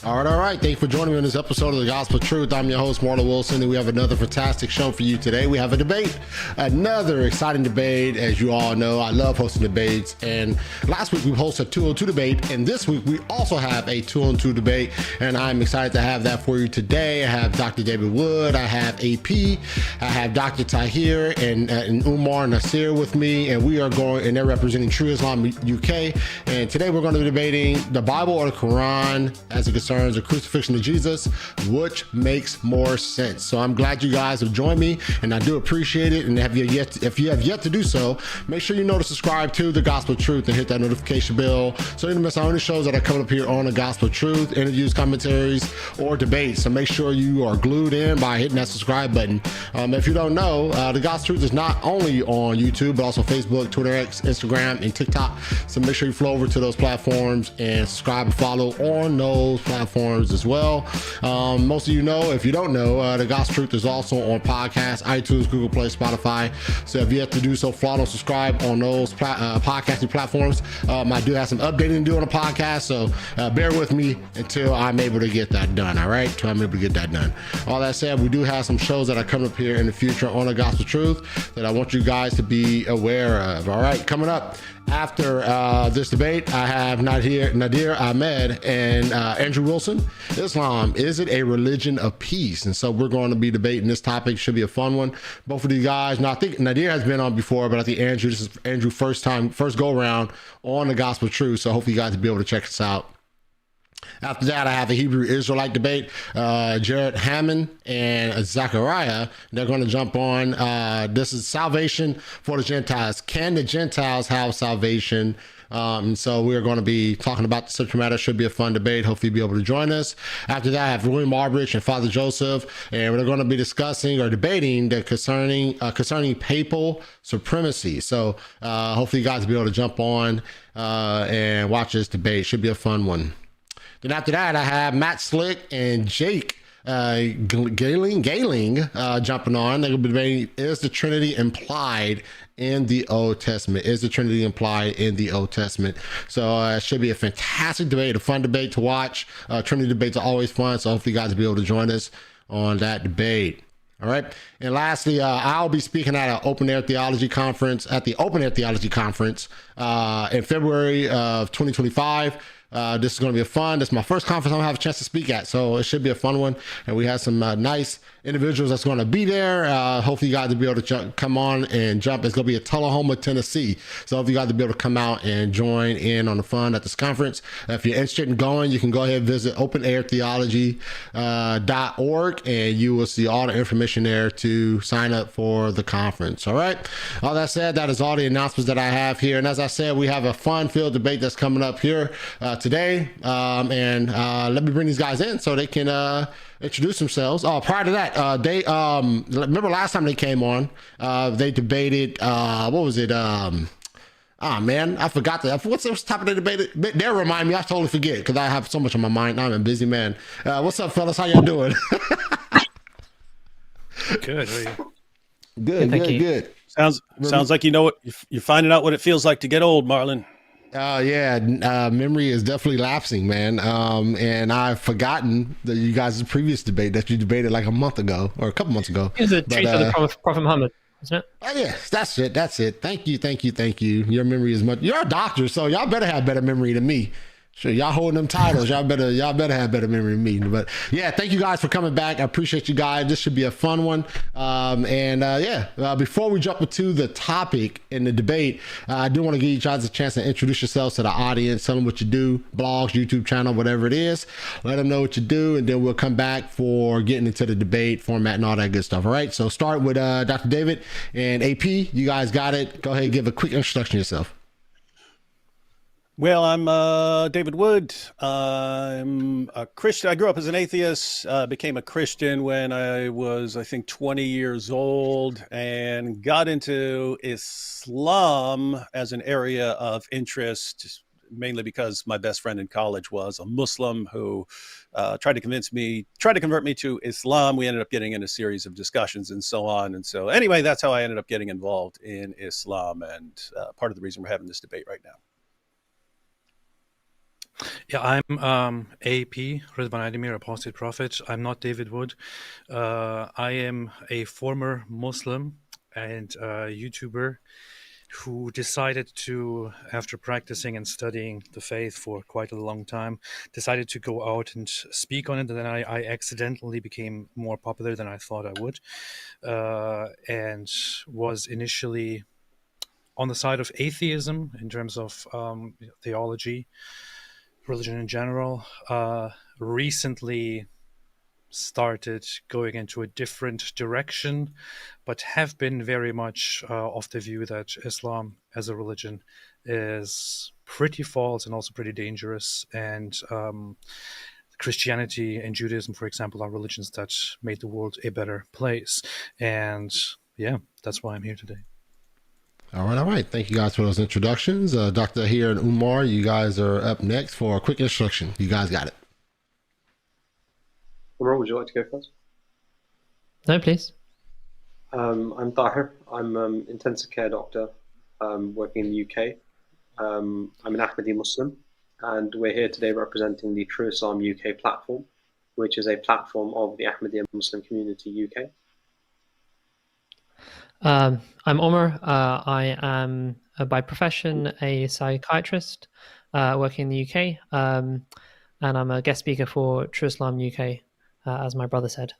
All right. Thank you for joining me on this episode of The Gospel Truth. I'm your host, Marlon Wilson, and we have another fantastic show for you today. We have a debate, another exciting debate. As you all know, I love hosting debates, and last week we hosted a 202 debate, and this week we also have a 202 debate, and I'm excited to have that for you today. I have Dr. David Wood, I have AP, I have Dr. Tahir and Umar and Nasir with me, and we are going, and they're representing True Islam UK, and today we're going to be debating the Bible or the Quran as it concerns the crucifixion of Jesus, which makes more sense. So I'm glad you guys have joined me, and I do appreciate it. And if you have yet to do so, make sure you know to subscribe to The Gospel Truth and hit that notification bell so you don't miss out on any shows that are coming up here on The Gospel Truth, interviews, commentaries, or debates. So make sure you are glued in by hitting that subscribe button. If you don't know, The Gospel Truth is not only on YouTube, but also Facebook, Twitter, X, Instagram, and TikTok. So make sure you flow over to those platforms and subscribe and follow on those platforms as well. Most of you know, if you don't know, The Gospel Truth is also on podcasts, iTunes, Google Play, Spotify. So if you have to do so, follow and subscribe on those podcasting platforms. I do have some updating to do on the podcast, so bear with me until I'm able to get that done. All right, until I'm able to get that done. All that said, we do have some shows that are coming up here in the future on The Gospel Truth that I want you guys to be aware of. All right, coming up after this debate, I have Nadir Ahmed and Andrew Wilson. Islam, is it a religion of peace? And so we're going to be debating this topic. Should be a fun one. Both of these guys. Now I think Nadir has been on before, but I think Andrew, this is Andrew first go around on The Gospel Truth. So hopefully you guys will be able to check us out. After that, I have a Hebrew Israelite debate. Jared Hammond and Zachariah, they're going to jump on. This is salvation for the Gentiles. Can the Gentiles have salvation? And so we're going to be talking about the subject matter. Should be a fun debate. Hopefully you'll be able to join us. After that, I have William Arbridge and Father Joseph, and we're going to be discussing or debating concerning papal supremacy. So hopefully you guys will be able to jump on and watch this debate. Should be a fun one. Then after that, I have Matt Slick and Jake Galing jumping on. They're going to be debating, is the Trinity implied in the Old Testament? Is the Trinity implied in the Old Testament? So it should be a fantastic debate, a fun debate to watch. Trinity debates are always fun, so hopefully you guys will be able to join us on that debate. All right. And lastly, I'll be speaking at the Open Air Theology Conference in February of 2025. This is going to be this is my first conference I'm going to have a chance to speak at, so it should be a fun one. And we have some nice individuals that's going to be there. Hopefully you guys will be able to come on and jump. It's going to be in Tullahoma, Tennessee. So if you guys will be able to come out and join in on the fun at this conference. If you're interested in going, you can go ahead and visit openairtheology.org, and you will see all the information there to sign up for the conference. All right. All that said, that is all the announcements that I have here. And as I said, we have a fun-filled debate that's coming up here today. And let me bring these guys in so they can introduce themselves. Prior to that, they remember last time they came on, they debated what was it? Man, I forgot what's the topic they debated. They'll remind me. I totally forget because I have so much on my mind. I'm a busy man. What's up, fellas? How y'all doing? Good. How are you? Good. Sounds like you know what you're finding out what it feels like to get old, Marlon. Yeah, memory is definitely lapsing, man. And I've forgotten you guys' previous debate that you debated like a month ago or a couple months ago. It was a treat for the Prophet Muhammad, isn't it? Oh yeah, that's it. Thank you. Your memory is you're a doctor, so y'all better have better memory than me. Sure, y'all holding them titles. Y'all better have better memory than me. But yeah, thank you guys for coming back. I appreciate you guys. This should be a fun one. Before we jump into the topic in the debate, I do want to give you guys a chance to introduce yourselves to the audience. Tell them what you do, blogs, YouTube channel, whatever it is. Let them know what you do, and then we'll come back for getting into the debate format and all that good stuff. All right. So start with Dr. David and AP. You guys got it. Go ahead and give a quick introduction to yourself. Well, I'm David Wood. I'm a Christian. I grew up as an atheist, became a Christian when I was, I think, 20 years old, and got into Islam as an area of interest, mainly because my best friend in college was a Muslim who tried to convert me to Islam. We ended up getting in a series of discussions and so on. And so anyway, that's how I ended up getting involved in Islam, and part of the reason we're having this debate right now. Yeah, I'm AP, Ridwan Apostate Prophet. I'm not David Wood. I am a former Muslim and YouTuber who decided to, after practicing and studying the faith for quite a long time, decided to go out and speak on it. And then I accidentally became more popular than I thought I would, and was initially on the side of atheism in terms of theology, religion in general. Recently started going into a different direction, but have been very much of the view that Islam as a religion is pretty false and also pretty dangerous. And Christianity and Judaism, for example, are religions that made the world a better place. And yeah, that's why I'm here today. All right, all right. Thank you guys for those introductions. Dr. Tahir and Umar, you guys are up next for a quick introduction. You guys got it. Umar, would you like to go first? No, please. I'm Tahir. I'm an intensive care doctor working in the UK. I'm an Ahmadiyya Muslim, and we're here today representing the True Islam UK platform, which is a platform of the Ahmadiyya Muslim community UK. I'm Umar. I am by profession a psychiatrist working in the UK, and I'm a guest speaker for True Islam UK, as my brother said.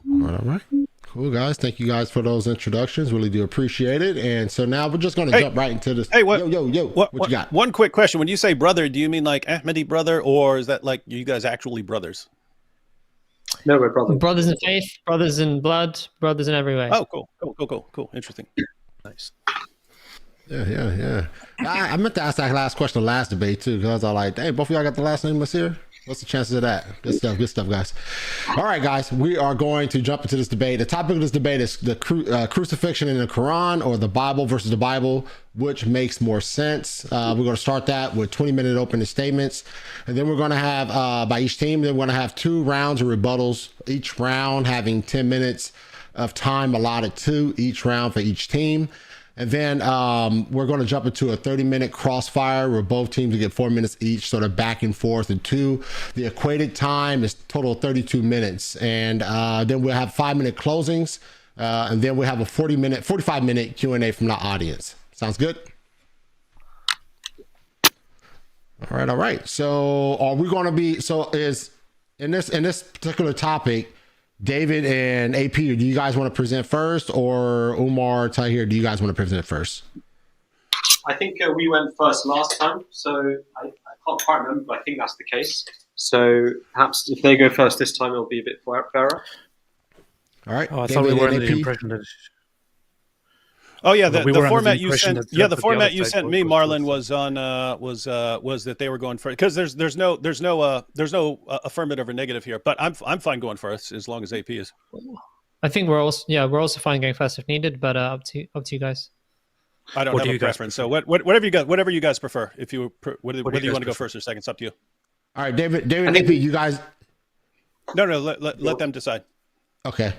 All right. Cool, guys. Thank you guys for those introductions. Really do appreciate it. And so now we're just going to jump right into this. Hey, what? Yo, what you got? One quick question. When you say brother, do you mean like Ahmadi brother, or is that like you guys actually brothers? No, we're brothers. Brothers in faith, brothers in blood, brothers in every way. Oh, cool. Interesting. Nice. Yeah. I meant to ask that last question last debate too, because I was like, hey, both of y'all got the last name Nasir? What's the chances of that? Good stuff, guys. All right, guys, we are going to jump into this debate. The topic of this debate is the crucifixion in the Quran, or the Bible versus the Bible, which makes more sense. We're going to start that with 20-minute opening statements, and then we're going to have, by each team, then we're going to have 2 rounds of rebuttals, each round having 10 minutes of time allotted to each round for each team. And then we're going to jump into a 30-minute crossfire where both teams will get 4 minutes each, sort of back and forth. And the equated time is total 32 minutes. And then we'll have 5-minute closings. And then we'll have a 45-minute Q&A from the audience. Sounds good? All right. So are we going to be, is in this particular topic, David and AP, do you guys want to present first, or Umar, Tahir, do you guys want to present first? I think we went first last time, so I can't quite remember, but I think that's the case. So perhaps if they go first this time, it'll be a bit fairer. All right. I thought we were under the impression that... Oh yeah, the format you sent. Yeah, the format you sent me, Marlon, was on was that they were going first, because there's no affirmative or negative here. But I'm fine going first as long as AP is. I think we're also fine going first if needed, but up to you guys. I don't have a preference, so whatever you guys prefer. If you whether you want to go first or second, it's up to you. All right, David, AP, you guys. No, let them decide. Okay.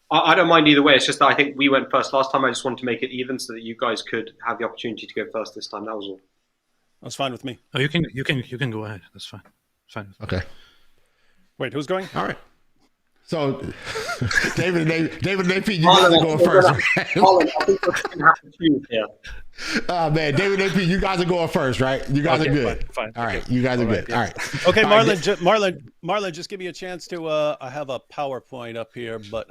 I don't mind either way. It's just that I think we went first last time. I just wanted to make it even so that you guys could have the opportunity to go first this time. That was all. That's fine with me. Oh, you can go ahead. That's fine. Fine. Okay. Wait, who's going? All right. So, David and AP, you guys are going first. Marlon, I think we're going to have to choose here. Man, David and AP, you guys are going first, right? You guys are good. Fine. All right, you guys are good. All right. Okay, Marlon, just give me a chance to. I have a PowerPoint up here, but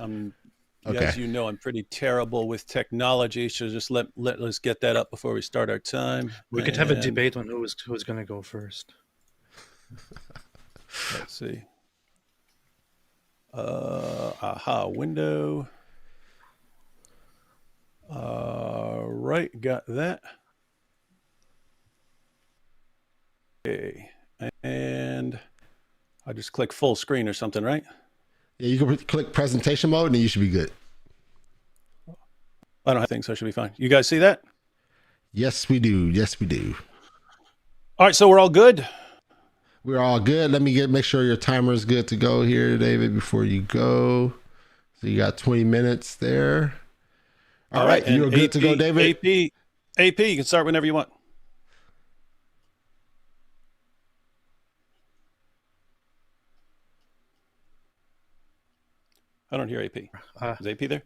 as you know, I'm pretty terrible with technology, so just let us get that up before we start our time. We could have a debate on who's going to go first. Let's see. Window. Right, got that. Okay, and I just click full screen or something, right? Yeah, you can click presentation mode, and then you should be good. I don't have things, so I should be fine. You guys see that? Yes, we do. All right, so we're all good. We're all good. Let me make sure your timer is good to go here, David, before you go. So you got 20 minutes there. All right. You're good to go, David? AP, you can start whenever you want. I don't hear AP. Is AP there?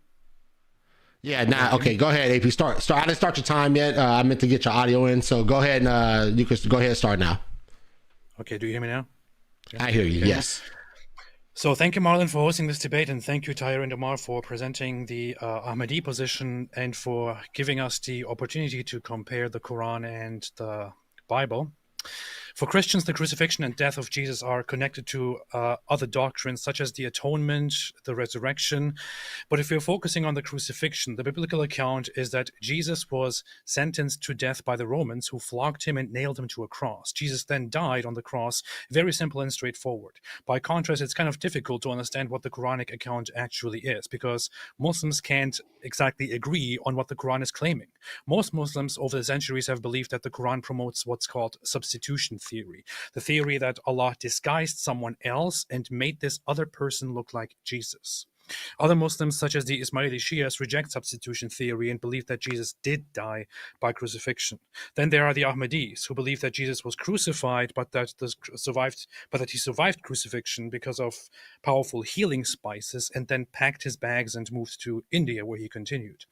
Yeah, nah, okay, go ahead, AP. Start. I didn't start your time yet. I meant to get your audio in, so go ahead and you can go ahead and start now. Okay, do you hear me now? I hear you, yes. So thank you, Marlon, for hosting this debate, and thank you, Tahir and Umar, for presenting the Ahmadi position and for giving us the opportunity to compare the Quran and the Bible. For Christians, the crucifixion and death of Jesus are connected to other doctrines such as the atonement, the resurrection. But if we're focusing on the crucifixion, the biblical account is that Jesus was sentenced to death by the Romans, who flogged him and nailed him to a cross. Jesus then died on the cross. Very simple and straightforward. By contrast, it's kind of difficult to understand what the Quranic account actually is, because Muslims can't exactly agree on what the Quran is claiming. Most Muslims over the centuries have believed that the Quran promotes what's called substitution theory, the theory that Allah disguised someone else and made this other person look like Jesus. Other Muslims, such as the Ismaili Shias, reject substitution theory and believe that Jesus did die by crucifixion. Then there are the Ahmadis, who believe that Jesus was crucified, but that he survived crucifixion because of powerful healing spices, and then packed his bags and moved to India, where he continued.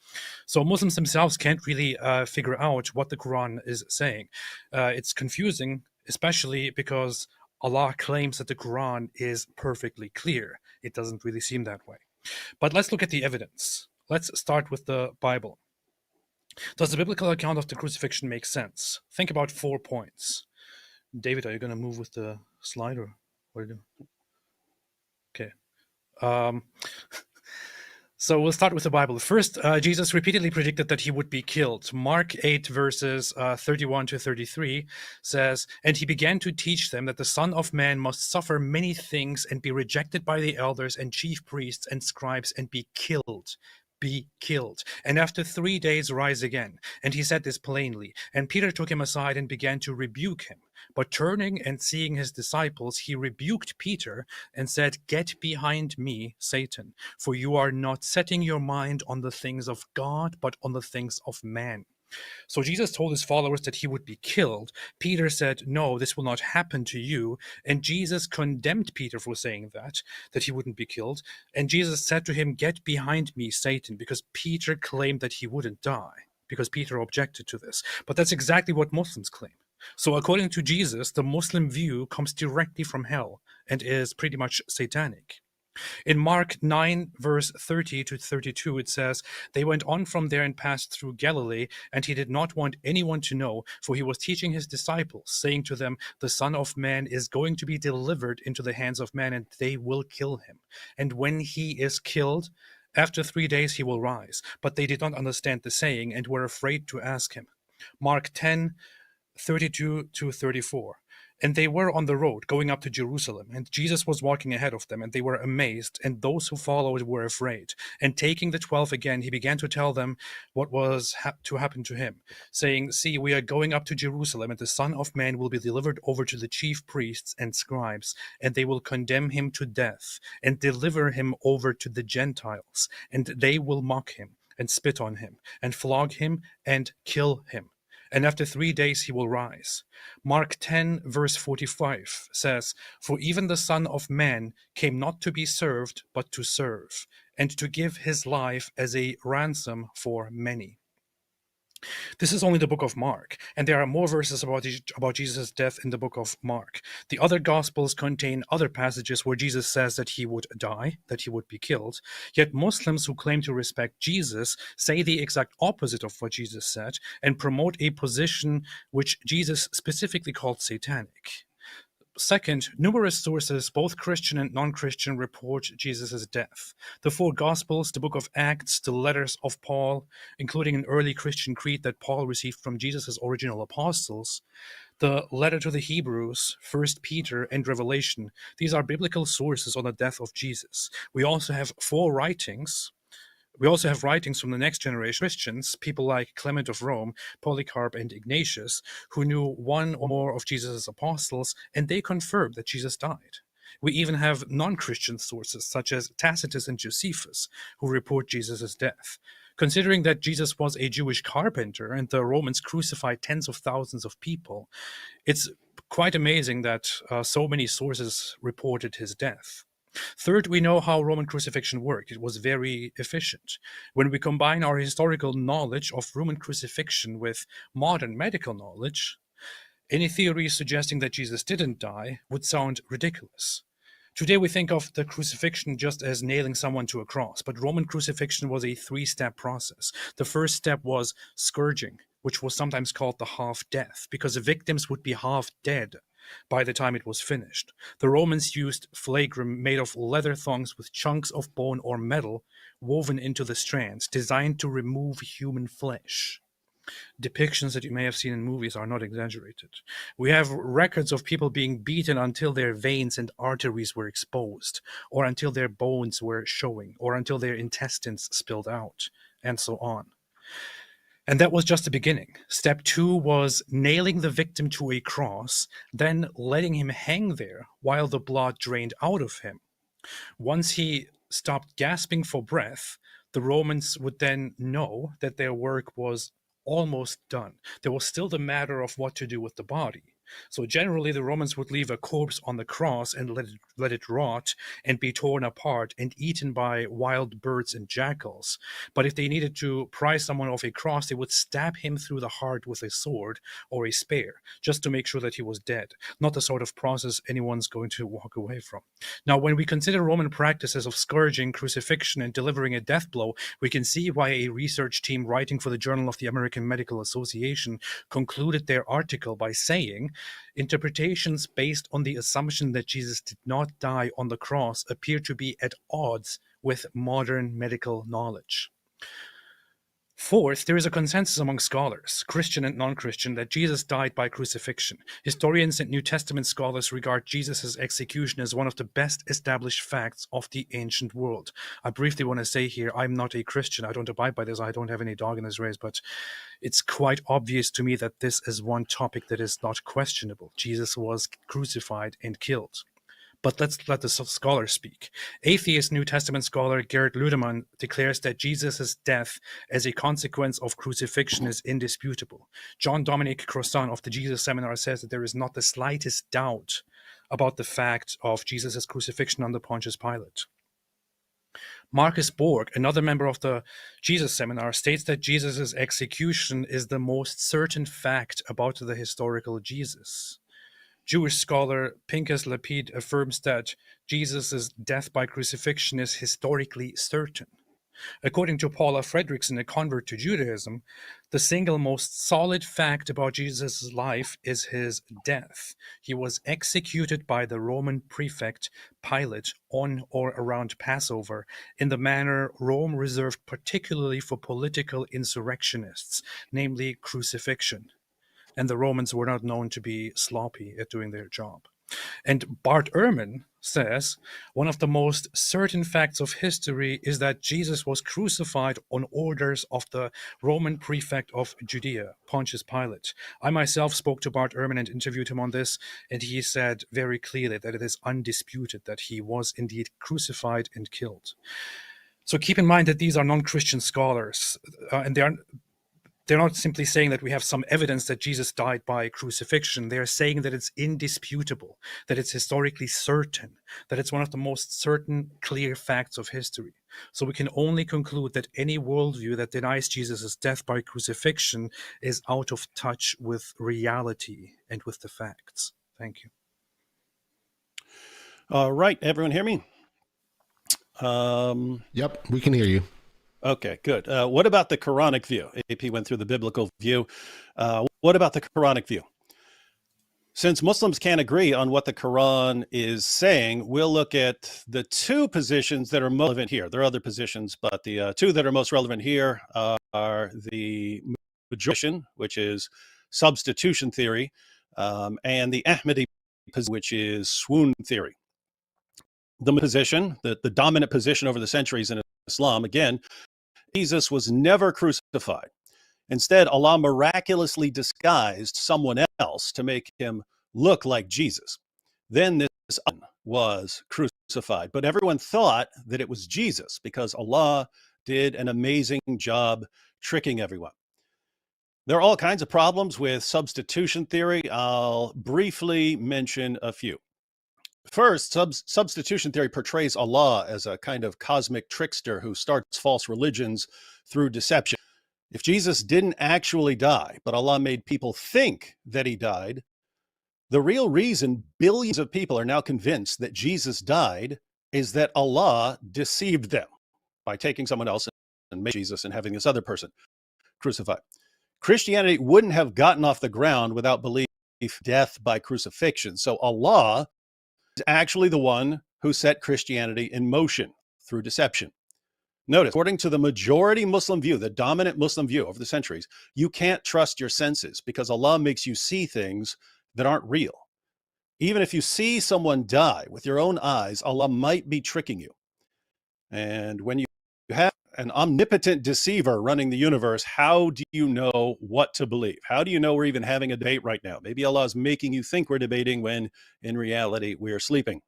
So Muslims themselves can't really figure out what the Quran is saying. It's confusing, especially because Allah claims that the Quran is perfectly clear. It doesn't really seem that way. But let's look at the evidence. Let's start with the Bible. Does the biblical account of the crucifixion make sense? Think about 4 points. David, are you going to move with the slide, or what are you doing? Okay. So we'll start with the Bible. First, Jesus repeatedly predicted that he would be killed. Mark 8, verses 31 to 33 says, "And he began to teach them that the Son of Man must suffer many things and be rejected by the elders and chief priests and scribes and be killed. And after 3 days rise again." And he said this plainly. And Peter took him aside and began to rebuke him. But turning and seeing his disciples, he rebuked Peter and said, "Get behind me, Satan, for you are not setting your mind on the things of God, but on the things of man." So Jesus told his followers that he would be killed. Peter said, "No, this will not happen to you." And Jesus condemned Peter for saying that he wouldn't be killed. And Jesus said to him, "Get behind me, Satan," because Peter claimed that he wouldn't die, because Peter objected to this. But that's exactly what Muslims claim. So according to Jesus, the Muslim view comes directly from hell and is pretty much satanic. In Mark 9, verse 30 to 32, it says, "They went on from there and passed through Galilee, and he did not want anyone to know, for he was teaching his disciples, saying to them, 'The Son of Man is going to be delivered into the hands of men, and they will kill him. And when he is killed, after 3 days he will rise.' But they did not understand the saying and were afraid to ask him." Mark 10, 32 to 34. "And they were on the road going up to Jerusalem, and Jesus was walking ahead of them, and they were amazed, and those who followed were afraid. And taking the 12 again, he began to tell them what was to happen to him, saying, 'See, we are going up to Jerusalem, and the Son of Man will be delivered over to the chief priests and scribes, and they will condemn him to death, and deliver him over to the Gentiles, and they will mock him, and spit on him, and flog him, and kill him. And after 3 days he will rise.' Mark 10, verse 45 says, 'For even the Son of Man came not to be served, but to serve, and to give his life as a ransom for many.'" This is only the book of Mark, and there are more verses about Jesus' death in the book of Mark. The other Gospels contain other passages where Jesus says that he would die, that he would be killed. Yet Muslims who claim to respect Jesus say the exact opposite of what Jesus said and promote a position which Jesus specifically called satanic. Second, numerous sources, both Christian and non-Christian, report Jesus' death. The 4 Gospels, the book of Acts, the letters of Paul, including an early Christian creed that Paul received from Jesus' original apostles, the letter to the Hebrews, 1 Peter, and Revelation. These are biblical sources on the death of Jesus. We also have writings from the next generation Christians, people like Clement of Rome, Polycarp, and Ignatius, who knew one or more of Jesus' apostles, and they confirmed that Jesus died. We even have non-Christian sources, such as Tacitus and Josephus, who report Jesus' death. Considering that Jesus was a Jewish carpenter and the Romans crucified tens of thousands of people, it's quite amazing that so many sources reported his death. Third, we know how Roman crucifixion worked. It was very efficient. When we combine our historical knowledge of Roman crucifixion with modern medical knowledge, any theory suggesting that Jesus didn't die would sound ridiculous. Today we think of the crucifixion just as nailing someone to a cross, but Roman crucifixion was a three-step process. The first step was scourging, which was sometimes called the half-death, because the victims would be half dead by the time it was finished. The Romans used flagrum made of leather thongs with chunks of bone or metal woven into the strands, designed to remove human flesh. Depictions that you may have seen in movies are not exaggerated. We have records of people being beaten until their veins and arteries were exposed, or until their bones were showing, or until their intestines spilled out, and so on. And that was just the beginning. Step 2 was nailing the victim to a cross, then letting him hang there while the blood drained out of him. Once he stopped gasping for breath, the Romans would then know that their work was almost done. There was still the matter of what to do with the body. So generally, the Romans would leave a corpse on the cross and let it rot and be torn apart and eaten by wild birds and jackals. But if they needed to pry someone off a cross, they would stab him through the heart with a sword or a spear, just to make sure that he was dead. Not the sort of process anyone's going to walk away from. Now, when we consider Roman practices of scourging, crucifixion, and delivering a death blow, we can see why a research team writing for the Journal of the American Medical Association concluded their article by saying, interpretations based on the assumption that Jesus did not die on the cross appear to be at odds with modern medical knowledge. Fourth, there is a consensus among scholars, Christian and non-Christian, that Jesus died by crucifixion. Historians and New Testament scholars regard Jesus' execution as one of the best established facts of the ancient world. I briefly want to say here, I'm not a Christian. I don't abide by this. I don't have any dog in this race, but it's quite obvious to me that this is one topic that is not questionable. Jesus was crucified and killed. But let's let the scholars speak. Atheist New Testament scholar Gerrit Ludemann declares that Jesus' death as a consequence of crucifixion is indisputable. John Dominic Crossan of the Jesus Seminar says that there is not the slightest doubt about the fact of Jesus' crucifixion under Pontius Pilate. Marcus Borg, another member of the Jesus Seminar, states that Jesus' execution is the most certain fact about the historical Jesus. Jewish scholar Pinchas Lapid affirms that Jesus' death by crucifixion is historically certain. According to Paula Fredrickson, a convert to Judaism, the single most solid fact about Jesus' life is his death. He was executed by the Roman prefect Pilate on or around Passover in the manner Rome reserved particularly for political insurrectionists, namely crucifixion. And the Romans were not known to be sloppy at doing their job. And Bart Ehrman says, one of the most certain facts of history is that Jesus was crucified on orders of the Roman prefect of Judea, Pontius Pilate. I myself spoke to Bart Ehrman and interviewed him on this, and he said very clearly that it is undisputed that he was indeed crucified and killed. So keep in mind that these are non-Christian scholars, and they're not simply saying that we have some evidence that Jesus died by crucifixion. They're saying that it's indisputable, that it's historically certain, that it's one of the most certain, clear facts of history. So we can only conclude that any worldview that denies Jesus' death by crucifixion is out of touch with reality and with the facts. Thank you. All right, everyone hear me? Yep, we can hear you. Okay, good. What about the Quranic view? AP went through the biblical view. What about the Quranic view? Since Muslims can't agree on what the Quran is saying, we'll look at the two positions that are most relevant here. There are other positions, but the two that are most relevant here are the majority, which is substitution theory, and the Ahmadiyya position, which is swoon theory. The position, the dominant position over the centuries in Islam, again, Jesus was never crucified. Instead, Allah miraculously disguised someone else to make him look like Jesus. Then this was crucified. But everyone thought that it was Jesus because Allah did an amazing job tricking everyone. There are all kinds of problems with substitution theory. I'll briefly mention a few. First, substitution theory portrays Allah as a kind of cosmic trickster who starts false religions through deception. If Jesus didn't actually die, but Allah made people think that he died, the real reason billions of people are now convinced that Jesus died is that Allah deceived them by taking someone else and making Jesus and having this other person crucified. Christianity wouldn't have gotten off the ground without belief, death by crucifixion. So Allah is actually the one who set Christianity in motion through deception. Notice, according to the majority Muslim view, the dominant Muslim view over the centuries, you can't trust your senses because Allah makes you see things that aren't real. Even if you see someone die with your own eyes, Allah might be tricking you. And when you have an omnipotent deceiver running the universe, how do you know what to believe? How do you know we're even having a debate right now? Maybe Allah is making you think we're debating when in reality we're sleeping.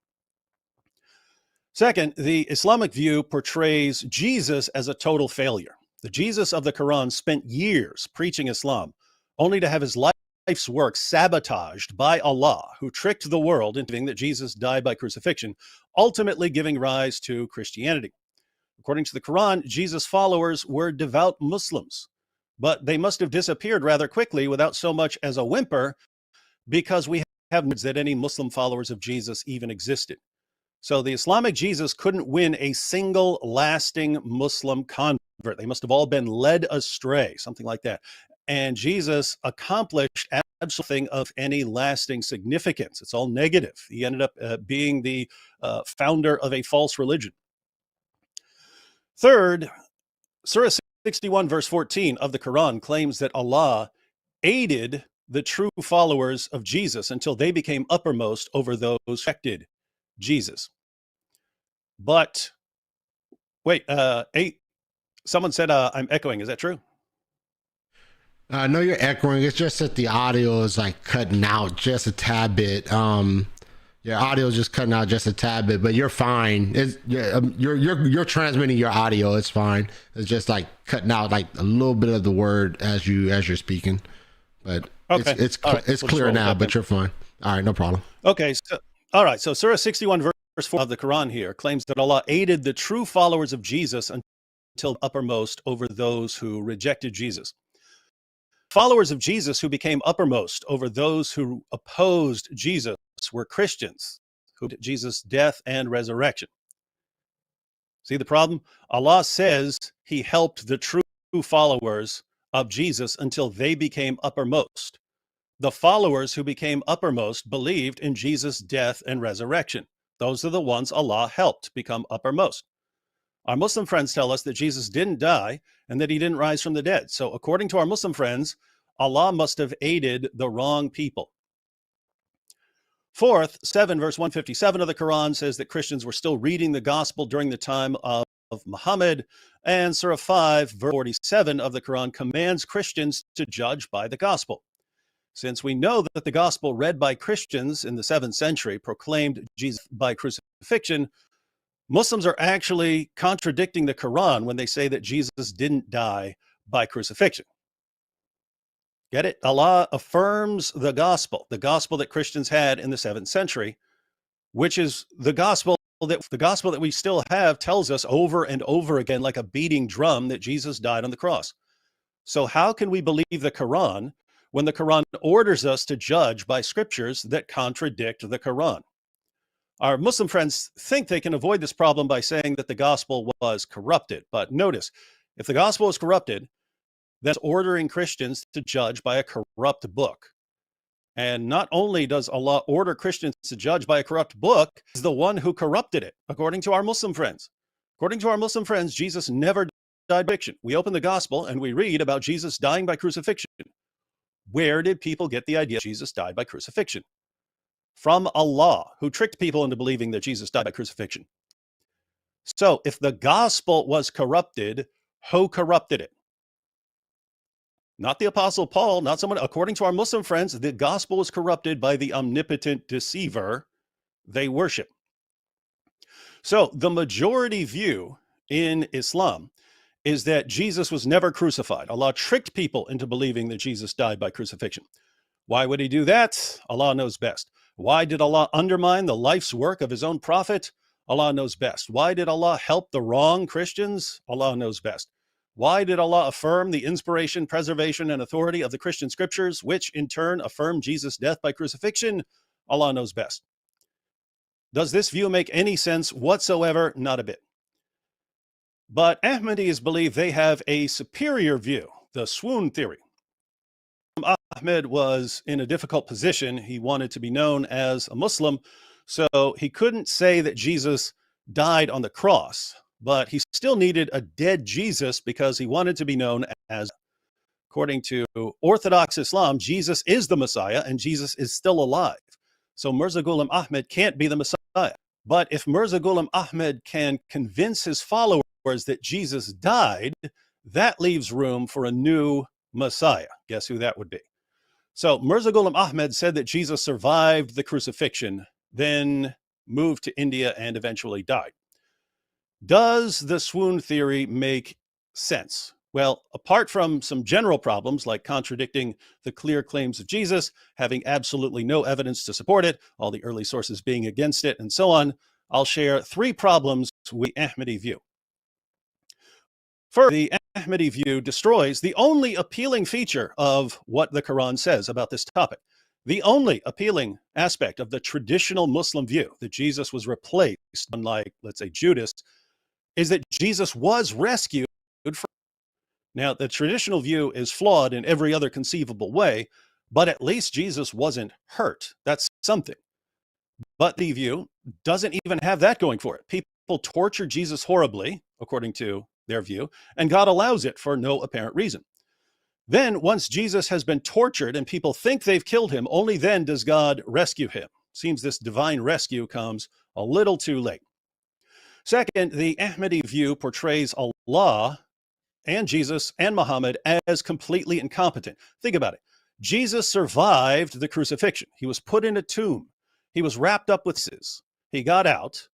Second, the Islamic view portrays Jesus as a total failure. The Jesus of the Quran spent years preaching Islam, only to have his life's work sabotaged by Allah, who tricked the world into thinking that Jesus died by crucifixion, ultimately giving rise to Christianity. According to the Quran, Jesus' followers were devout Muslims, but they must have disappeared rather quickly without so much as a whimper, because we have no evidence that any Muslim followers of Jesus even existed. So the Islamic Jesus couldn't win a single lasting Muslim convert. They must have all been led astray, something like that. And Jesus accomplished absolutely nothing of any lasting significance. It's all negative. He ended up being the founder of a false religion. Third, Surah 61 verse 14 of the Quran claims that Allah aided the true followers of Jesus until they became uppermost over those who rejected Jesus. But wait, someone said I'm echoing. Is that true? No, you're echoing. It's just that the audio is like cutting out just a tad bit. Your audio is just cutting out just a tad bit, but you're fine. You're transmitting your audio. It's fine. It's just like cutting out like a little bit of the word as you're speaking. But okay. It's clear now. But you're fine. All right, no problem. Okay. So, all right. So Surah 61 verse 4 of the Quran here claims that Allah aided the true followers of Jesus until uppermost over those who rejected Jesus. Followers of Jesus who became uppermost over those who opposed Jesus were Christians who did Jesus' death and resurrection. See the problem? Allah says he helped the true followers of Jesus until they became uppermost. The followers who became uppermost believed in Jesus' death and resurrection. Those are the ones Allah helped become uppermost. Our Muslim friends tell us that Jesus didn't die and that he didn't rise from the dead. So according to our Muslim friends, Allah must have aided the wrong people. Fourth, 7 verse 157 of the Quran says that Christians were still reading the gospel during the time of Muhammad, and Surah 5 verse 47 of the Quran commands Christians to judge by the gospel. Since we know that the gospel read by Christians in the 7th century proclaimed Jesus by crucifixion, Muslims are actually contradicting the Quran when they say that Jesus didn't die by crucifixion. Get it? Allah affirms the gospel that Christians had in the 7th century, which is the gospel that we still have tells us over and over again, like a beating drum, that Jesus died on the cross. So how can we believe the Quran when the Quran orders us to judge by scriptures that contradict the Quran? Our Muslim friends think they can avoid this problem by saying that the gospel was corrupted. But notice, if the gospel is corrupted, that's ordering Christians to judge by a corrupt book. And not only does Allah order Christians to judge by a corrupt book, he's the one who corrupted it, according to our Muslim friends. According to our Muslim friends, Jesus never died by crucifixion. We open the gospel and we read about Jesus dying by crucifixion. Where did people get the idea Jesus died by crucifixion? From Allah, who tricked people into believing that Jesus died by crucifixion. So if the gospel was corrupted, who corrupted it? Not the Apostle Paul, not someone. According to our Muslim friends, the gospel was corrupted by the omnipotent deceiver they worship. So the majority view in Islam is that Jesus was never crucified. Allah tricked people into believing that Jesus died by crucifixion. Why would he do that? Allah knows best. Why did Allah undermine the life's work of his own prophet? Allah knows best. Why did Allah help the wrong Christians? Allah knows best. Why did Allah affirm the inspiration, preservation, and authority of the Christian scriptures, which in turn affirm Jesus' death by crucifixion? Allah knows best. Does this view make any sense whatsoever? Not a bit. But Ahmadis believe they have a superior view, the swoon theory. Ahmed was in a difficult position. He wanted to be known as a Muslim, so he couldn't say that Jesus died on the cross, but he still needed a dead Jesus because he wanted to be known as, according to Orthodox Islam, Jesus is the Messiah and Jesus is still alive. So Mirza Ghulam Ahmed can't be the Messiah. But if Mirza Ghulam Ahmed can convince his followers that Jesus died, that leaves room for a new Messiah. Guess who that would be? So Mirza Ghulam Ahmed said that Jesus survived the crucifixion, then moved to India and eventually died. Does the swoon theory make sense? Well, apart from some general problems like contradicting the clear claims of Jesus, having absolutely no evidence to support it, all the early sources being against it, and so on, I'll share 3 problems with the Ahmadi view. First, the Ahmadi view destroys the only appealing feature of what the Quran says about this topic. The only appealing aspect of the traditional Muslim view that Jesus was replaced, unlike, let's say, Judas, is that Jesus was rescued from. Now, the traditional view is flawed in every other conceivable way, but at least Jesus wasn't hurt. That's something. But the view doesn't even have that going for it. People torture Jesus horribly, according to their view, and God allows it for no apparent reason. Then, once Jesus has been tortured and people think they've killed him, only then does God rescue him. Seems this divine rescue comes a little too late. Second, the Ahmadi view portrays Allah and Jesus and Muhammad as completely incompetent. Think about it. Jesus survived the crucifixion. He was put in a tomb. He was wrapped up with scissors. He got out.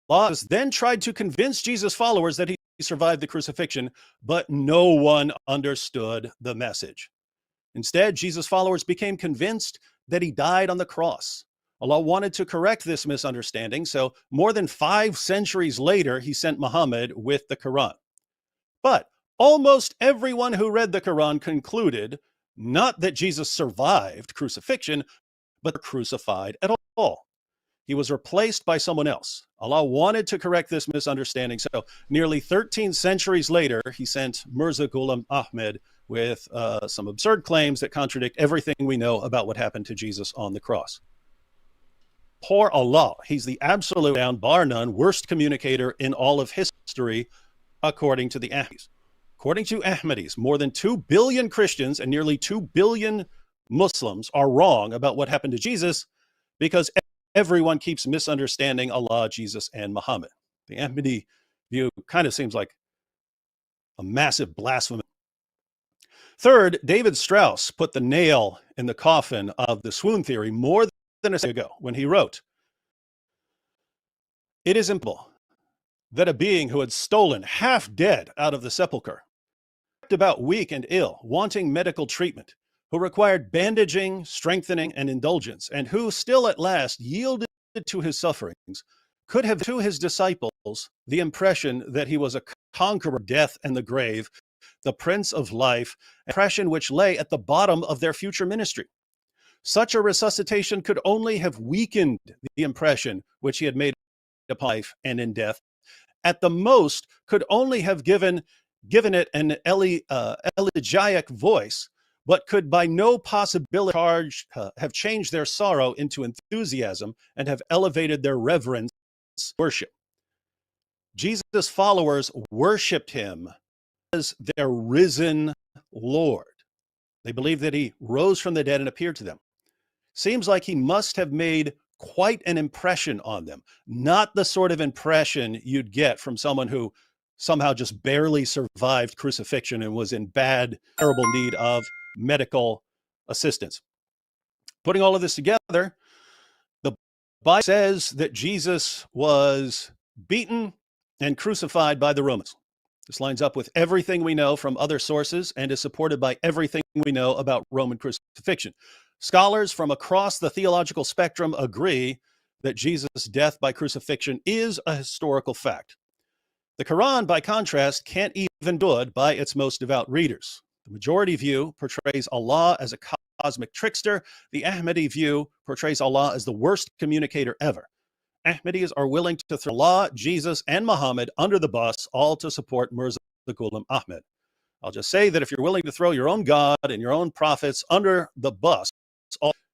Allah then tried to convince Jesus' followers that he survived the crucifixion, but no one understood the message. Instead, Jesus' followers became convinced that he died on the cross. Allah wanted to correct this misunderstanding, so more than 5 centuries later, he sent Muhammad with the Quran. But almost everyone who read the Quran concluded not that Jesus survived crucifixion, but crucified at all. He was replaced by someone else. Allah wanted to correct this misunderstanding, so nearly 13 centuries later, he sent Mirza Ghulam Ahmed with some absurd claims that contradict everything we know about what happened to Jesus on the cross. Poor Allah, he's the absolute, down bar none, worst communicator in all of history, according to the Ahmadis. According to Ahmadis, more than 2 billion Christians and nearly 2 billion Muslims are wrong about what happened to Jesus because everyone keeps misunderstanding Allah, Jesus, and Muhammad. The Ahmadi view kind of seems like a massive blasphemy. Third, David Strauss put the nail in the coffin of the swoon theory more than a century ago when he wrote, "It is impossible that a being who had stolen half dead out of the sepulchre, about weak and ill, wanting medical treatment, who required bandaging, strengthening, and indulgence, and who still at last yielded to his sufferings, could have to his disciples the impression that he was a conqueror of death and the grave, the prince of life, an impression which lay at the bottom of their future ministry. Such a resuscitation could only have weakened the impression which he had made upon life and in death. At the most, could only have given it an elegiac voice, but could by no possibility have changed their sorrow into enthusiasm and have elevated their reverence worship. Jesus' followers worshipped him as their risen Lord. They believed that he rose from the dead and appeared to them. Seems like he must have made quite an impression on them, not the sort of impression you'd get from someone who somehow just barely survived crucifixion and was in terrible need of medical assistance. Putting all of this together, the Bible says that Jesus was beaten and crucified by the Romans. This lines up with everything we know from other sources and is supported by everything we know about Roman crucifixion. Scholars from across the theological spectrum agree that Jesus' death by crucifixion is a historical fact. The Quran, by contrast, can't even do it by its most devout readers. The majority view portrays Allah as a cosmic trickster. The Ahmadi view portrays Allah as the worst communicator ever. Ahmadis are willing to throw Allah, Jesus, and Muhammad under the bus, all to support Mirza Ghulam Ahmad. I'll just say that if you're willing to throw your own God and your own prophets under the bus,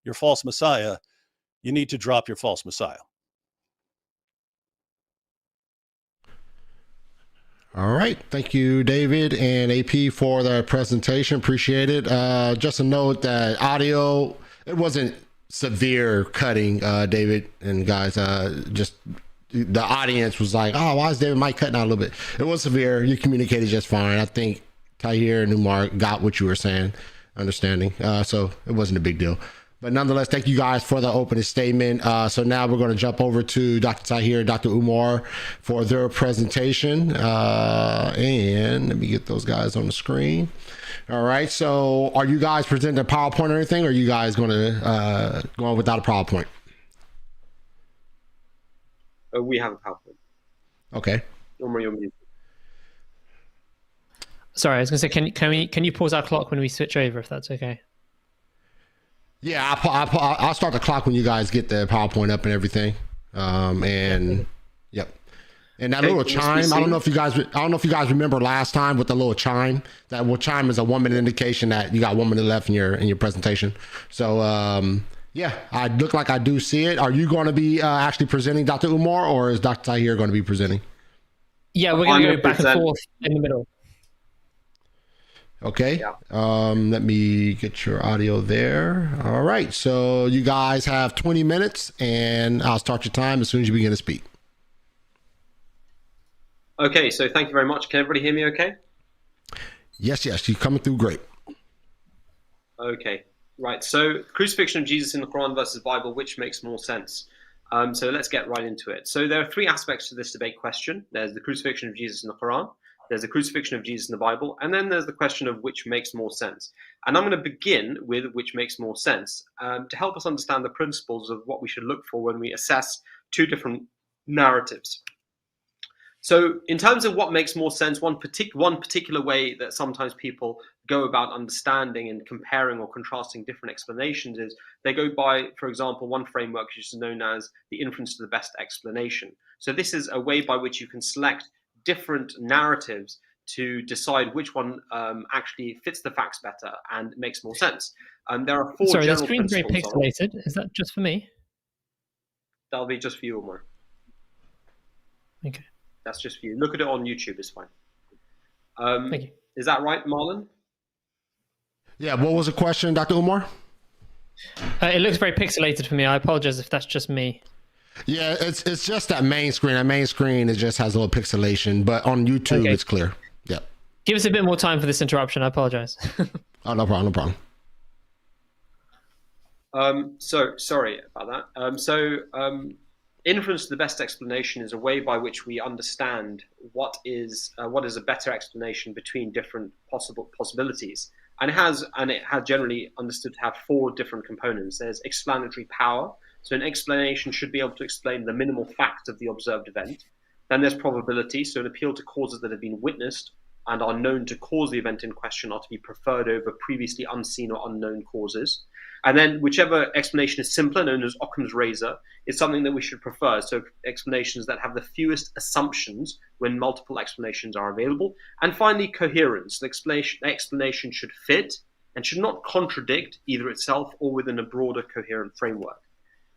your false messiah, you need to drop your false messiah. All right. Thank you, David and AP, for the presentation. Appreciate it. Just a note that audio, it wasn't severe cutting, David and guys. Just the audience was like, oh, why is David Mike cutting out a little bit? It was severe. You communicated just fine. I think Tahir and Umar got what you were saying, understanding. So it wasn't a big deal. But nonetheless, thank you guys for the opening statement. So now we're going to jump over to Dr. Tahir, Dr. Umar for their presentation. And let me get those guys on the screen. All right. So are you guys presenting a PowerPoint or anything? Or are you guys going to go on without a PowerPoint? We have a PowerPoint. Okay. Umar, you're muted. Sorry, I was going to say, can you pause our clock when we switch over, if that's okay? Yeah, I'll start the clock when you guys get the PowerPoint up and everything. And yep. And that little chime, I don't know if you guys remember last time with the little chime. That little chime is a 1 minute indication that you got 1 minute left in your presentation. So yeah, I look like I do see it. Are you going to be actually presenting, Dr. Umar, or is Dr. Tahir going to be presenting? Yeah, we're going to go back and forth in the middle. Okay. Yeah. Let me get your audio there. All right. So you guys have 20 minutes and I'll start your time as soon as you begin to speak. Okay. So thank you very much. Can everybody hear me okay? Yes. You're coming through great. Okay. Right. So crucifixion of Jesus in the Quran versus Bible, which makes more sense? So let's get right into it. So there are three aspects to this debate question. There's the crucifixion of Jesus in the Quran. There's the crucifixion of Jesus in the Bible, and then there's the question of which makes more sense. And I'm going to begin with which makes more sense to help us understand the principles of what we should look for when we assess two different narratives. So in terms of what makes more sense, one particular way that sometimes people go about understanding and comparing or contrasting different explanations is they go by, for example, one framework which is known as the inference to the best explanation. So this is a way by which you can select different narratives to decide which one actually fits the facts better and makes more sense. There are four Sorry, the general screen's very principles. pixelated. Is that just for me? That'll be just for you, Umar. Okay. That's just for you. Look at it on YouTube, it's fine. Thank you. Is that right, Marlon? Yeah. What was the question, Dr. Umar? It looks very pixelated for me. I apologize if that's just me. Yeah, it's just that main screen. That main screen, it just has a little pixelation, but on YouTube, Okay. It's clear. Yep. Give us a bit more time for this interruption. I apologize. Oh, no problem. So sorry about that. Inference to the best explanation is a way by which we understand what is a better explanation between different possibilities, and it has generally understood to have four different components. There's explanatory power. So an explanation should be able to explain the minimal fact of the observed event. Then there's probability. So an appeal to causes that have been witnessed and are known to cause the event in question are to be preferred over previously unseen or unknown causes. And then whichever explanation is simpler, known as Occam's razor, is something that we should prefer. So explanations that have the fewest assumptions when multiple explanations are available. And finally, coherence. The explanation should fit and should not contradict either itself or within a broader coherent framework.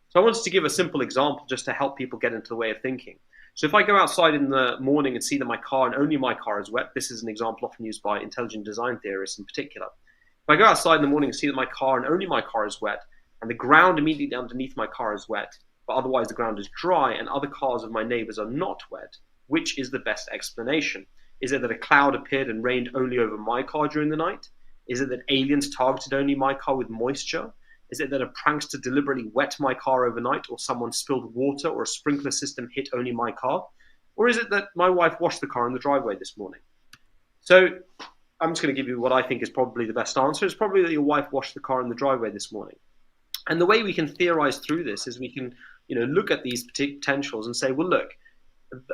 So I wanted to give a simple example just to help people get into the way of thinking. So if I go outside in the morning and see that my car and only my car is wet, this is an example often used by intelligent design theorists in particular. If I go outside in the morning and see that my car and only my car is wet, and the ground immediately underneath my car is wet, but otherwise the ground is dry and other cars of my neighbors are not wet, which is the best explanation? Is it that a cloud appeared and rained only over my car during the night? Is it that aliens targeted only my car with moisture? Is it that a prankster deliberately wet my car overnight, or someone spilled water, or a sprinkler system hit only my car? Or is it that my wife washed the car in the driveway this morning? So I'm just going to give you what I think is probably the best answer. It's probably that your wife washed the car in the driveway this morning. And the way we can theorize through this is we can, look at these potentials and say, well, look,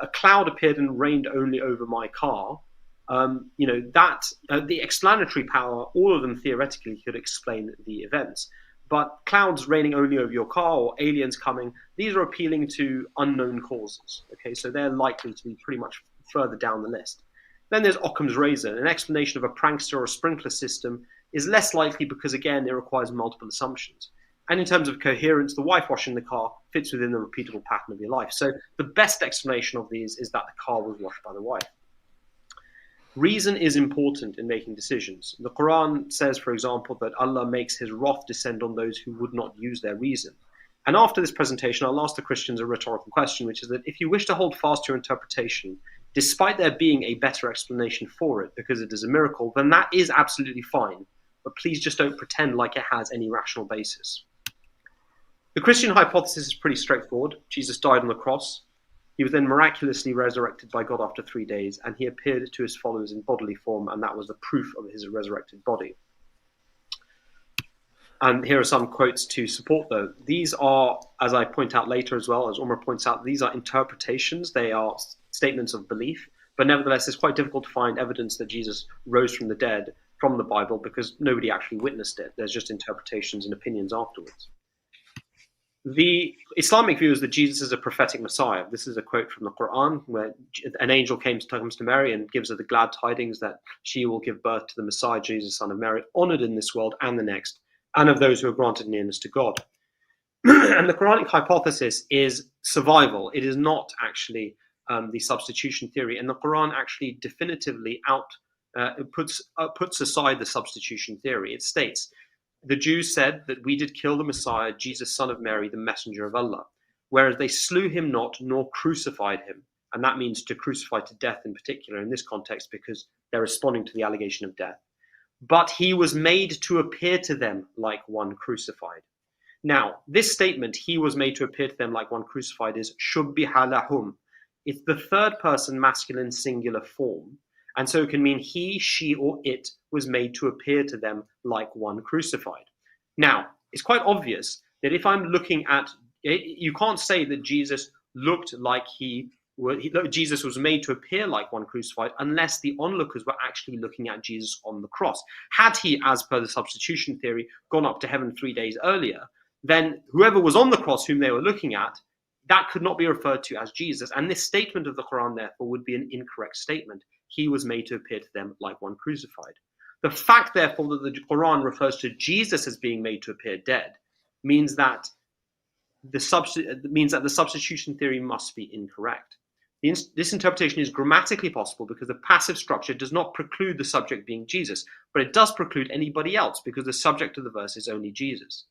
a cloud appeared and rained only over my car. The explanatory power, all of them theoretically could explain the events. But clouds raining only over your car or aliens coming, these are appealing to unknown causes. Okay, so they're likely to be pretty much further down the list. Then there's Occam's razor. An explanation of a prankster or a sprinkler system is less likely because, again, it requires multiple assumptions. And in terms of coherence, the wife washing the car fits within the repeatable pattern of your life. So the best explanation of these is that the car was washed by the wife. Reason is important in making decisions. The Quran says, for example, that Allah makes his wrath descend on those who would not use their reason. And after this presentation, I'll ask the Christians a rhetorical question, which is that if you wish to hold fast to your interpretation, despite there being a better explanation for it because it is a miracle, then that is absolutely fine. But please just don't pretend like it has any rational basis. The Christian hypothesis is pretty straightforward. Jesus died on the cross. He was then miraculously resurrected by God after 3 days, and he appeared to his followers in bodily form, and that was the proof of his resurrected body. And here are some quotes to support those. These are, as I point out later as well, as Umar points out, these are interpretations. They are statements of belief, but nevertheless, it's quite difficult to find evidence that Jesus rose from the dead from the Bible because nobody actually witnessed it. There's just interpretations and opinions afterwards. The Islamic view is that Jesus is a prophetic Messiah. This is a quote from the Quran where an angel comes to Mary and gives her the glad tidings that she will give birth to the Messiah, Jesus, son of Mary, honored in this world and the next, and of those who are granted nearness to God. And the Quranic hypothesis is survival. It is not actually the substitution theory. And the Quran actually definitively puts aside the substitution theory. It states, the Jews said that we did kill the Messiah, Jesus, son of Mary, the messenger of Allah, whereas they slew him not, nor crucified him. And that means to crucify to death in particular in this context because they're responding to the allegation of death. But he was made to appear to them like one crucified. Now, this statement, he was made to appear to them like one crucified, is shubbiha lahum. It's the third person masculine singular form. And so it can mean he, she, or it was made to appear to them like one crucified. Now, it's quite obvious that if I'm looking at it, you can't say that Jesus looked like Jesus was made to appear like one crucified unless the onlookers were actually looking at Jesus on the cross. Had he, as per the substitution theory, gone up to heaven 3 days earlier, then whoever was on the cross whom they were looking at, that could not be referred to as Jesus. And this statement of the Quran, therefore, would be an incorrect statement. He was made to appear to them like one crucified. The fact, therefore, that the Quran refers to Jesus as being made to appear dead means that the substitution theory must be incorrect. This interpretation is grammatically possible because the passive structure does not preclude the subject being Jesus, but it does preclude anybody else because the subject of the verse is only Jesus.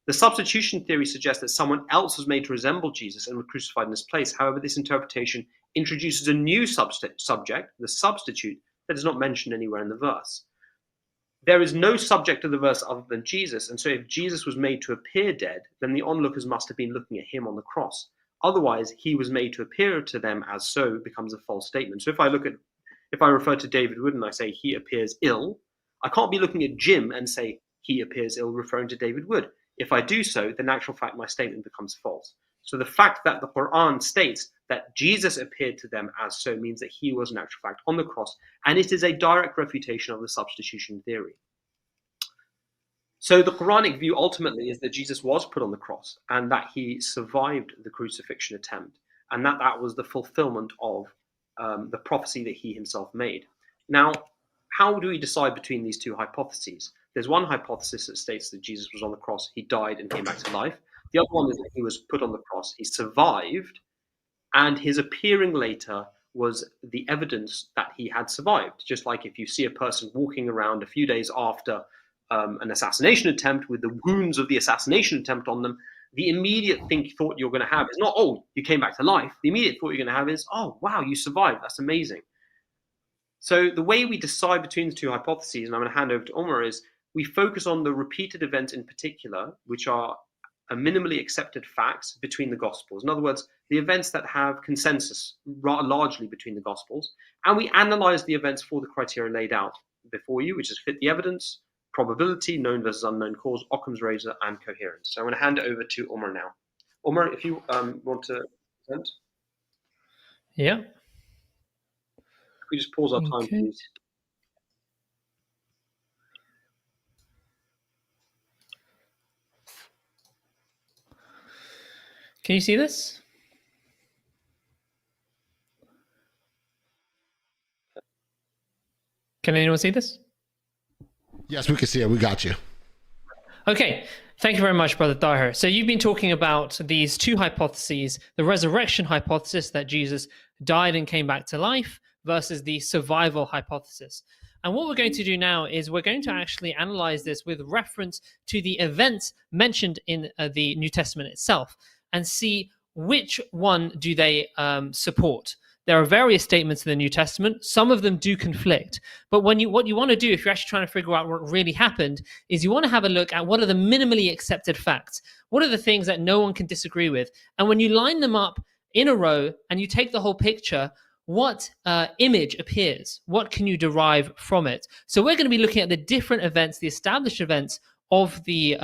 The substitution theory suggests that someone else was made to resemble Jesus and was crucified in his place. However, this interpretation introduces a new subject, the substitute, that is not mentioned anywhere in the verse. There is no subject of the verse other than Jesus, and so if Jesus was made to appear dead, then the onlookers must have been looking at him on the cross. Otherwise, he was made to appear to them as so becomes a false statement. So if I refer to David Wood and I say he appears ill, I can't be looking at Jim and say he appears ill referring to David Wood. If I do so, then in actual fact my statement becomes false. So the fact that the Quran states that Jesus appeared to them as so means that he was in actual fact on the cross, and it is a direct refutation of the substitution theory. So the Quranic view ultimately is that Jesus was put on the cross and that he survived the crucifixion attempt, and that was the fulfillment of the prophecy that he himself made. Now, how do we decide between these two hypotheses? There's one hypothesis that states that Jesus was on the cross, he died and came back to life. The other one is that he was put on the cross, he survived, and his appearing later was the evidence that he had survived. Just like if you see a person walking around a few days after an assassination attempt with the wounds of the assassination attempt on them, the immediate thought you're going to have is not, oh, you came back to life. The immediate thought you're going to have is, oh, wow, you survived. That's amazing. So the way we decide between the two hypotheses, and I'm going to hand over to Umar, is we focus on the repeated events in particular, which are minimally accepted facts between the Gospels. In other words, the events that have consensus largely between the Gospels, and we analyze the events for the criteria laid out before you, which is fit the evidence, probability, known versus unknown cause, Occam's razor, and coherence. So I'm going to hand it over to Umar now. Umar, if you want to present. Yeah. Could we just pause our time, please? Can you see this? Can anyone see this? Yes, we can see it. We got you. Okay. Thank you very much, Brother Tahir. So you've been talking about these two hypotheses, the resurrection hypothesis that Jesus died and came back to life versus the survival hypothesis. And what we're going to do now is we're going to actually analyze this with reference to the events mentioned in the New Testament itself and see which one do they support. There are various statements in the New Testament. Some of them do conflict. But what you want to do, if you're actually trying to figure out what really happened, is you want to have a look at what are the minimally accepted facts. What are the things that no one can disagree with? And when you line them up in a row and you take the whole picture, what image appears? What can you derive from it? So we're going to be looking at the different events, the established events of the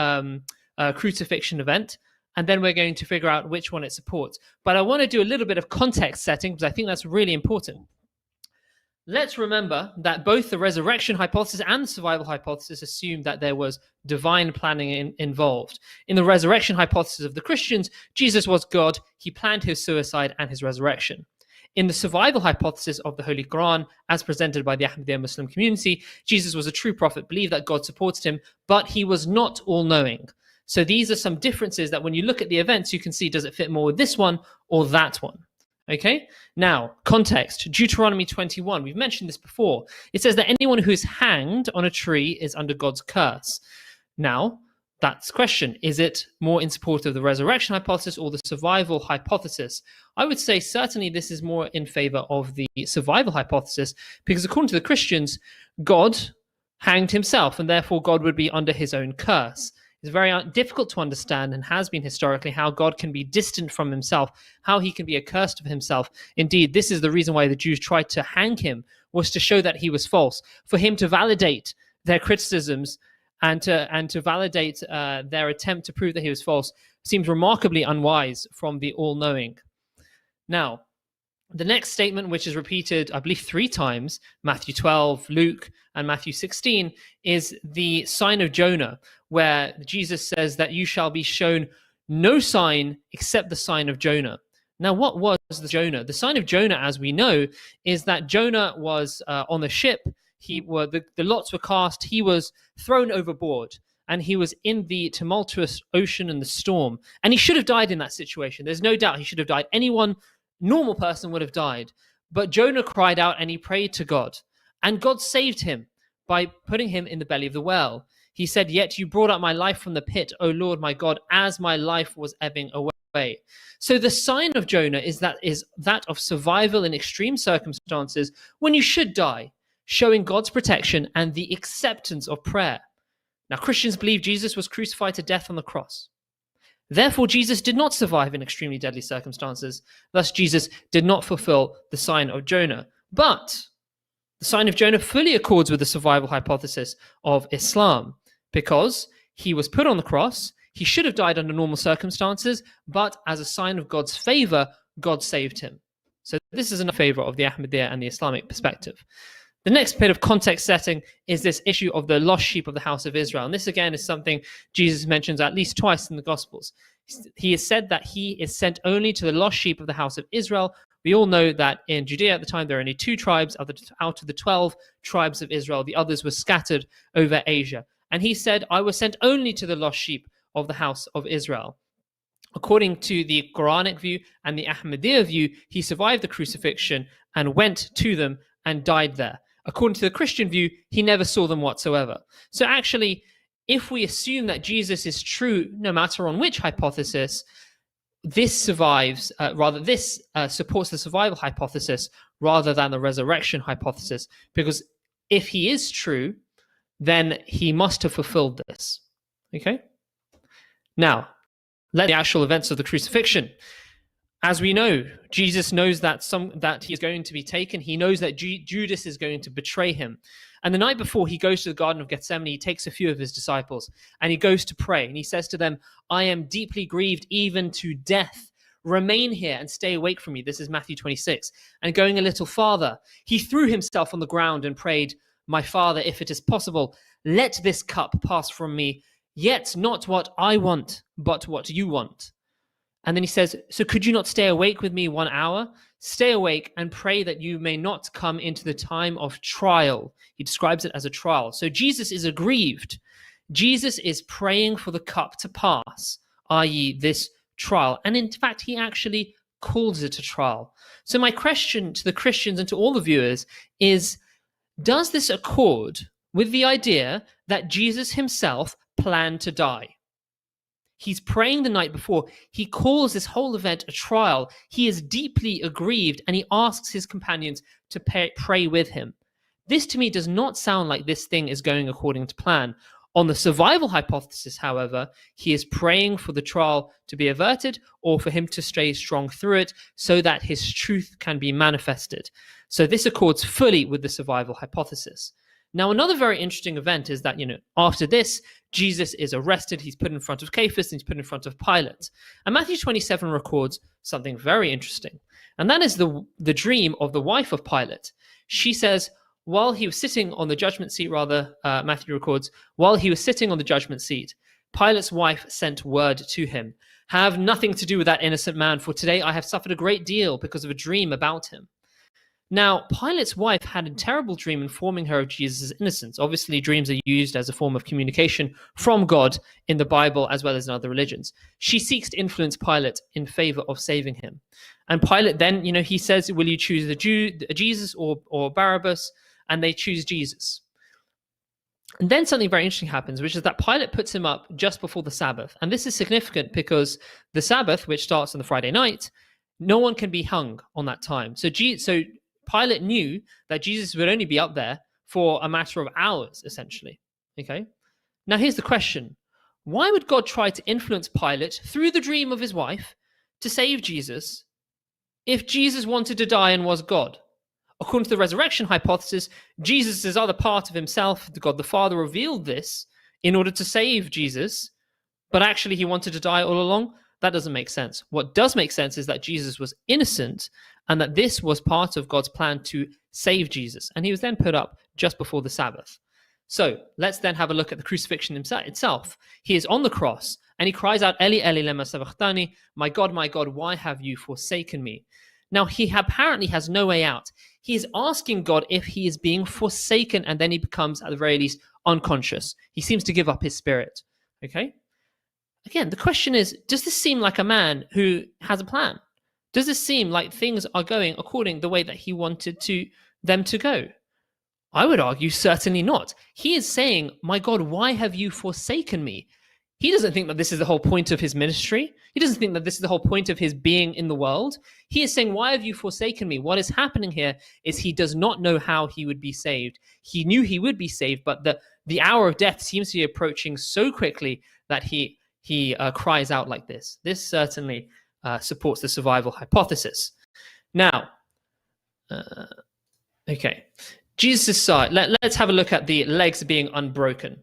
crucifixion event, and then we're going to figure out which one it supports. But I want to do a little bit of context setting because I think that's really important. Let's remember that both the resurrection hypothesis and the survival hypothesis assume that there was divine planning involved. In the resurrection hypothesis of the Christians, Jesus was God. He planned his suicide and his resurrection. In the survival hypothesis of the Holy Quran, as presented by the Ahmadiyya Muslim community, Jesus was a true prophet, believed that God supported him, but he was not all-knowing. So these are some differences that when you look at the events, you can see, does it fit more with this one or that one? Okay, now context, Deuteronomy 21. We've mentioned this before. It says that anyone who is hanged on a tree is under God's curse. Now, that's the question. Is it more in support of the resurrection hypothesis or the survival hypothesis? I would say certainly this is more in favor of the survival hypothesis because according to the Christians, God hanged himself and therefore God would be under his own curse. It's very difficult to understand and has been historically how God can be distant from himself, how he can be accursed of himself. Indeed, this is the reason why the Jews tried to hang him, was to show that he was false, for him to validate their criticisms and to validate their attempt to prove that he was false. Seems remarkably unwise from the all-knowing. Now, the next statement, which is repeated, I believe 3 times, Matthew 12, Luke, and Matthew 16, is the sign of Jonah, where Jesus says that you shall be shown no sign except the sign of Jonah. Now, what was the Jonah? The sign of Jonah, as we know, is that Jonah was on the ship. The lots were cast. He was thrown overboard, and he was in the tumultuous ocean and the storm. And he should have died in that situation. There's no doubt he should have died. Anyone normal person would have died. But Jonah cried out and he prayed to God. And God saved him by putting him in the belly of the whale. He said, "Yet you brought up my life from the pit, O Lord my God, as my life was ebbing away." So the sign of Jonah is that of survival in extreme circumstances when you should die, showing God's protection and the acceptance of prayer. Now, Christians believe Jesus was crucified to death on the cross. Therefore, Jesus did not survive in extremely deadly circumstances. Thus, Jesus did not fulfill the sign of Jonah. But the sign of Jonah fully accords with the survival hypothesis of Islam because he was put on the cross. He should have died under normal circumstances, but as a sign of God's favor, God saved him. So this is in favor of the Ahmadiyya and the Islamic perspective. The next bit of context setting is this issue of the lost sheep of the house of Israel. And this, again, is something Jesus mentions at least twice in the Gospels. He has said that he is sent only to the lost sheep of the house of Israel. We all know that in Judea at the time, there are only 2 tribes out of the 12 tribes of Israel. The others were scattered over Asia. And he said, "I was sent only to the lost sheep of the house of Israel." According to the Quranic view and the Ahmadiyya view, he survived the crucifixion and went to them and died there. According to the Christian view, he never saw them whatsoever. So actually, if we assume that Jesus is true, no matter on which hypothesis, this supports the survival hypothesis rather than the resurrection hypothesis. Because if he is true, then he must have fulfilled this. Okay? Now, the actual events of the crucifixion. As we know, Jesus knows that he is going to be taken. He knows that Judas is going to betray him. And the night before, he goes to the Garden of Gethsemane. He takes a few of his disciples and he goes to pray. And he says to them, I am deeply grieved even to death. Remain here and stay awake from me. This is Matthew 26. And going a little farther, he threw himself on the ground and prayed, my Father, if it is possible, let this cup pass from me, yet not what I want, but what you want. And then he says, so could you not stay awake with me 1 hour? Stay awake and pray that you may not come into the time of trial. He describes it as a trial. So Jesus is aggrieved. Jesus is praying for the cup to pass, i.e. this trial. And in fact, he actually calls it a trial. So my question to the Christians and to all the viewers is, does this accord with the idea that Jesus himself planned to die? He's praying the night before. He calls this whole event a trial. He is deeply aggrieved and he asks his companions to pray with him. This to me does not sound like this thing is going according to plan. On the survival hypothesis, however, he is praying for the trial to be averted or for him to stay strong through it so that his truth can be manifested. So this accords fully with the survival hypothesis. Now, another very interesting event is that, after this, Jesus is arrested, he's put in front of Caiaphas, and he's put in front of Pilate. And Matthew 27 records something very interesting, and that is the dream of the wife of Pilate. She says, while he was sitting on the judgment seat, Matthew records, while he was sitting on the judgment seat, Pilate's wife sent word to him, have nothing to do with that innocent man, for today I have suffered a great deal because of a dream about him. Now, Pilate's wife had a terrible dream informing her of Jesus' innocence. Obviously, dreams are used as a form of communication from God in the Bible as well as in other religions. She seeks to influence Pilate in favor of saving him. And Pilate then, he says, will you choose Jesus or Barabbas? And they choose Jesus. And then something very interesting happens, which is that Pilate puts him up just before the Sabbath. And this is significant because the Sabbath, which starts on the Friday night, no one can be hung on that time. So Pilate knew that Jesus would only be up there for a matter of hours, essentially. Okay. Now, here's the question. Why would God try to influence Pilate through the dream of his wife to save Jesus if Jesus wanted to die and was God? According to the resurrection hypothesis, Jesus' other part of himself, God the Father, revealed this in order to save Jesus, but actually he wanted to die all along. That doesn't make sense. What does make sense is that Jesus was innocent and that this was part of God's plan to save Jesus. And he was then put up just before the Sabbath. So let's then have a look at the crucifixion itself. He is on the cross and he cries out, Eli, Eli, lema sabachthani, my God, why have you forsaken me? Now, he apparently has no way out. He is asking God if he is being forsaken, and then he becomes, at the very least, unconscious. He seems to give up his spirit. Okay? Again, the question is, does this seem like a man who has a plan? Does this seem like things are going according the way that he wanted them to go? I would argue certainly not. He is saying, my God, why have you forsaken me? He doesn't think that this is the whole point of his ministry. He doesn't think that this is the whole point of his being in the world. He is saying, why have you forsaken me? What is happening here is he does not know how he would be saved. He knew he would be saved, but the hour of death seems to be approaching so quickly that he cries out like this. This certainly supports the survival hypothesis. Now, okay, Jesus' side. Let's have a look at the legs being unbroken.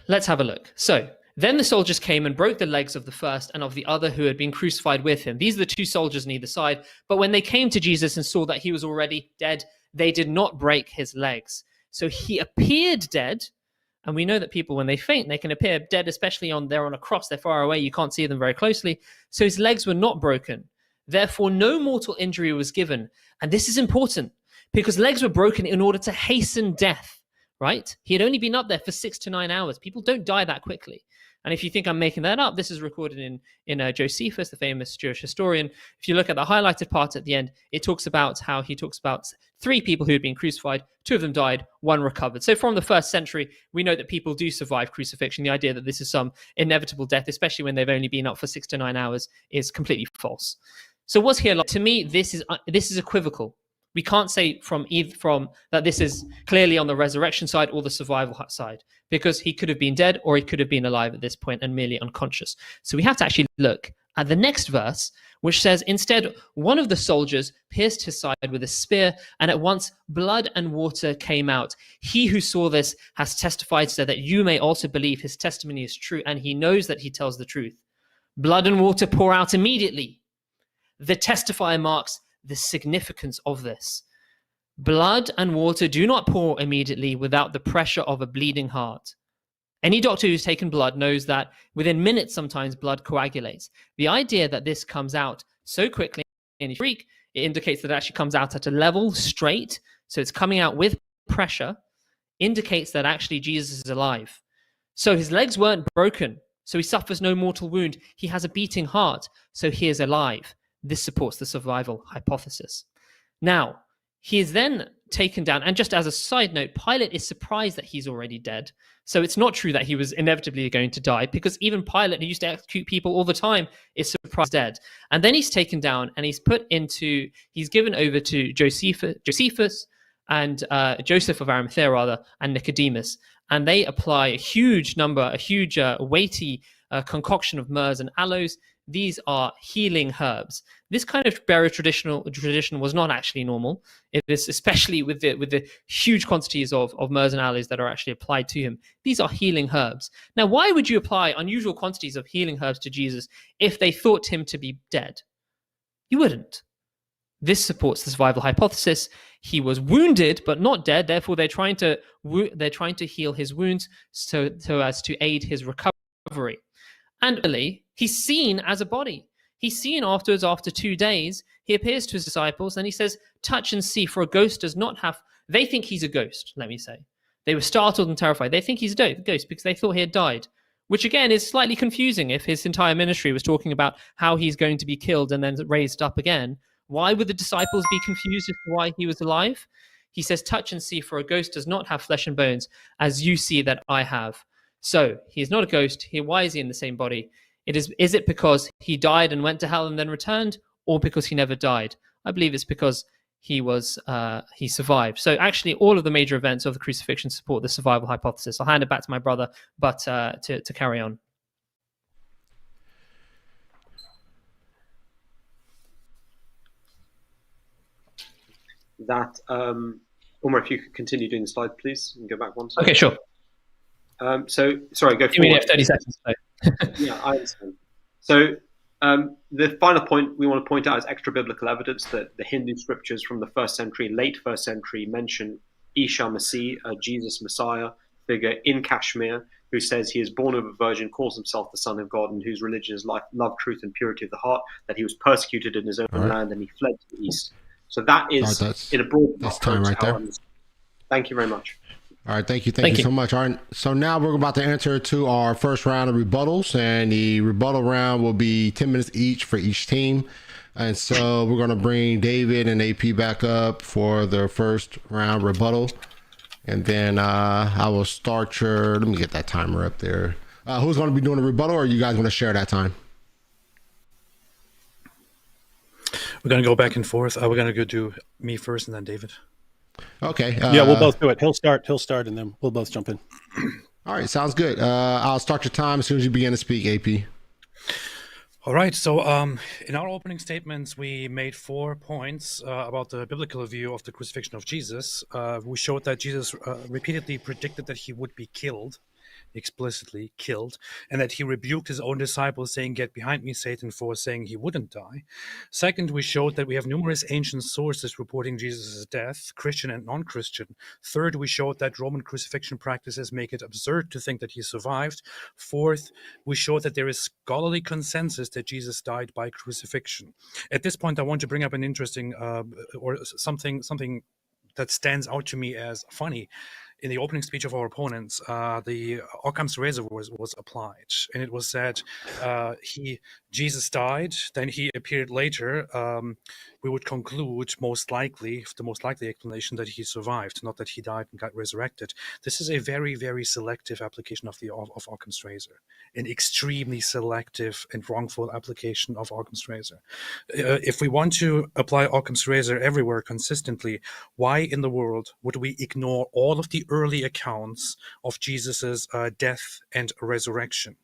Let's have a look. So then the soldiers came and broke the legs of the first and of the other who had been crucified with him. These are the two soldiers on either side. But when they came to Jesus and saw that he was already dead, they did not break his legs. So he appeared dead. And we know that people, when they faint, they can appear dead, especially they're on a cross. They're far away. You can't see them very closely. So his legs were not broken. Therefore, no mortal injury was given. And this is important because legs were broken in order to hasten death. Right? He had only been up there for 6 to 9 hours. People don't die that quickly. And if you think I'm making that up, this is recorded in Josephus, the famous Jewish historian. If you look at the highlighted part at the end, it talks about how he talks about 3 people who had been crucified. 2 of them died, 1 recovered. So from the first century, we know that people do survive crucifixion. The idea that this is some inevitable death, especially when they've only been up for 6 to 9 hours, is completely false. So what's here? To me, this is equivocal. We can't say from that this is clearly on the resurrection side or the survival side, because he could have been dead or he could have been alive at this point and merely unconscious. So we have to actually look at the next verse, which says, instead, one of the soldiers pierced his side with a spear, and at once blood and water came out. He who saw this has testified so that you may also believe his testimony is true, and he knows that he tells the truth. Blood and water pour out immediately. The testifier marks the significance of this. Blood and water do not pour immediately without the pressure of a bleeding heart. Any doctor who's taken blood knows that within minutes, sometimes blood coagulates. The idea that this comes out so quickly in Greek, it indicates that it actually comes out at a level straight. So it's coming out with pressure, indicates that actually Jesus is alive. So his legs weren't broken. So he suffers no mortal wound. He has a beating heart. So he is alive. This supports the survival hypothesis. Now, he is then taken down. And just as a side note, Pilate is surprised that he's already dead. So it's not true that he was inevitably going to die, because even Pilate, who used to execute people all the time, is surprised dead. And then he's taken down and he's given over to Josephus and Joseph of Arimathea, and Nicodemus. And they apply a huge weighty concoction of myrrhs and aloes. These are healing herbs. This kind of burial tradition was not actually normal. It is, especially with the huge quantities of myrrhs and aloes that are actually applied to him. These are healing herbs. Now, why would you apply unusual quantities of healing herbs to Jesus if they thought him to be dead? You wouldn't. This supports the survival hypothesis. He was wounded but not dead. Therefore, they're trying to heal his wounds so as to aid his recovery. And really, he's seen as a body. He's seen afterwards, after 2 days. He appears to his disciples and he says, touch and see, for a ghost does not have... They think he's a ghost, let me say. They were startled and terrified. They think he's a ghost because they thought he had died, which again is slightly confusing. If his entire ministry was talking about how he's going to be killed and then raised up again, why would the disciples be confused as to why he was alive? He says, touch and see, for a ghost does not have flesh and bones, as you see that I have. So he is not a ghost. Why is he in the same body? Is it because he died and went to hell and then returned, or because he never died? I believe it's because he survived. So actually, all of the major events of the crucifixion support the survival hypothesis. I'll hand it back to my brother, but to carry on. That Umar, if you could continue doing the slide, please, and go back one. Okay, sure. So, sorry, go forward. You mean 30 seconds? Yeah, I understand. So the final point we want to point out is extra biblical evidence that the Hindu scriptures from the late first century mention Isa Masih, a Jesus Messiah figure in Kashmir, who says he is born of a virgin, calls himself the Son of God, and whose religion is love, truth, and purity of the heart, that he was persecuted in his own land and he fled to the east. So that is, in a broad that's time right there. Thank you very much. All right, thank you so much. All right, so now we're about to enter to our first round of rebuttals, and the rebuttal round will be 10 minutes each for each team. And so we're going to bring David and AP back up for the first round rebuttal, and then I will start let me get that timer up there. Who's going to be doing the rebuttal, or are you guys going to share that time? We're going to go back and forth. We're going to go do me first and then David. Okay. Yeah, we'll both do it. He'll start, and then we'll both jump in. All right, sounds good. I'll start your time as soon as you begin to speak, AP. All right. So in our opening statements, we made 4 points about the biblical view of the crucifixion of Jesus. We showed that Jesus repeatedly predicted that he would be killed, explicitly killed, and that he rebuked his own disciples, saying, "Get behind me, Satan," for saying he wouldn't die. Second, we showed that we have numerous ancient sources reporting Jesus' death, Christian and non-Christian. Third, we showed that Roman crucifixion practices make it absurd to think that he survived. Fourth, we showed that there is scholarly consensus that Jesus died by crucifixion. At this point, I want to bring up an interesting or something that stands out to me as funny. in the opening speech of our opponents, the Occam's razor was applied, and it was said Jesus died, then he appeared later. We would conclude the most likely explanation, that he survived, not that he died and got resurrected. This is a very, very selective application of Occam's razor, an extremely selective and wrongful application of Occam's razor. If we want to apply Occam's razor everywhere consistently, why in the world would we ignore all of the early accounts of Jesus's death and resurrection?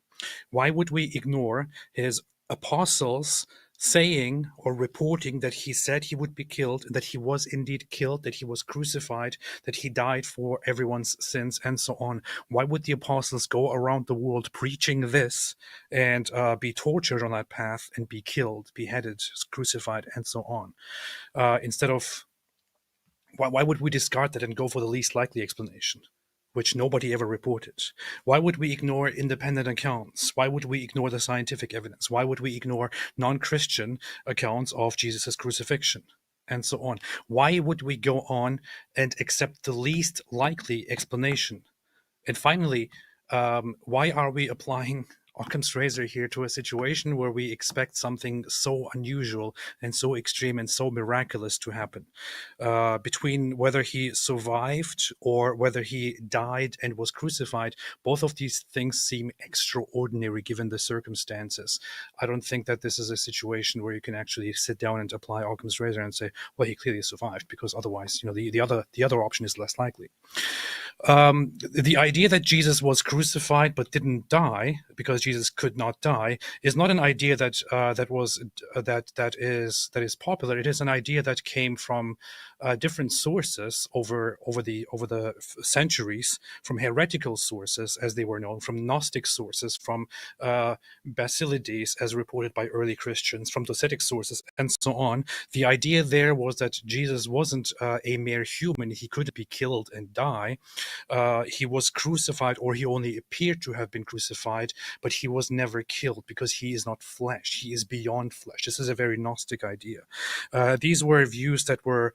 Why would we ignore his apostles saying or reporting that he said he would be killed, that he was indeed killed, that he was crucified, that he died for everyone's sins, and so on? Why would the apostles go around the world preaching this and be tortured on that path and be killed, beheaded, crucified, and so on? Instead of, why would we discard that and go for the least likely explanation, which nobody ever reported? Why would we ignore independent accounts? Why would we ignore the scientific evidence? Why would we ignore non-Christian accounts of Jesus' crucifixion, and so on? Why would we go on and accept the least likely explanation? And finally, why are we applying Occam's razor here to a situation where we expect something so unusual and so extreme and so miraculous to happen? Between whether he survived or whether he died and was crucified, both of these things seem extraordinary given the circumstances. I don't think that this is a situation where you can actually sit down and apply Occam's razor and say, well, he clearly survived, because otherwise, the other option is less likely. The idea that Jesus was crucified but didn't die because Jesus could not die is not an idea that is popular. It is an idea that came from different sources over the centuries, from heretical sources as they were known, from Gnostic sources, from Basilides as reported by early Christians, from Docetic sources, and so on. The idea there was that Jesus wasn't a mere human. He could be killed and die. He was crucified, or he only appeared to have been crucified, but he was never killed because he is not flesh. He is beyond flesh. This is a very Gnostic idea. These were views that were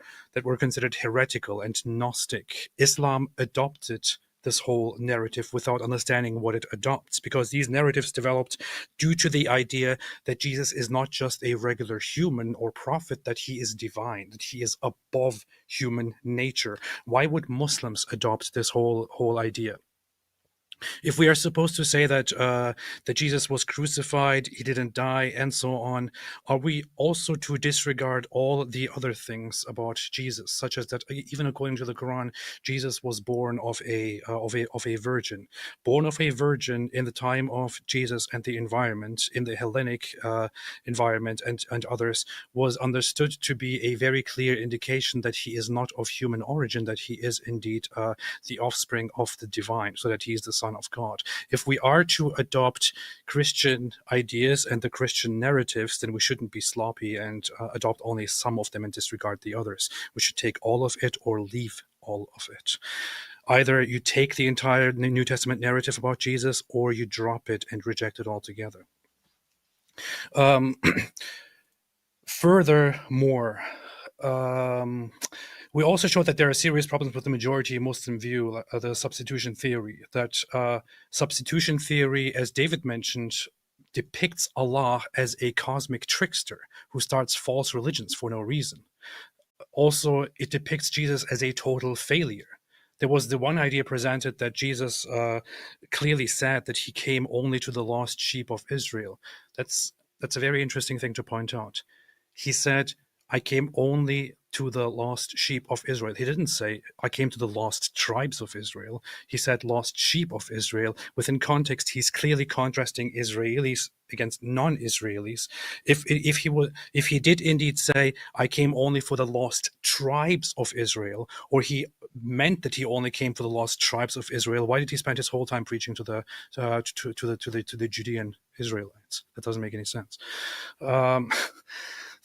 considered heretical and Gnostic. Islam adopted this whole narrative without understanding what it adopts, because these narratives developed due to the idea that Jesus is not just a regular human or prophet, that he is divine, that he is above human nature. Why would Muslims adopt this whole idea? If we are supposed to say that Jesus was crucified, he didn't die, and so on, are we also to disregard all the other things about Jesus, such as that even according to the Quran, Jesus was born of a virgin, born of a virgin in the time of Jesus and the environment, in the Hellenic environment and others, was understood to be a very clear indication that he is not of human origin, that he is indeed the offspring of the divine, so that he is the Son of God. If we are to adopt Christian ideas and the Christian narratives, then we shouldn't be sloppy and adopt only some of them and disregard the others. We should take all of it or leave all of it. Either you take the entire New Testament narrative about Jesus, or you drop it and reject it altogether. Furthermore, we also show that there are serious problems with the majority Muslim view, the substitution theory. That substitution theory, as David mentioned, depicts Allah as a cosmic trickster who starts false religions for no reason. Also, it depicts Jesus as a total failure. There was the one idea presented that Jesus clearly said that he came only to the lost sheep of Israel. That's a very interesting thing to point out. He said, I came only to the lost sheep of Israel. He didn't say, I came to the lost tribes of Israel. He said, lost sheep of Israel. Within context, he's clearly contrasting Israelis against non-Israelis. If he did indeed say, I came only for the lost tribes of Israel, or he meant that he only came for the lost tribes of Israel, why did he spend his whole time preaching to the Judean Israelites? That doesn't make any sense.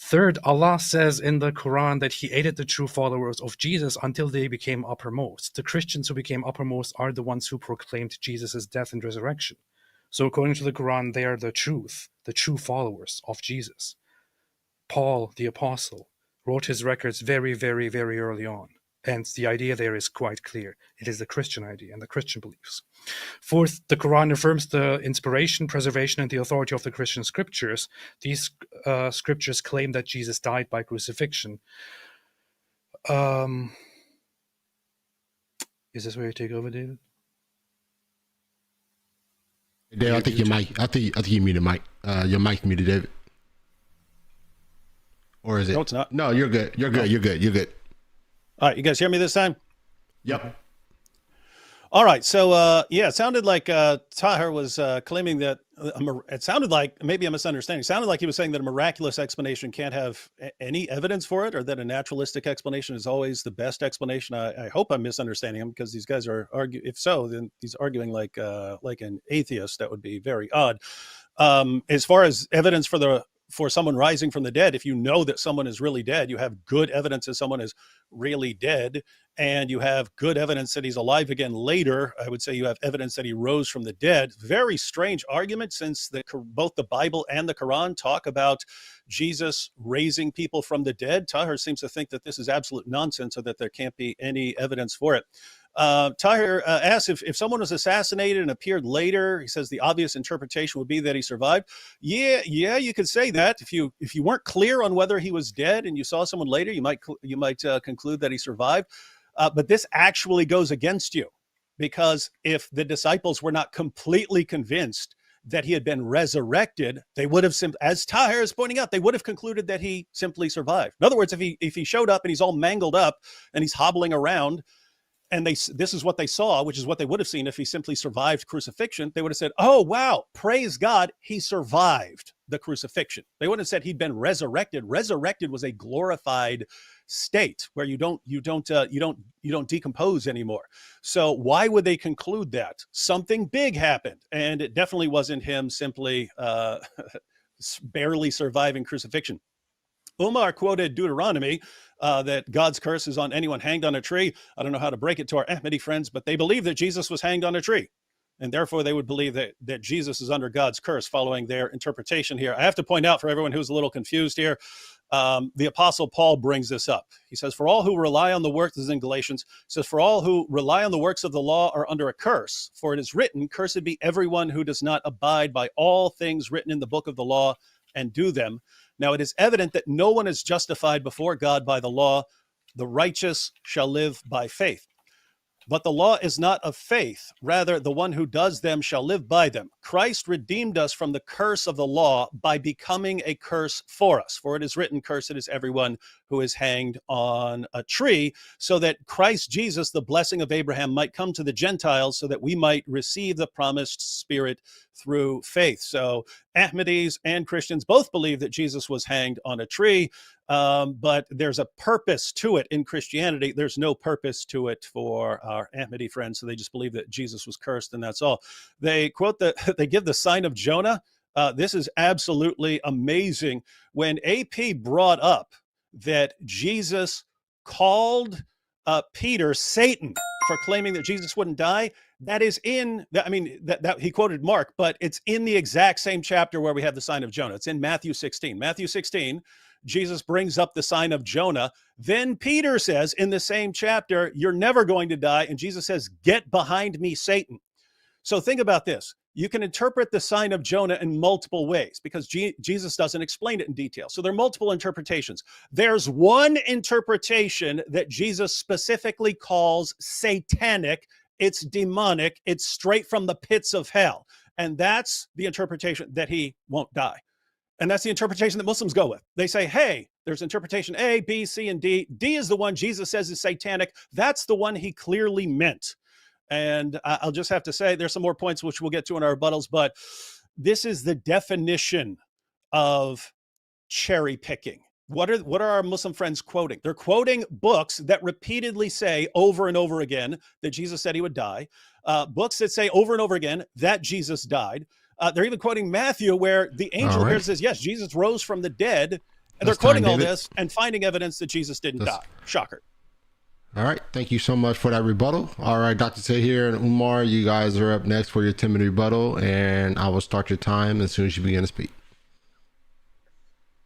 Third, Allah says in the Quran that he aided the true followers of Jesus until they became uppermost. The Christians who became uppermost are the ones who proclaimed Jesus' death and resurrection. So according to the Quran, they are the true followers of Jesus. Paul, the apostle, wrote his records very, very, very early on. And the idea there is quite clear. It is the Christian idea and the Christian beliefs. Fourth, the Quran affirms the inspiration, preservation, and the authority of the Christian scriptures. These scriptures claim that Jesus died by crucifixion. Is this where you take over, David? Dave, I think your mic. I think you muted mic. Your mic muted, David. Or is it? No, it's not. No, you're good. You're good. You're good. You're good. All right, you guys hear me this time? Yep. All right, so yeah, it sounded like Tahir was claiming that it sounded like, maybe I'm misunderstanding, it sounded like he was saying that a miraculous explanation can't have any evidence for it, or that a naturalistic explanation is always the best explanation. I hope I'm misunderstanding him, because these guys are arguing. If so, then he's arguing like an atheist. That would be very odd. As far as evidence for someone rising from the dead, if you know that someone is really dead, you have good evidence that someone is really dead, and you have good evidence that he's alive again later. I would say you have evidence that he rose from the dead. Very strange argument, since both the Bible and the Quran talk about Jesus raising people from the dead. Tahir seems to think that this is absolute nonsense, or that there can't be any evidence for it. Tahir asks if someone was assassinated and appeared later. He says the obvious interpretation would be that he survived. Yeah, you could say that. If you weren't clear on whether he was dead and you saw someone later, you might conclude that he survived. But this actually goes against you, because if the disciples were not completely convinced that he had been resurrected, they would have, as Tahir is pointing out, they would have concluded that he simply survived. In other words, if he showed up and he's all mangled up and he's hobbling around, and this is what they saw, which is what they would have seen if he simply survived crucifixion, they would have said, oh, wow, praise God, he survived the crucifixion. They wouldn't have said he'd been resurrected. Resurrected was a glorified state where you don't decompose anymore. So why would they conclude that? Something big happened, and it definitely wasn't him simply barely surviving crucifixion. Umar quoted Deuteronomy, that God's curse is on anyone hanged on a tree. I don't know how to break it to our Ahmadi friends, but they believe that Jesus was hanged on a tree, and therefore they would believe that Jesus is under God's curse, following their interpretation here. I have to point out for everyone who's a little confused here, the Apostle Paul brings this up. He says, for all who rely on the works, this is in Galatians, says, for all who rely on the works of the law are under a curse, for it is written, cursed be everyone who does not abide by all things written in the book of the law and do them. Now it is evident that no one is justified before God by the law. The righteous shall live by faith. But the law is not of faith. Rather, the one who does them shall live by them. Christ redeemed us from the curse of the law by becoming a curse for us. For it is written, cursed is everyone who is hanged on a tree, so that Christ Jesus, the blessing of Abraham, might come to the Gentiles, so that we might receive the promised Spirit through faith. So Ahmadis and Christians both believe that Jesus was hanged on a tree. But there's a purpose to it in Christianity. There's no purpose to it for our Ahmadi friends. So they just believe that Jesus was cursed, and that's all. They quote they give the sign of Jonah. This is absolutely amazing. When AP brought up that Jesus called Peter Satan for claiming that Jesus wouldn't die, that is that he quoted Mark, but it's in the exact same chapter where we have the sign of Jonah. It's in Matthew 16. Matthew 16, Jesus brings up the sign of Jonah. Then Peter says in the same chapter, you're never going to die. And Jesus says, get behind me, Satan. So think about this. You can interpret the sign of Jonah in multiple ways, because Jesus doesn't explain it in detail. So there are multiple interpretations. There's one interpretation that Jesus specifically calls satanic. It's demonic. It's straight from the pits of hell. And that's the interpretation, that he won't die. And that's the interpretation that Muslims go with. They say, hey, there's interpretation A, B, C, and D. D is the one Jesus says is satanic. That's the one he clearly meant. And I'll just have to say, there's some more points which we'll get to in our rebuttals, but this is the definition of cherry picking. What are our Muslim friends quoting? They're quoting books that repeatedly say over and over again that Jesus said he would die. Books that say over and over again that Jesus died. They're even quoting Matthew, where the angel here says, yes, Jesus rose from the dead. And they're quoting all this and finding evidence that Jesus didn't die. Shocker. All right. Thank you so much for that rebuttal. All right, Dr. Tahir and Umar, you guys are up next for your 10-minute rebuttal, and I will start your time as soon as you begin to speak.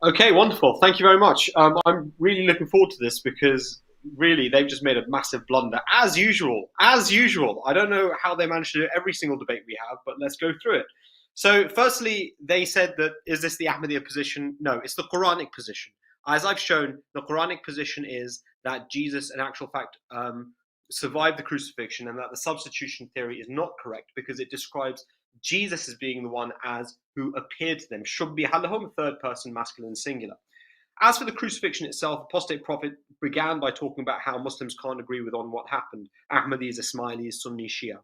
Okay, wonderful. Thank you very much. I'm really looking forward to this, because really, they've just made a massive blunder, as usual. As usual. I don't know how they managed to do every single debate we have, but let's go through it. So, firstly, they said that, is this the Ahmadiyya position? No, it's the Quranic position. As I've shown, the Quranic position is that Jesus, in actual fact, survived the crucifixion, and that the substitution theory is not correct because it describes Jesus as being the one as who appeared to them. Shubbi halahum, third person, masculine, singular. As for the crucifixion itself, Apostate Prophet began by talking about how Muslims can't agree on what happened. Ahmadis, Ismailis, Sunni, Shia.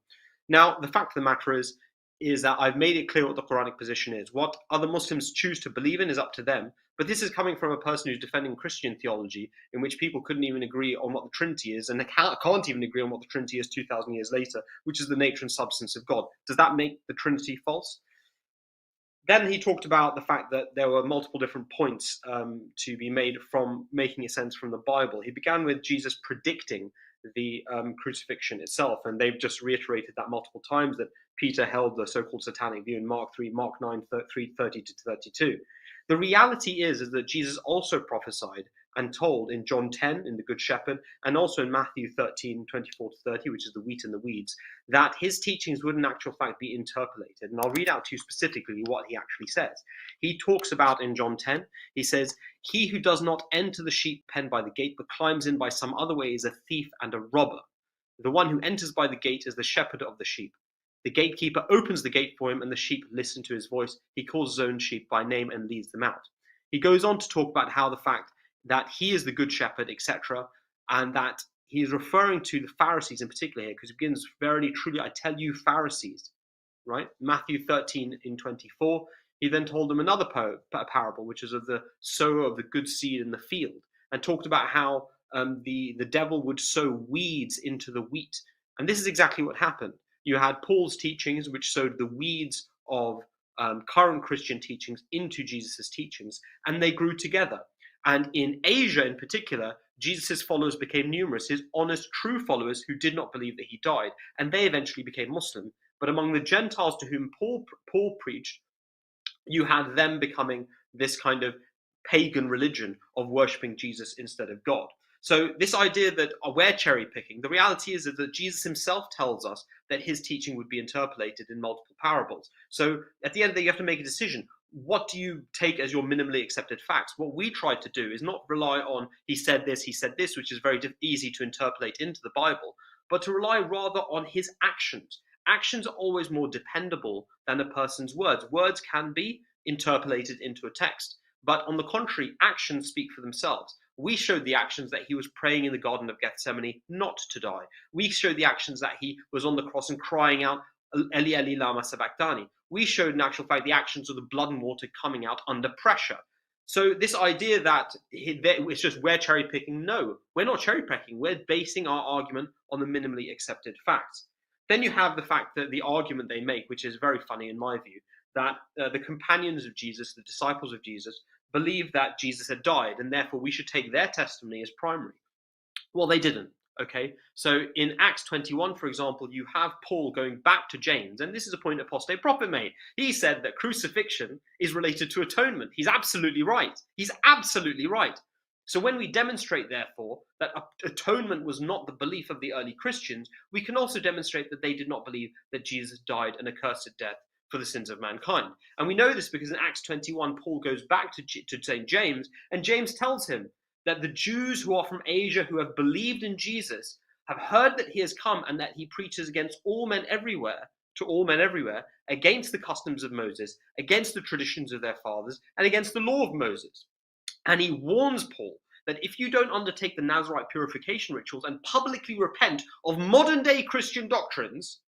Now, the fact of the matter is that I've made it clear what the Quranic position is. What other Muslims choose to believe in is up to them. But this is coming from a person who's defending Christian theology, in which people couldn't even agree on what the Trinity is, and they can't even agree on what the Trinity is 2,000 years later, which is the nature and substance of God. Does that make the Trinity false? Then he talked about the fact that there were multiple different points to be made from making sense from the Bible. He began with Jesus predicting the crucifixion itself, and they've just reiterated that multiple times, that Peter held the so-called satanic view in Mark 3, Mark 9, 3, 30 to 32. The reality is that Jesus also prophesied and told in John 10, in the Good Shepherd, and also in Matthew 13, 24 to 30, which is the wheat and the weeds, that his teachings would in actual fact be interpolated. And I'll read out to you specifically what he actually says. He talks about in John 10, he says, "He who does not enter the sheep pen by the gate, but climbs in by some other way, is a thief and a robber. The one who enters by the gate is the shepherd of the sheep. The gatekeeper opens the gate for him, and the sheep listen to his voice. He calls his own sheep by name and leads them out." He goes on to talk about how the fact that he is the good shepherd, etc., and that he is referring to the Pharisees in particular here, because it begins, "Verily, truly, I tell you, Pharisees," right? Matthew 13 in 24. He then told them another parable, which is of the sower of the good seed in the field, and talked about how the devil would sow weeds into the wheat. And this is exactly what happened. You had Paul's teachings, which sowed the weeds of current Christian teachings into Jesus' teachings, and they grew together. And in Asia in particular, Jesus' followers became numerous, his honest, true followers who did not believe that he died, and they eventually became Muslim. But among the Gentiles to whom Paul preached, you had them becoming this kind of pagan religion of worshipping Jesus instead of God. So this idea that we're cherry picking, the reality is that Jesus himself tells us that his teaching would be interpolated in multiple parables. So at the end of the day, you have to make a decision. What do you take as your minimally accepted facts? What we try to do is not rely on he said this, which is very easy to interpolate into the Bible, but to rely rather on his actions. Actions are always more dependable than a person's words. Words can be interpolated into a text, but on the contrary, actions speak for themselves. We showed the actions that he was praying in the Garden of Gethsemane not to die. We showed the actions that he was on the cross and crying out, "Eli, Eli, lama sabachthani." We showed, in actual fact, the actions of the blood and water coming out under pressure. So this idea that it's just we're cherry picking, no, we're not cherry picking. We're basing our argument on the minimally accepted facts. Then you have the fact that the argument they make, which is very funny in my view, that the companions of Jesus, the disciples of Jesus, believed that Jesus had died, and therefore we should take their testimony as primary. Well, they didn't. Okay, so in Acts 21, for example, you have Paul going back to James, and this is a point Apostate Prophet made. He said that crucifixion is related to atonement. He's absolutely right. He's absolutely right. So when we demonstrate, therefore, that atonement was not the belief of the early Christians, we can also demonstrate that they did not believe that Jesus died an accursed death for the sins of mankind. And we know this because in Acts 21, Paul goes back to St. James, and James tells him that the Jews who are from Asia who have believed in Jesus have heard that he has come and that he preaches against all men everywhere, to all men everywhere, against the customs of Moses, against the traditions of their fathers, and against the law of Moses. And he warns Paul that if you don't undertake the Nazirite purification rituals and publicly repent of modern day Christian doctrines,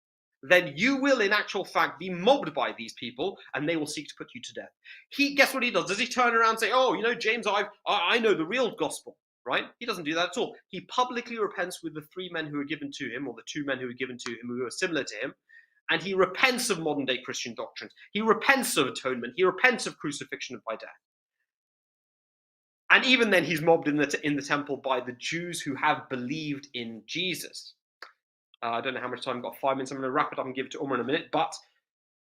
then you will in actual fact be mobbed by these people and they will seek to put you to death. Guess what he does? Does he turn around and say, "Oh, James, I know the real gospel," right? He doesn't do that at all. He publicly repents with the 3 men who were given to him, or the 2 men who were given to him who were similar to him, and he repents of modern day Christian doctrines. He repents of atonement. He repents of crucifixion by death. And even then he's mobbed in the temple by the Jews who have believed in Jesus. I don't know how much time I've got, 5 minutes. I'm going to wrap it up and give it to Umar in a minute. But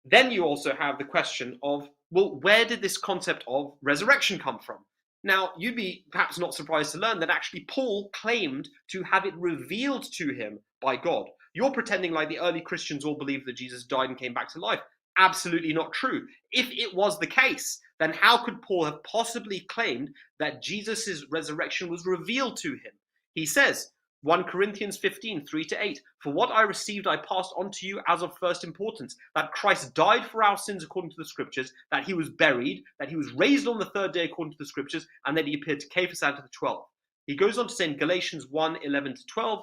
then you also have the question of, well, where did this concept of resurrection come from? Now, you'd be perhaps not surprised to learn that actually Paul claimed to have it revealed to him by God. You're pretending like the early Christians all believed that Jesus died and came back to life. Absolutely not true. If it was the case, then how could Paul have possibly claimed that Jesus' resurrection was revealed to him? He says, 1 Corinthians 15, 3-8, for what I received I passed on to you as of first importance, that Christ died for our sins according to the scriptures, that he was buried, that he was raised on the third day according to the scriptures, and that he appeared to Cephas and to the 12. He goes on to say in Galatians 1, 11-12,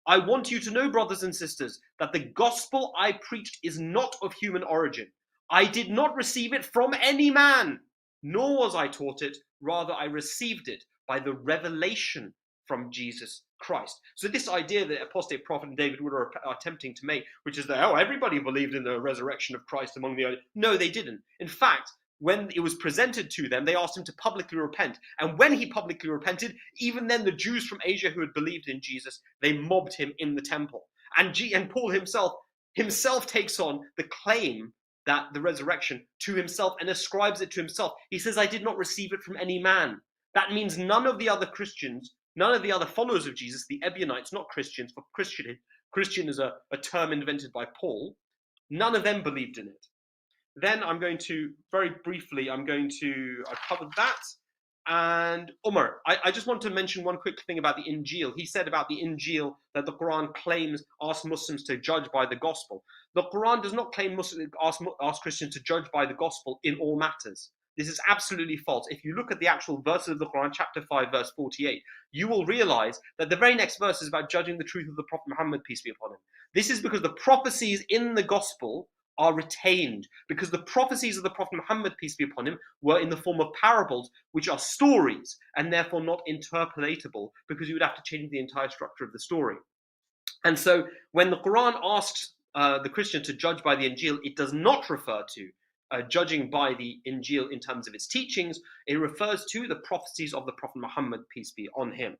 I want you to know, brothers and sisters, that the gospel I preached is not of human origin. I did not receive it from any man, nor was I taught it, rather I received it by the revelation from Jesus Christ. So this idea that Apostate Prophet and David Wood are attempting to make, which is that, oh, everybody believed in the resurrection of Christ among the early. No, they didn't. In fact, when it was presented to them, they asked him to publicly repent. And when he publicly repented, even then the Jews from Asia who had believed in Jesus, they mobbed him in the temple. And Paul himself takes on the claim that the resurrection to himself and ascribes it to himself. He says, I did not receive it from any man. That means none of the other Christians, none of the other followers of Jesus, the Ebionites, not Christians, for Christian is a term invented by Paul, none of them believed in it. Then I'm going to, very briefly, I covered that. And Umar, I just want to mention one quick thing about the Injil. He said about the Injil that the Quran asks Muslims to judge by the gospel. The Quran does not claim ask Christians to judge by the gospel in all matters. This is absolutely false. If you look at the actual verses of the Quran, chapter 5, verse 48, you will realize that the very next verse is about judging the truth of the Prophet Muhammad, peace be upon him. This is because the prophecies in the gospel are retained, because the prophecies of the Prophet Muhammad, peace be upon him, were in the form of parables, which are stories, and therefore not interpolatable, because you would have to change the entire structure of the story. And so when the Quran asks the Christian to judge by the Injil, it does not refer to judging by the Injil in terms of its teachings. It refers to the prophecies of the Prophet Muhammad, peace be on him.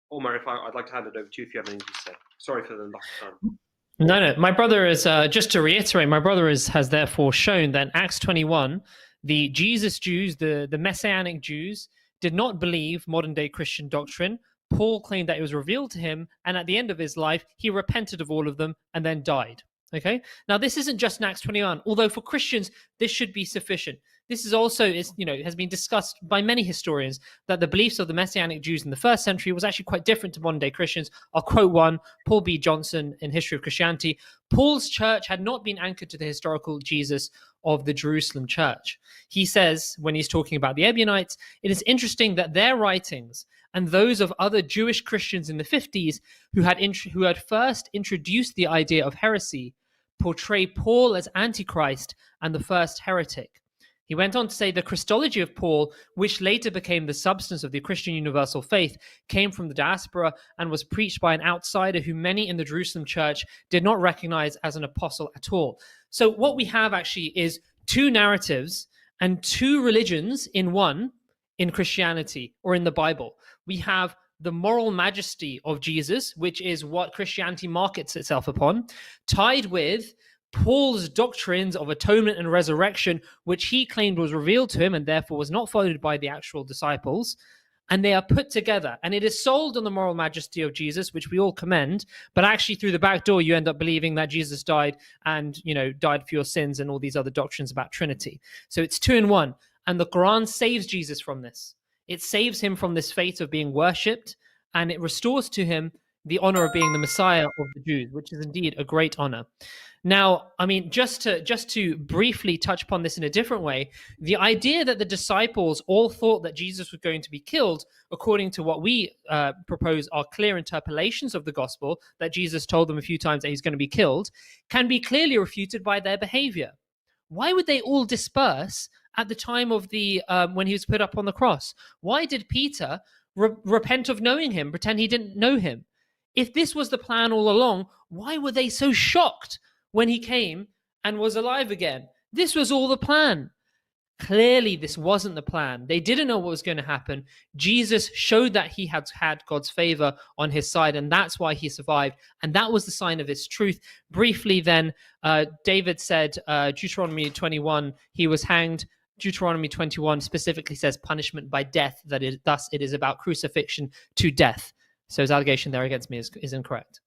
Omar, I'd like to hand it over to you if you have anything to say. Sorry for the lack of time. No. My brother is, just to reiterate, my brother has therefore shown that in Acts 21, the Jesus Jews, the Messianic Jews, did not believe modern day Christian doctrine. Paul claimed that it was revealed to him, and at the end of his life, he repented of all of them and then died. Okay. Now, this isn't just in Acts 21, although for Christians, this should be sufficient. This is also, has been discussed by many historians that the beliefs of the Messianic Jews in the first century was actually quite different to modern day Christians. I'll quote one, Paul B. Johnson in History of Christianity. Paul's church had not been anchored to the historical Jesus of the Jerusalem church. He says, when he's talking about the Ebionites, it is interesting that their writings and those of other Jewish Christians in the 50s who had first introduced the idea of heresy portray Paul as Antichrist and the first heretic. He went on to say the Christology of Paul, which later became the substance of the Christian universal faith, came from the diaspora and was preached by an outsider who many in the Jerusalem church did not recognize as an apostle at all. So what we have actually is two narratives and two religions in one in Christianity or in the Bible. We have the moral majesty of Jesus, which is what Christianity markets itself upon, tied with Paul's doctrines of atonement and resurrection, which he claimed was revealed to him and therefore was not followed by the actual disciples. And they are put together, and it is sold on the moral majesty of Jesus, which we all commend, but actually through the back door, you end up believing that Jesus died and, died for your sins and all these other doctrines about Trinity. So it's two in one. And the Quran saves Jesus from this. It saves him from this fate of being worshipped, and it restores to him the honor of being the Messiah of the Jews, which is indeed a great honor. Now, just to briefly touch upon this in a different way, the idea that the disciples all thought that Jesus was going to be killed, according to what we propose are clear interpolations of the gospel, that Jesus told them a few times that he's going to be killed, can be clearly refuted by their behavior. Why would they all disperse at the time of the when he was put up on the cross? Why did Peter repent of knowing him, pretend he didn't know him? If this was the plan all along, why were they so shocked when he came and was alive again? This was all the plan. Clearly, this wasn't the plan. They didn't know what was going to happen. Jesus showed that he had God's favor on his side, and that's why he survived. And that was the sign of his truth. Briefly then, David said, Deuteronomy 21, he was hanged Deuteronomy 21 specifically says punishment by death, thus it is about crucifixion to death. So his allegation there against me is incorrect.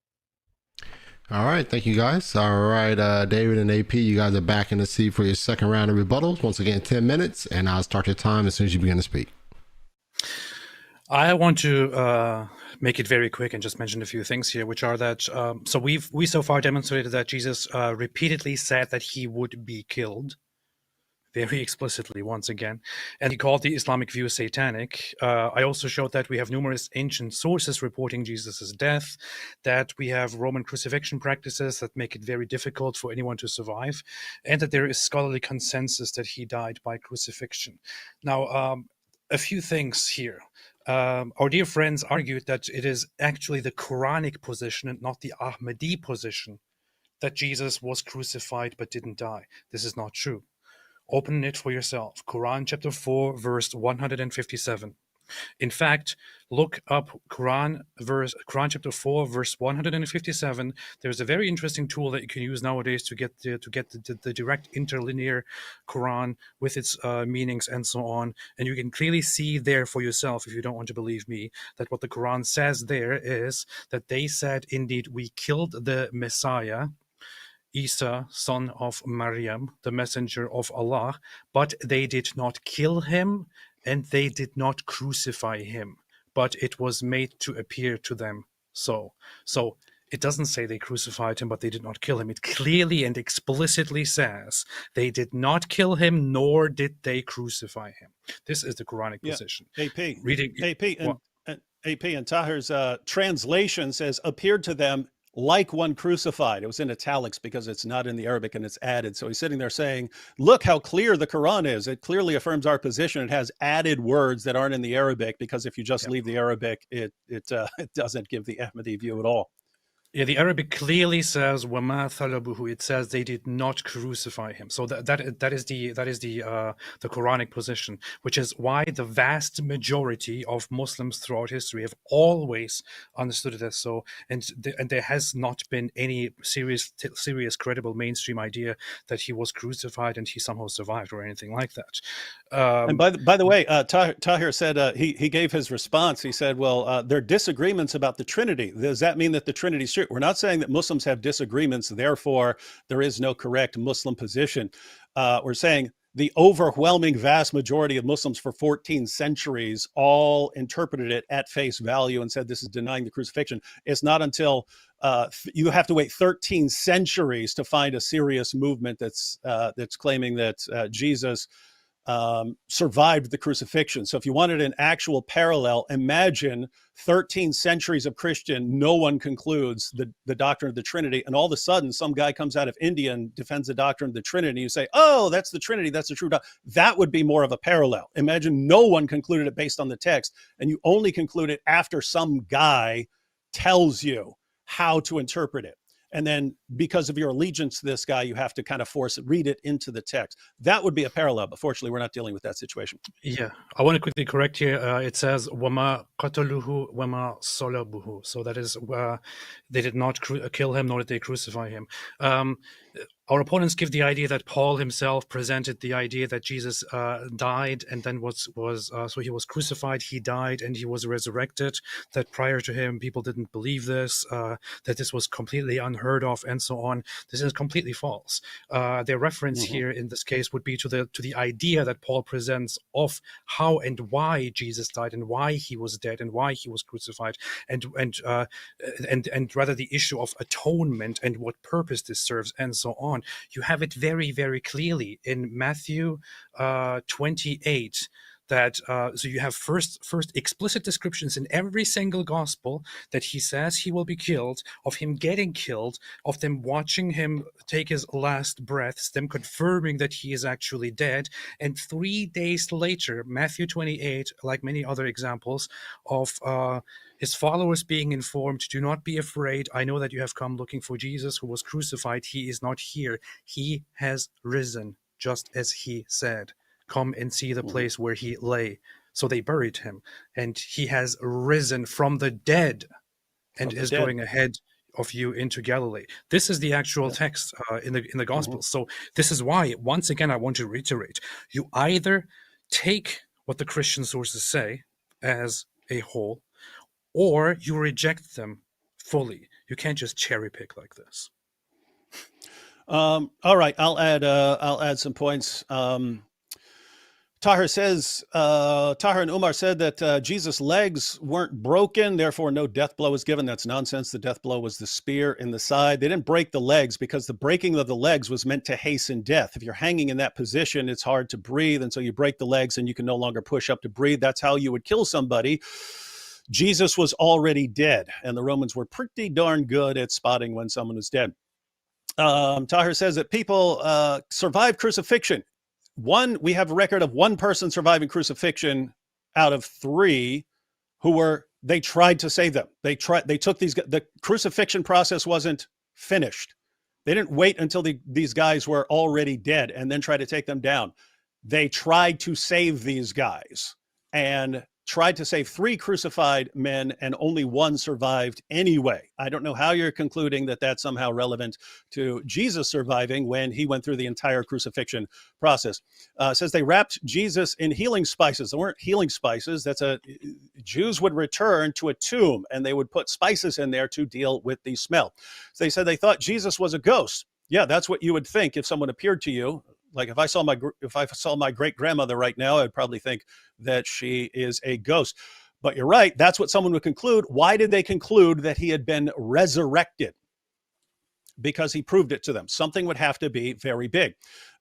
All right, thank you guys. All right, David and AP, you guys are back in the seat for your second round of rebuttals. Once again, 10 minutes, and I'll start your time as soon as you begin to speak. I want to make it very quick and just mention a few things here, which are that so we so far demonstrated that Jesus repeatedly said that he would be killed, very explicitly once again, and he called the Islamic view satanic. I also showed that we have numerous ancient sources reporting Jesus's death, that we have Roman crucifixion practices that make it very difficult for anyone to survive, and that there is scholarly consensus that he died by crucifixion. Now, a few things here. Our dear friends argued that it is actually the Quranic position and not the Ahmadiyya position that Jesus was crucified but didn't die. This is not true. Open it for yourself. Quran chapter 4, verse 157. In fact, look up Quran chapter 4, verse 157. There's a very interesting tool that you can use nowadays to get the direct interlinear Quran with its meanings and so on. And you can clearly see there for yourself, if you don't want to believe me, that what the Quran says there is that they said, indeed, we killed the Messiah, Isa, son of Maryam, the messenger of Allah, but they did not kill him and they did not crucify him, but it was made to appear to them so. So it doesn't say they crucified him, but they did not kill him. It clearly and explicitly says they did not kill him, nor did they crucify him. This is the Quranic position. AP, Reading AP and Tahir's translation says appeared to them like one crucified. It was in italics because it's not in the Arabic and it's added. So he's sitting there saying, look how clear the Quran is. It clearly affirms our position. It has added words that aren't in the Arabic, because if you just leave the Arabic, it doesn't give the Ahmadi view at all. Yeah, the Arabic clearly says "wama thalabuhu." It says they did not crucify him. So that is the Quranic position, which is why the vast majority of Muslims throughout history have always understood it as so, and there has not been any serious credible mainstream idea that he was crucified and he somehow survived or anything like that. And by the way, Tahir said he gave his response. He said, "Well, there are disagreements about the Trinity. Does that mean that the Trinity is true?" We're not saying that Muslims have disagreements, therefore there is no correct Muslim position. We're saying the overwhelming vast majority of Muslims for 14 centuries all interpreted it at face value and said this is denying the crucifixion. It's not until you have to wait 13 centuries to find a serious movement that's claiming that Jesus survived the crucifixion. So if you wanted an actual parallel, imagine 13 centuries of Christian, no one concludes the doctrine of the Trinity, and all of a sudden some guy comes out of India and defends the doctrine of the Trinity, and you say, oh, that's the Trinity, that's the true doctrine. That would be more of a parallel. Imagine no one concluded it based on the text, and you only conclude it after some guy tells you how to interpret it. And then because of your allegiance to this guy, you have to kind of read it into the text. That would be a parallel, but fortunately, we're not dealing with that situation. Yeah, I want to quickly correct here. It says "wama qataluhu wama salabuhu," so that is they did not kill him, nor did they crucify him. Our opponents give the idea that Paul himself presented the idea that Jesus died and then so he was crucified, he died, and he was resurrected, that prior to him people didn't believe this, that this was completely unheard of, and so on. This is completely false. Their reference here in this case would be to the idea that Paul presents of how and why Jesus died and why he was dead and why he was crucified, and rather the issue of atonement and what purpose this serves and so on. You have it very, very clearly in Matthew 28. That so you have first explicit descriptions in every single gospel that he says he will be killed, of him getting killed, of them watching him take his last breaths, them confirming that he is actually dead, and 3 days later, Matthew 28, like many other examples of his followers being informed, do not be afraid. I know that you have come looking for Jesus who was crucified. He is not here. He has risen, just as he said. Come and see the place where he lay. So they buried him, and he has risen from the dead and is going ahead of you into Galilee. This is the actual text in the Gospels. So this is why, once again, I want to reiterate: you either take what the Christian sources say as a whole, or you reject them fully. You can't just cherry pick like this. All right, I'll add some points. Tahir and Umar said that Jesus' legs weren't broken, therefore no death blow was given. That's nonsense. The death blow was the spear in the side. They didn't break the legs because the breaking of the legs was meant to hasten death. If you're hanging in that position, it's hard to breathe, and so you break the legs and you can no longer push up to breathe. That's how you would kill somebody. Jesus was already dead, and the Romans were pretty darn good at spotting when someone was dead. Tahir says that people survived crucifixion. We have a record of one person surviving crucifixion out of 3 they tried to save them. They took the crucifixion process wasn't finished. They didn't wait until these guys were already dead and then try to take them down. They tried to save these guys and tried to save 3 crucified men, and only 1 survived anyway. I don't know how you're concluding that that's somehow relevant to Jesus surviving when he went through the entire crucifixion process. Says they wrapped Jesus in healing spices. They weren't healing spices. Jews would return to a tomb and they would put spices in there to deal with the smell. So they said they thought Jesus was a ghost. Yeah, that's what you would think if someone appeared to you. Like if I saw my great grandmother right now, I'd probably think that she is a ghost. But you're right. That's what someone would conclude. Why did they conclude that he had been resurrected? Because he proved it to them. Something would have to be very big.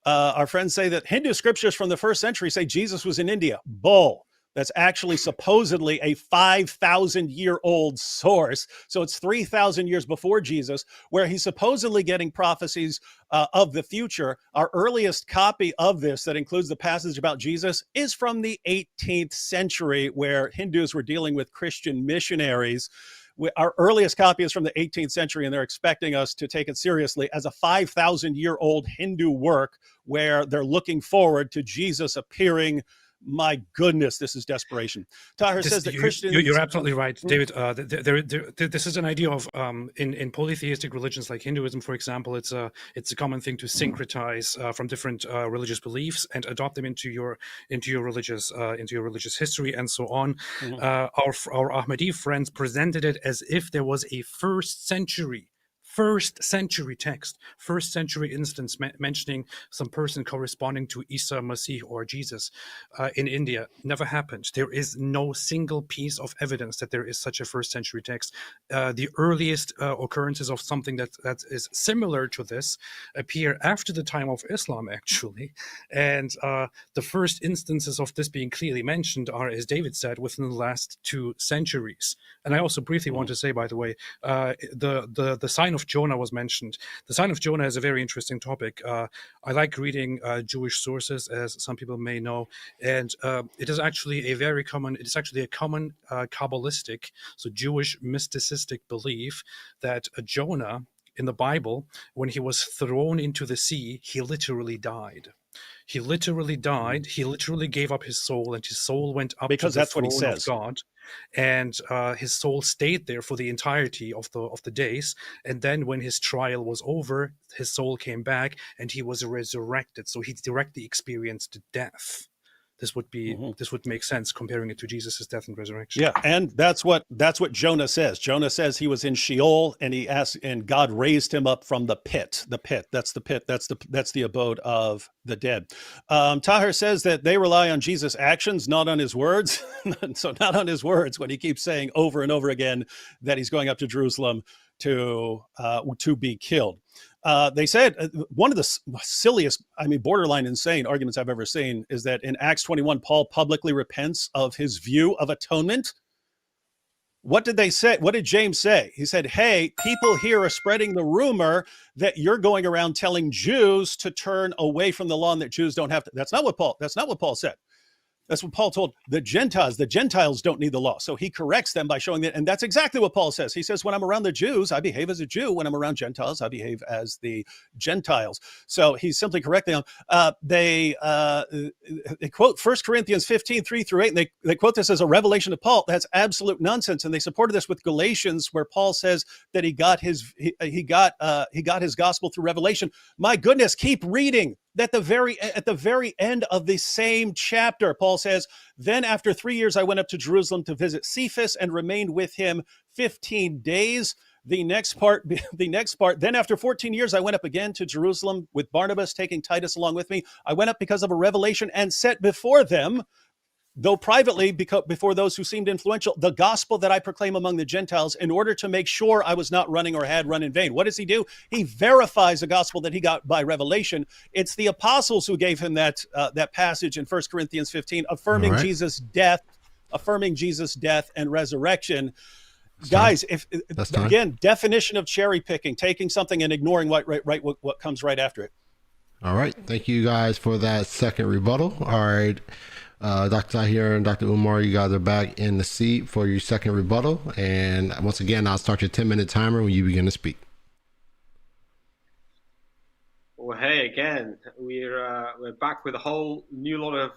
Our friends say that Hindu scriptures from the 1st century say Jesus was in India. Bull. That's actually supposedly a 5,000-year-old source. So it's 3,000 years before Jesus, where he's supposedly getting prophecies of the future. Our earliest copy of this that includes the passage about Jesus is from the 18th century, where Hindus were dealing with Christian missionaries. Our earliest copy is from the 18th century, and they're expecting us to take it seriously as a 5,000-year-old Hindu work where they're looking forward to Jesus appearing. My goodness, this is desperation. Tahir says that Christians... You're absolutely right, David. This is an idea of in polytheistic religions like Hinduism, for example. It's a common thing to syncretize from different religious beliefs and adopt them into your religious history and so on. Our Ahmadi friends presented it as if there was a first century text, first century instance mentioning some person corresponding to Isa, Masih, or Jesus in India. Never happened. There is no single piece of evidence that there is such a first century text. The earliest occurrences of something that is similar to this appear after the time of Islam, actually. And the first instances of this being clearly mentioned are, as David said, within the last 2 centuries. And I also briefly want to say, by the way, the sign of Jonah was mentioned. The sign of Jonah is a very interesting topic. I like reading Jewish sources, as some people may know, and it is actually a common Kabbalistic, so Jewish mysticistic belief that Jonah in the Bible, when he was thrown into the sea, he literally died. He literally died. He literally gave up his soul, and his soul went up because to the that's what he throne says. of God. And his soul stayed there for the entirety of the days. And then when his trial was over, his soul came back and he was resurrected. So he directly experienced death. This would make sense comparing it to Jesus' death and resurrection. Yeah, and that's what Jonah says. Jonah says he was in Sheol, and God raised him up from the pit. The pit. That's the pit. That's the abode of the dead. Tahir says that they rely on Jesus' actions, not on his words. So not on his words when he keeps saying over and over again that he's going up to Jerusalem to be killed. They said one of the silliest, borderline insane arguments I've ever seen is that in Acts 21, Paul publicly repents of his view of atonement. What did they say? What did James say? He said, hey, people here are spreading the rumor that you're going around telling Jews to turn away from the law and that Jews don't have to. That's not what Paul said. That's what Paul told the Gentiles. The Gentiles don't need the law. So he corrects them by showing that. And that's exactly what Paul says. He says, when I'm around the Jews, I behave as a Jew. When I'm around Gentiles, I behave as the Gentiles. So he's simply correcting them. They quote 1 Corinthians 15, 3-8, and they quote this as a revelation of Paul. That's absolute nonsense. And they supported this with Galatians, where Paul says that he got his gospel through revelation. My goodness, keep reading. At the very end of the same chapter, Paul says, then after 3 years, I went up to Jerusalem to visit Cephas and remained with him 15 days. The next part, then after 14 years, I went up again to Jerusalem with Barnabas, taking Titus along with me. I went up because of a revelation and set before them, though privately, before those who seemed influential, the gospel that I proclaim among the Gentiles, in order to make sure I was not running or had run in vain. What does he do? He verifies the gospel that he got by revelation. It's the apostles who gave him that passage in 1 Corinthians 15, affirming Jesus' death and resurrection. Guys, again, definition of cherry picking, taking something and ignoring what comes right after it. All right. Thank you guys for that second rebuttal. All right. Dr. Tahir and Dr. Umar, you guys are back in the seat for your second rebuttal. And once again, I'll start your 10-minute timer when you begin to speak. Well, hey, again, we're back with a whole new lot of,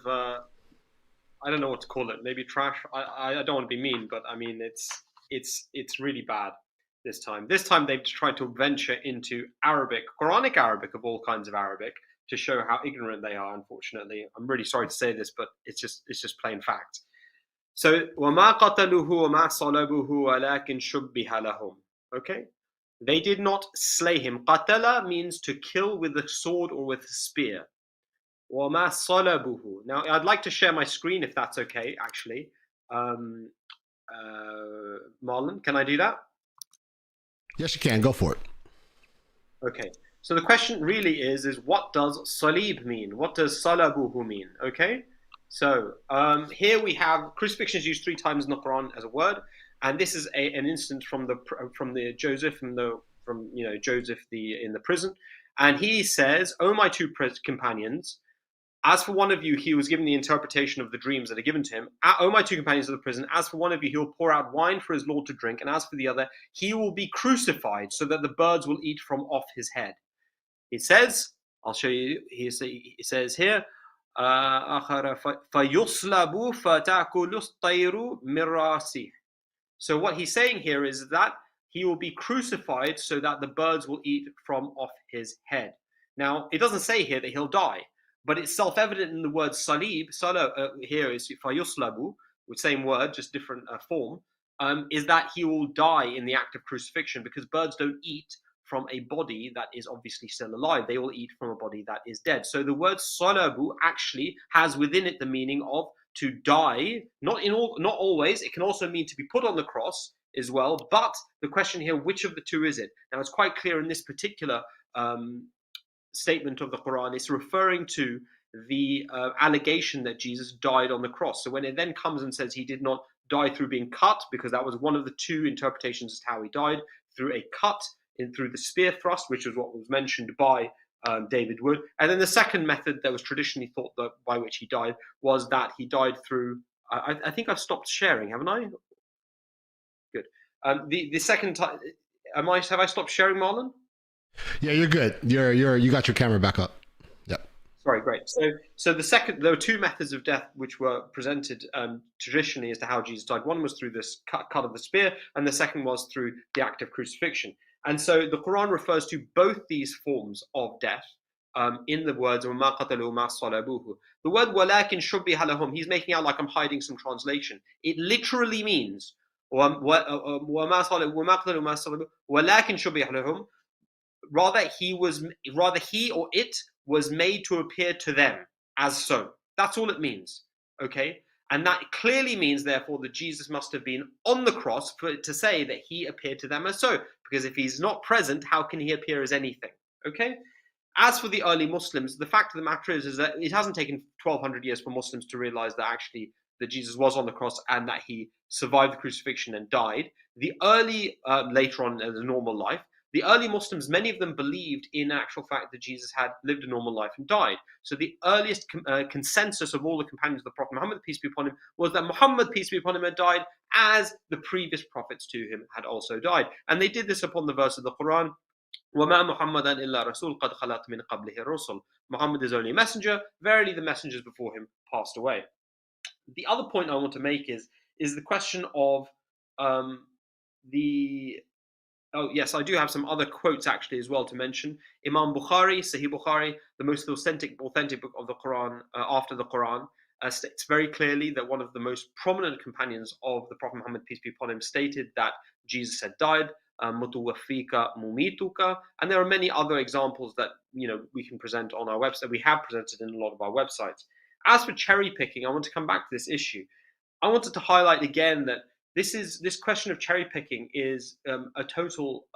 I don't know what to call it, maybe trash. I don't want to be mean, but I mean, it's really bad this time. This time they've tried to venture into Arabic, Quranic Arabic of all kinds of Arabic, to show how ignorant they are, unfortunately. I'm really sorry to say this, but it's just plain fact. So, وَمَا قَتَلُوهُ وَمَا صَلَبُوهُ وَلَكِنْ شُبِّهَ لَهُمْ. Okay? They did not slay him. قَتَلَ means to kill with a sword or with a spear. وَمَا صَلَبُوهُ. Now, I'd like to share my screen if that's okay, actually. Marlon, can I do that? Yes, you can. Go for it. Okay. So the question really is what does salib mean? What does salabuhu mean? Okay. So here we have crucifixion is used 3 times in the Quran as a word, and this is an instance from the Joseph in the prison, and he says, "O my 2 companions, as for one of you, he was given the interpretation of the dreams that are given to him. O my 2 companions of the prison, as for one of you, he will pour out wine for his Lord to drink, and as for the other, he will be crucified so that the birds will eat from off his head." He says, I'll show you, he says here, فَيُصْلَبُ فَتَأْكُلُ الطَّيْرُ مِنْ رَأْسِهِ. So what he's saying here is that he will be crucified so that the birds will eat from off his head. Now, it doesn't say here that he'll die, but it's self-evident in the word salib. Here is فَيُصْلَبُ, with same word, just different form, is that he will die in the act of crucifixion, because birds don't eat from a body that is obviously still alive. They will eat from a body that is dead. So the word salabu actually has within it the meaning of to die. Not always. It can also mean to be put on the cross as well. But the question here, which of the two is it? Now, it's quite clear in this particular statement of the Quran, it's referring to the allegation that Jesus died on the cross. So when it then comes and says he did not die through being cut, because that was one of the 2 interpretations as to how he died, through a cut, through the spear thrust, which was what was mentioned by David Wood. And then the second method that was traditionally thought that by which he died was that he died through, I think I've stopped sharing, haven't I? Good. The second time, have I stopped sharing, Marlon? Yeah, you're good. You got your camera back up. Yep. Sorry, great. So there were 2 methods of death which were presented traditionally as to how Jesus died. One was through this cut of the spear, and the second was through the act of crucifixion. And so the Quran refers to both these forms of death in the words وَمَا قَتَلُوا مَا صَلَبُوهُ. The word وَلَكِنْ شُبِّهَ لَهُمْ, he's making out like I'm hiding some translation. It literally means وَمَا قَتَلُوا مَا صَلَبُوهُ وَلَكِنْ شُبِّهَ لَهُمْ. Rather he or it was made to appear to them as so. That's all it means. Okay? And that clearly means, therefore, that Jesus must have been on the cross for it to say that he appeared to them as so. Because if he's not present, how can he appear as anything? Okay? As for the early Muslims, the fact of the matter is that it hasn't taken 1,200 years for Muslims to realize that actually that Jesus was on the cross and that he survived the crucifixion and died. The early, later on in his normal life, The early Muslims, many of them believed in actual fact that Jesus had lived a normal life and died. So the earliest consensus of all the companions of the Prophet Muhammad, peace be upon him, was that Muhammad, peace be upon him, had died as the previous prophets to him had also died. And they did this upon the verse of the Quran, وَمَا مُحَمَّدًا إِلَّا رَسُولٌ قَدْ خَلَتْ مِنْ قَبْلِهِ الرُّسُلُ. Muhammad is only a messenger. Verily the messengers before him passed away. The other point I want to make is the question of the... Oh, yes, I do have some other quotes actually as well to mention. Imam Bukhari, Sahih Bukhari, the most authentic book of the Quran, after the Quran, states very clearly that one of the most prominent companions of the Prophet Muhammad, peace be upon him, stated that Jesus had died, Mutuwafika Mumituka, and there are many other examples that we can present on our website. We have presented in a lot of our websites. As for cherry picking, I want to come back to this issue. I wanted to highlight again that this question of cherry picking is a total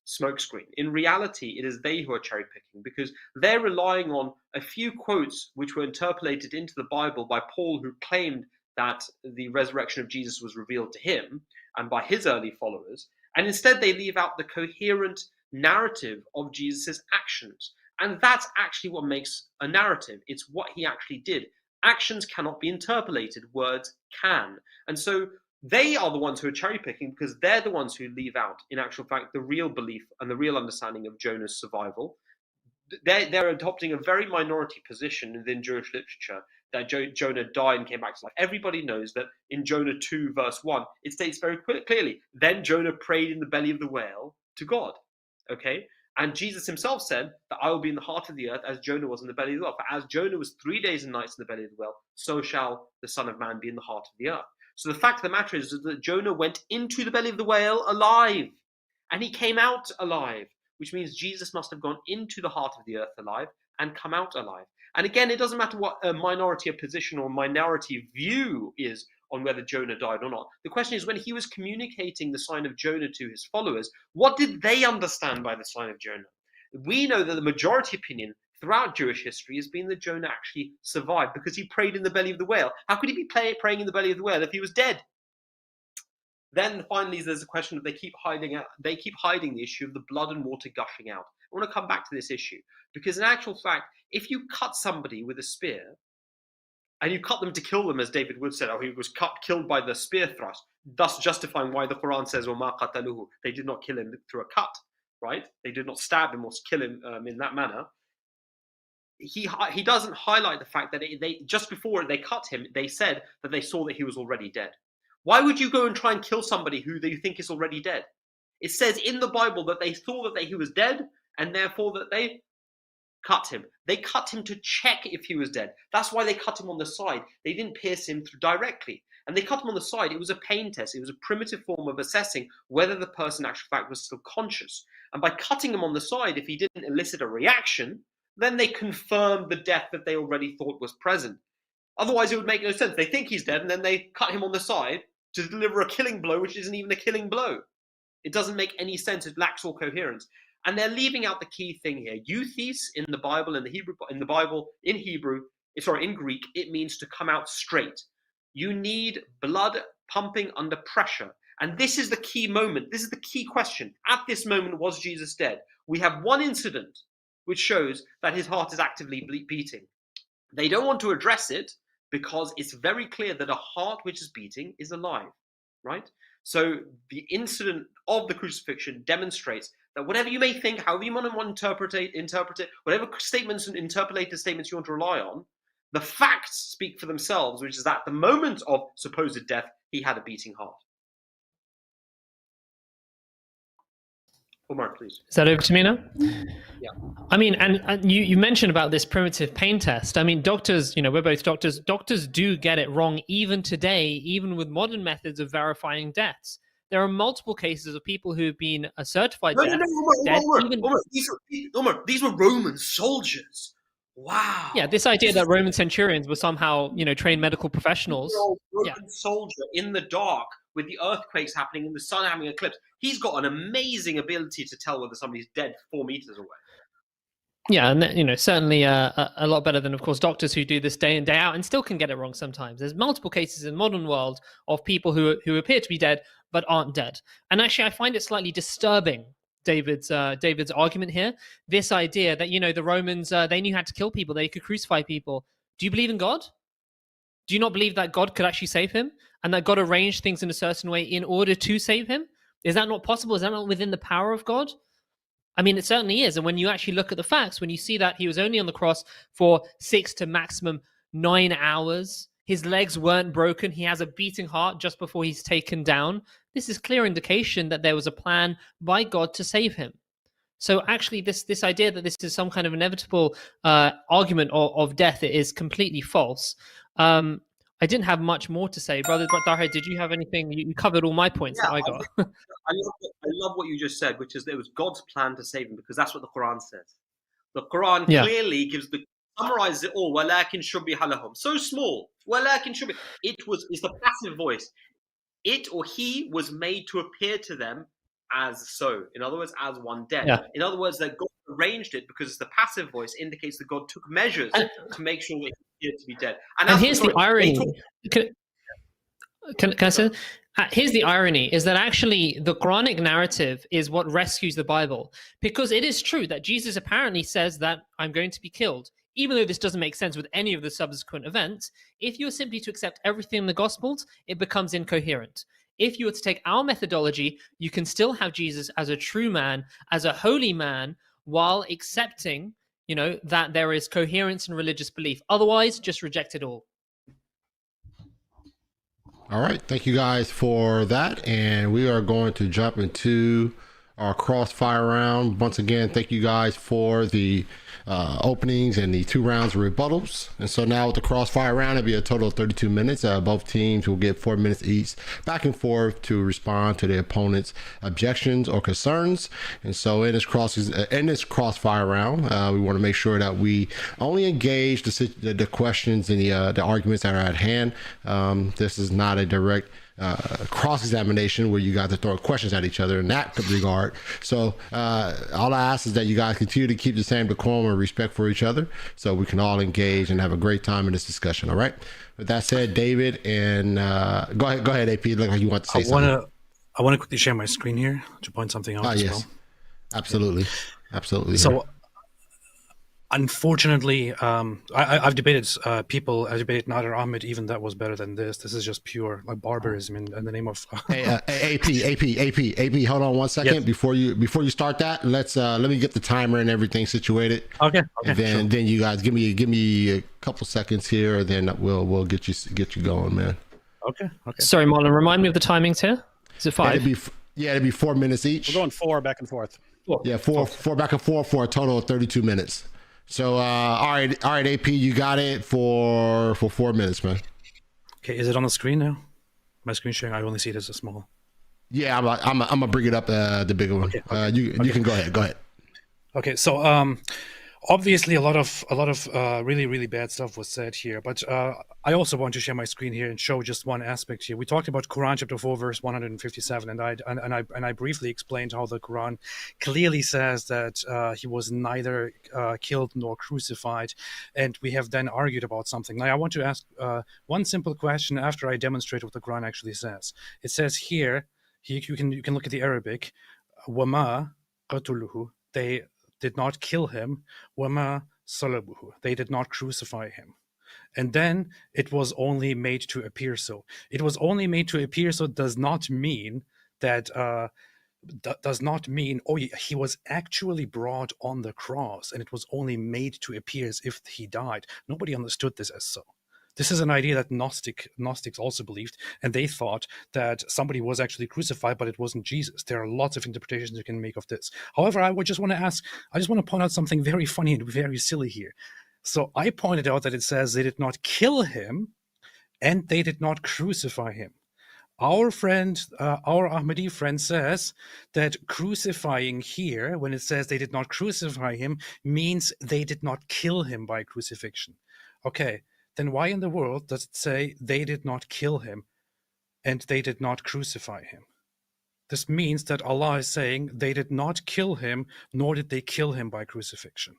smokescreen. In reality, it is they who are cherry picking because they're relying on a few quotes which were interpolated into the Bible by Paul, who claimed that the resurrection of Jesus was revealed to him and by his early followers. And instead, they leave out the coherent narrative of Jesus's actions. And that's actually what makes a narrative. It's what he actually did. Actions cannot be interpolated, words can. And so they are the ones who are cherry picking because they're the ones who leave out, in actual fact, the real belief and the real understanding of Jonah's survival. They're adopting a very minority position within Jewish literature that Jonah died and came back to life. Everybody knows that in Jonah 2 verse 1, it states very clearly, then Jonah prayed in the belly of the whale to God. Okay? And Jesus himself said that I will be in the heart of the earth as Jonah was in the belly of the whale. For as Jonah was 3 days and nights in the belly of the whale, so shall the Son of Man be in the heart of the earth. So the fact of the matter is that Jonah went into the belly of the whale alive, and he came out alive, which means Jesus must have gone into the heart of the earth alive and come out alive. And again, it doesn't matter what a minority of position or minority view is on whether Jonah died or not. The question is, when he was communicating the sign of Jonah to his followers, what did they understand by the sign of Jonah? We know that the majority opinion throughout Jewish history has been that Jonah actually survived because he prayed in the belly of the whale. How could he be praying in the belly of the whale if he was dead? Then finally, there's a question of they keep hiding the issue of the blood and water gushing out. I want to come back to this issue because in actual fact, if you cut somebody with a spear and you cut them to kill them, as David Wood said, he was killed by the spear thrust, thus justifying why the Quran says, وَمَا قَتَلُوهُ, they did not kill him through a cut, right? They did not stab him or kill him in that manner. He doesn't highlight the fact that they just before they cut him, they said that they saw that he was already dead. Why would you go and try and kill somebody who you think is already dead? It says in the Bible that they thought that he was dead and therefore that they cut him. They cut him to check if he was dead. That's why they cut him on the side. They didn't pierce him directly. And they cut him on the side. It was a pain test. It was a primitive form of assessing whether the person in actual fact was still conscious. And by cutting him on the side, if he didn't elicit a reaction, then they confirmed the death that they already thought was present. Otherwise, it would make no sense. They think he's dead, and then they cut him on the side to deliver a killing blow, which isn't even a killing blow. It doesn't make any sense. It lacks all coherence. And they're leaving out the key thing here. Euthes in the Bible, in Greek, it means to come out straight. You need blood pumping under pressure. And this is the key moment. This is the key question. At this moment, was Jesus dead? We have one incident which shows that his heart is actively beating. They don't want to address it because it's very clear that a heart which is beating is alive, right? So the incident of the crucifixion demonstrates that whatever you may think, however you want to interpret it, whatever statements and interpolated statements you want to rely on, the facts speak for themselves, which is that at the moment of supposed death, he had a beating heart. Umar, please. Is that over to me now? Yeah. I mean, and you mentioned about this primitive pain test. I mean, doctors, we're both doctors. Doctors do get it wrong even today, even with modern methods of verifying deaths. There are multiple cases of people who have been certified dead. Umar, these were Roman soldiers. Wow. Yeah, this idea that Roman centurions were somehow, trained medical professionals. Roman soldier in the dark with the earthquakes happening and the sun having eclipse. He's got an amazing ability to tell whether somebody's dead 4 meters away. Yeah, and certainly a lot better than, of course, doctors who do this day in, day out and still can get it wrong sometimes. There's multiple cases in the modern world of people who appear to be dead but aren't dead. And actually, I find it slightly disturbing David's argument here. This idea that, you know, the Romans, they knew how to kill people, they could crucify people. Do you believe in God? Do you not believe that God could actually save him, and that God arranged things in a certain way in order to save him? Is that not possible? Is that not within the power of God? I mean, it certainly is. And when you actually look at the facts, when you see that he was only on the cross for 6 to maximum 9 hours, his legs weren't broken, he has a beating heart just before he's taken down, this is clear indication that there was a plan by God to save him. So actually, this idea that this is some kind of inevitable argument of death is completely false. I didn't have much more to say, brother. But Tahir, did you have anything? You covered all my points that I got. I love what you just said, which is that it was God's plan to save him, because that's what the Quran says. The Quran clearly summarizes it all. وَلَكِنْ شُبِّهَ لَهُمْ. So small. وَلَكِنْ شُبِّهَ. It's the passive voice. It or he was made to appear to them as so. In other words, as one dead. Yeah. In other words, that God arranged it because the passive voice indicates that God took measures to make sure that he appeared to be dead. And here's the irony. Can I say? Here's the irony, is that actually the Quranic narrative is what rescues the Bible, because it is true that Jesus apparently says that I'm going to be killed, even though this doesn't make sense with any of the subsequent events. If you're simply to accept everything in the Gospels, it becomes incoherent. If you were to take our methodology, you can still have Jesus as a true man, as a holy man, while accepting, you know, that there is coherence in religious belief. Otherwise, just reject it all. All right, thank you guys for that, and we are going to jump into our crossfire round. Once again, thank you guys for the openings and the 2 rounds of rebuttals. And so now with the crossfire round, it'll be a total of 32 minutes. Both teams will get 4 minutes each, back and forth, to respond to the opponent's objections or concerns. And so in this crossfire round, we want to make sure that we only engage the questions and the arguments that are at hand. This is not a direct cross-examination where you guys are throwing questions at each other in that regard. So all I ask is that you guys continue to keep the same decorum and respect for each other, so we can all engage and have a great time in this discussion. All right, with that said, David, and go ahead AP, look like you want to say something. I want to quickly share my screen here to point something out as well. Absolutely. So unfortunately, I've debated people. I debated Nader Ahmed. Even that was better than this. This is just pure like barbarism in the name of. Hey, AP. Hold on 1 second. Yes. Before you start that, let me get the timer and everything situated. Okay. And then you guys give me a couple seconds here, and then we'll get you going, man. Okay. Sorry, Marlon. Remind me of the timings here. Is it 5? It'd be 4 minutes each. We're going 4 back and forth. Yeah, four back and forth for a total of 32 minutes. So, all right, AP, you got it for 4 minutes, man. Okay, is it on the screen now? My screen sharing, I only see it as a small. Yeah, I'm gonna bring it up, the bigger one. Okay. You can go ahead. Okay, so obviously a lot of really, really bad stuff was said here, but I also want to share my screen here and show just one aspect here. We talked about Quran chapter 4 verse 157, and I briefly explained how the Quran clearly says that he was neither killed nor crucified, and we have then argued about something. Now I want to ask one simple question after I demonstrate what the Quran actually says. It says here, you can look at the Arabic, وَمَا قَتُلُهُ, they did not kill him, وَمَا صَلَبُهُ, they did not crucify him. And then it was only made to appear so. It was only made to appear so does not mean that he was actually brought on the cross and it was only made to appear as if he died. Nobody understood this as so. This is an idea that Gnostics also believed, and they thought that somebody was actually crucified, but it wasn't Jesus. There are lots of interpretations you can make of this. However, I just want to point out something very funny and very silly here. So I pointed out that it says they did not kill him, and they did not crucify him. Our Ahmadi friend says that crucifying here, when it says they did not crucify him, means they did not kill him by crucifixion. Okay. Then why in the world does it say they did not kill him and they did not crucify him? This means that Allah is saying they did not kill him, nor did they kill him by crucifixion.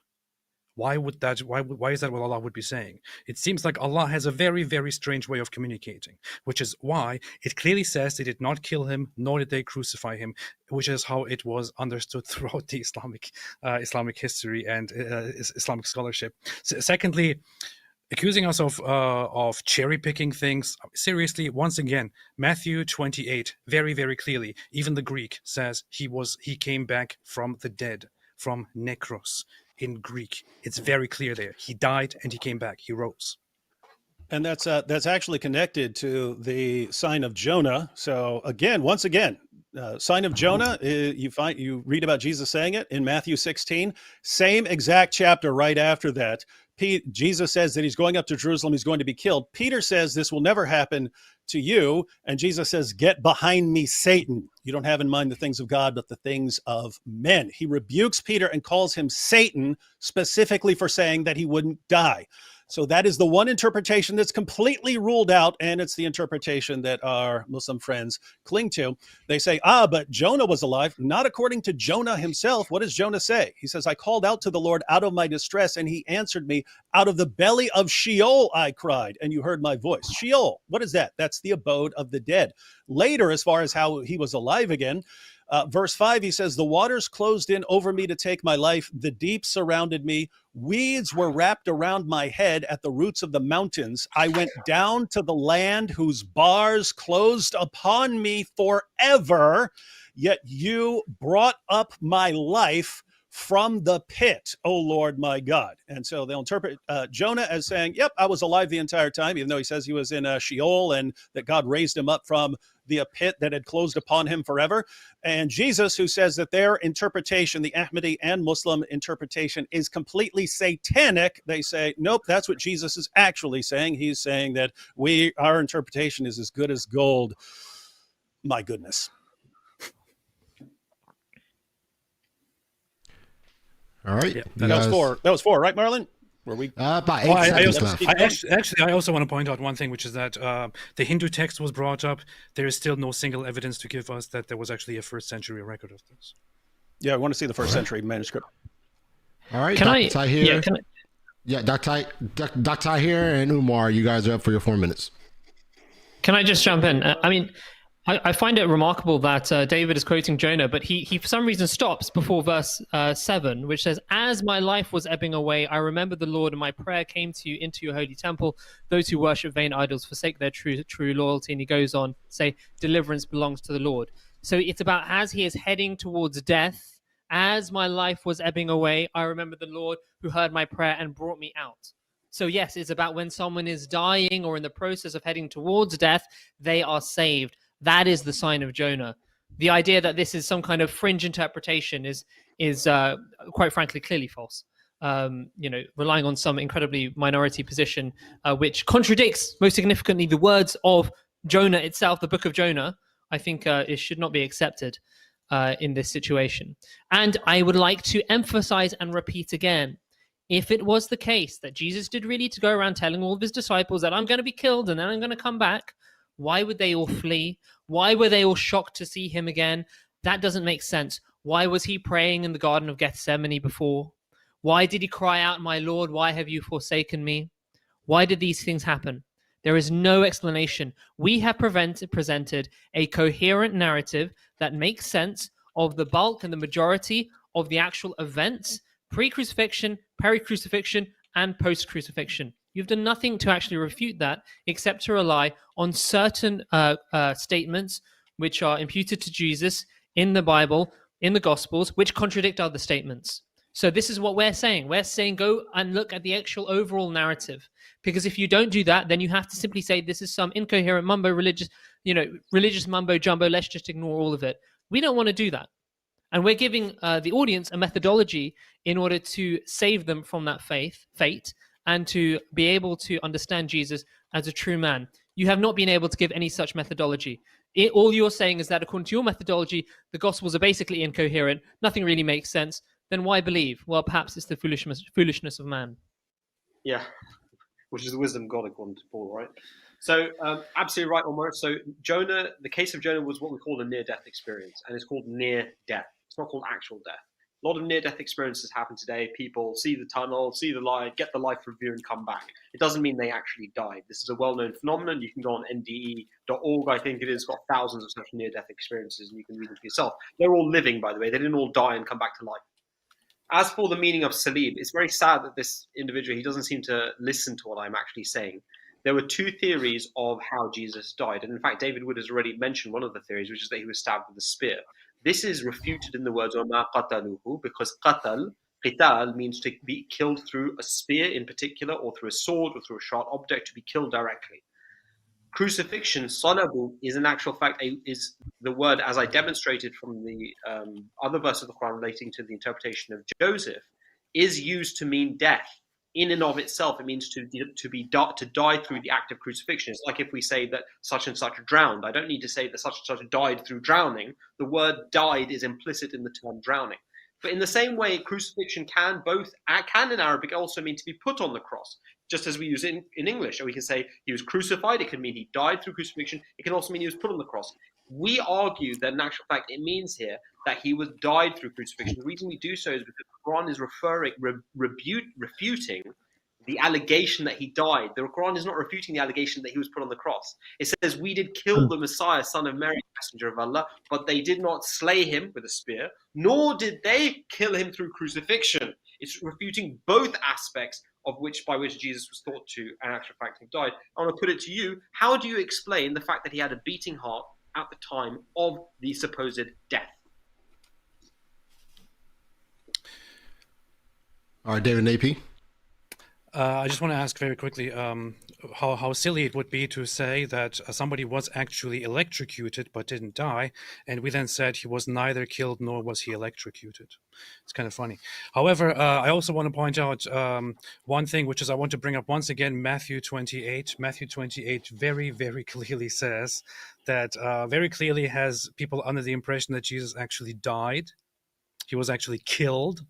Why would that? Why is that what Allah would be saying? It seems like Allah has a very, very strange way of communicating, which is why it clearly says they did not kill him, nor did they crucify him, which is how it was understood throughout the Islamic history and Islamic scholarship. Secondly, accusing us of cherry picking things. Seriously, once again, Matthew 28, very, very clearly, even the Greek says he came back from the dead, from nekros in Greek. It's very clear there. He died and he came back. He rose. And that's actually connected to the sign of Jonah. So again, once again, sign of Jonah, you read about Jesus saying it in Matthew 16, same exact chapter right after that. Jesus says that he's going up to Jerusalem, he's going to be killed. Peter says this will never happen to you. And Jesus says, get behind me, Satan. You don't have in mind the things of God, but the things of men. He rebukes Peter and calls him Satan specifically for saying that he wouldn't die. So that is the one interpretation that's completely ruled out, and it's the interpretation that our Muslim friends cling to. They say, but Jonah was alive. Not according to Jonah himself. What does Jonah say? He says, I called out to the Lord out of my distress, and he answered me. Out of the belly of Sheol I cried, and you heard my voice. Sheol, what is that? That's the abode of the dead. Later, as far as how he was alive again, verse 5, he says, the waters closed in over me to take my life. The deep surrounded me. Weeds were wrapped around my head at the roots of the mountains. I went down to the land whose bars closed upon me forever. Yet you brought up my life from the pit, O Lord my God. And so they'll interpret Jonah as saying, yep, I was alive the entire time, even though he says he was in Sheol and that God raised him up from the pit that had closed upon him forever. And Jesus, who says that their interpretation, the Ahmadi and Muslim interpretation, is completely satanic. They say, nope, that's what Jesus is actually saying. He's saying that our interpretation is as good as gold. My goodness. All right. Yeah, that was four, right, Marlon? Were we about 8 seconds left? I also want to point out one thing, which is that the Hindu text was brought up. There is still no single evidence to give us that there was actually a first century record of this. Yeah, I want to see the first century manuscript. All right, Dr. Tahir. Dr. Tahir and Umar, you guys are up for your 4 minutes. Can I just jump in? I find it remarkable that David is quoting Jonah, but he for some reason stops before verse 7, which says, as my life was ebbing away, I remembered the Lord, and my prayer came to you into your holy temple. Those who worship vain idols forsake their true loyalty. And he goes on to say, deliverance belongs to the Lord. So it's about as he is heading towards death, as my life was ebbing away, I remembered the Lord who heard my prayer and brought me out. So yes, it's about when someone is dying or in the process of heading towards death, they are saved. That is the sign of Jonah. The idea that this is some kind of fringe interpretation is quite frankly clearly false. Relying on some incredibly minority position, which contradicts most significantly the words of Jonah itself, the book of Jonah. I think it should not be accepted in this situation. And I would like to emphasize and repeat again, if it was the case that Jesus did really to go around telling all of his disciples that I'm going to be killed and then I'm going to come back, why would they all flee? Why were they all shocked to see him again? That doesn't make sense. Why was he praying in the Garden of Gethsemane before? Why did he cry out, my Lord, why have you forsaken me? Why did these things happen? There is no explanation. We have presented a coherent narrative that makes sense of the bulk and the majority of the actual events, pre-crucifixion, peri-crucifixion, and post-crucifixion. You've done nothing to actually refute that except to rely on certain statements which are imputed to Jesus in the Bible, in the Gospels, which contradict other statements. So this is what we're saying. We're saying go and look at the actual overall narrative. Because if you don't do that, then you have to simply say this is some incoherent religious mumbo jumbo. Let's just ignore all of it. We don't want to do that. And we're giving the audience a methodology in order to save them from that fate, and to be able to understand Jesus as a true man. You have not been able to give any such methodology. All you're saying is that according to your methodology, the Gospels are basically incoherent, nothing really makes sense. Then why believe? Well, perhaps it's the foolishness of man. Yeah, which is the wisdom of God according to Paul, right? So absolutely right, Umar. So Jonah, the case of Jonah was what we call a near-death experience, and it's called near death. It's not called actual death. A lot of near-death experiences happen today. People see the tunnel, see the light, get the life review, and come back. It doesn't mean they actually died. This is a well-known phenomenon. You can go on nde.org, I think it is, got thousands of such near-death experiences, and you can read them for yourself. They're all living, by the way. They didn't all die and come back to life. As for the meaning of Salib, it's very sad that this individual, he doesn't seem to listen to what I'm actually saying. There were two theories of how Jesus died. And in fact, David Wood has already mentioned one of the theories, which is that he was stabbed with a spear. This is refuted in the words وَمَا قَتَلُوهُ, because qital means to be killed through a spear in particular, or through a sword, or through a sharp object, to be killed directly. Crucifixion, salabu, is in actual fact is the word, as I demonstrated from the other verse of the Quran relating to the interpretation of Joseph, is used to mean death. In and of itself, it means to die through the act of crucifixion. It's like if we say that such and such drowned. I don't need to say that such and such died through drowning. The word died is implicit in the term drowning. But in the same way, crucifixion can in Arabic also mean to be put on the cross, just as we use it in English. Or we can say he was crucified. It can mean he died through crucifixion. It can also mean he was put on the cross. We argue that in actual fact it means here that he was died through crucifixion. The reason we do so is because the Quran is refuting the allegation that he died. The Quran is not refuting the allegation that he was put on the cross. It says, we did kill the Messiah, son of Mary, messenger of Allah, but they did not slay him with a spear, nor did they kill him through crucifixion. It's refuting both aspects by which Jesus was thought to, in actual fact, have died. I want to put it to you, how do you explain the fact that he had a beating heart at the time of the supposed death? All right, David AP. I just want to ask very quickly how silly it would be to say that somebody was actually electrocuted but didn't die, and we then said he was neither killed nor was he electrocuted. It's kind of funny. However, I also want to point out one thing, which is I want to bring up once again Matthew 28. Matthew 28 very, very clearly says that very clearly has people under the impression that Jesus actually died. He was actually killed,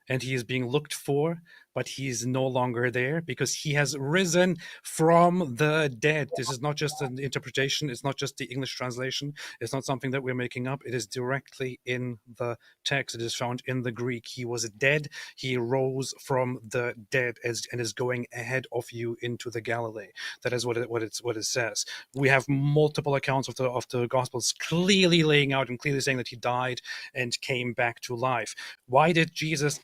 and he is being looked for, but he is no longer there because he has risen from the dead. This is not just an interpretation. It's not just the English translation. It's not something that we're making up. It is directly in the text. It is found in the Greek. He was dead. He rose from the dead and is going ahead of you into the Galilee. That is what it says. We have multiple accounts of the Gospels clearly laying out and clearly saying that he died and came back to life. Why did Jesus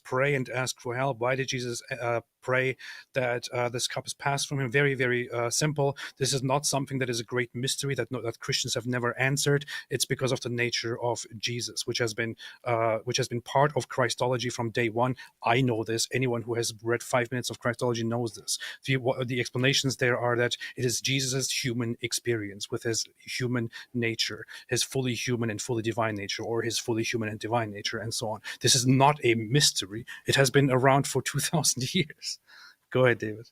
pray and ask for help? Why did Jesus pray that this cup is passed from him? Very, very simple. This is not something that is a great mystery that Christians have never answered. It's because of the nature of Jesus, which has been part of Christology from day one. I know this. Anyone who has read 5 minutes of Christology knows this. The explanations there are that it is Jesus's human experience with his human nature, his fully human and fully divine nature, or his fully human and divine nature, and so on. This is not a mystery. It has been around for 2,000 years. Go ahead, David.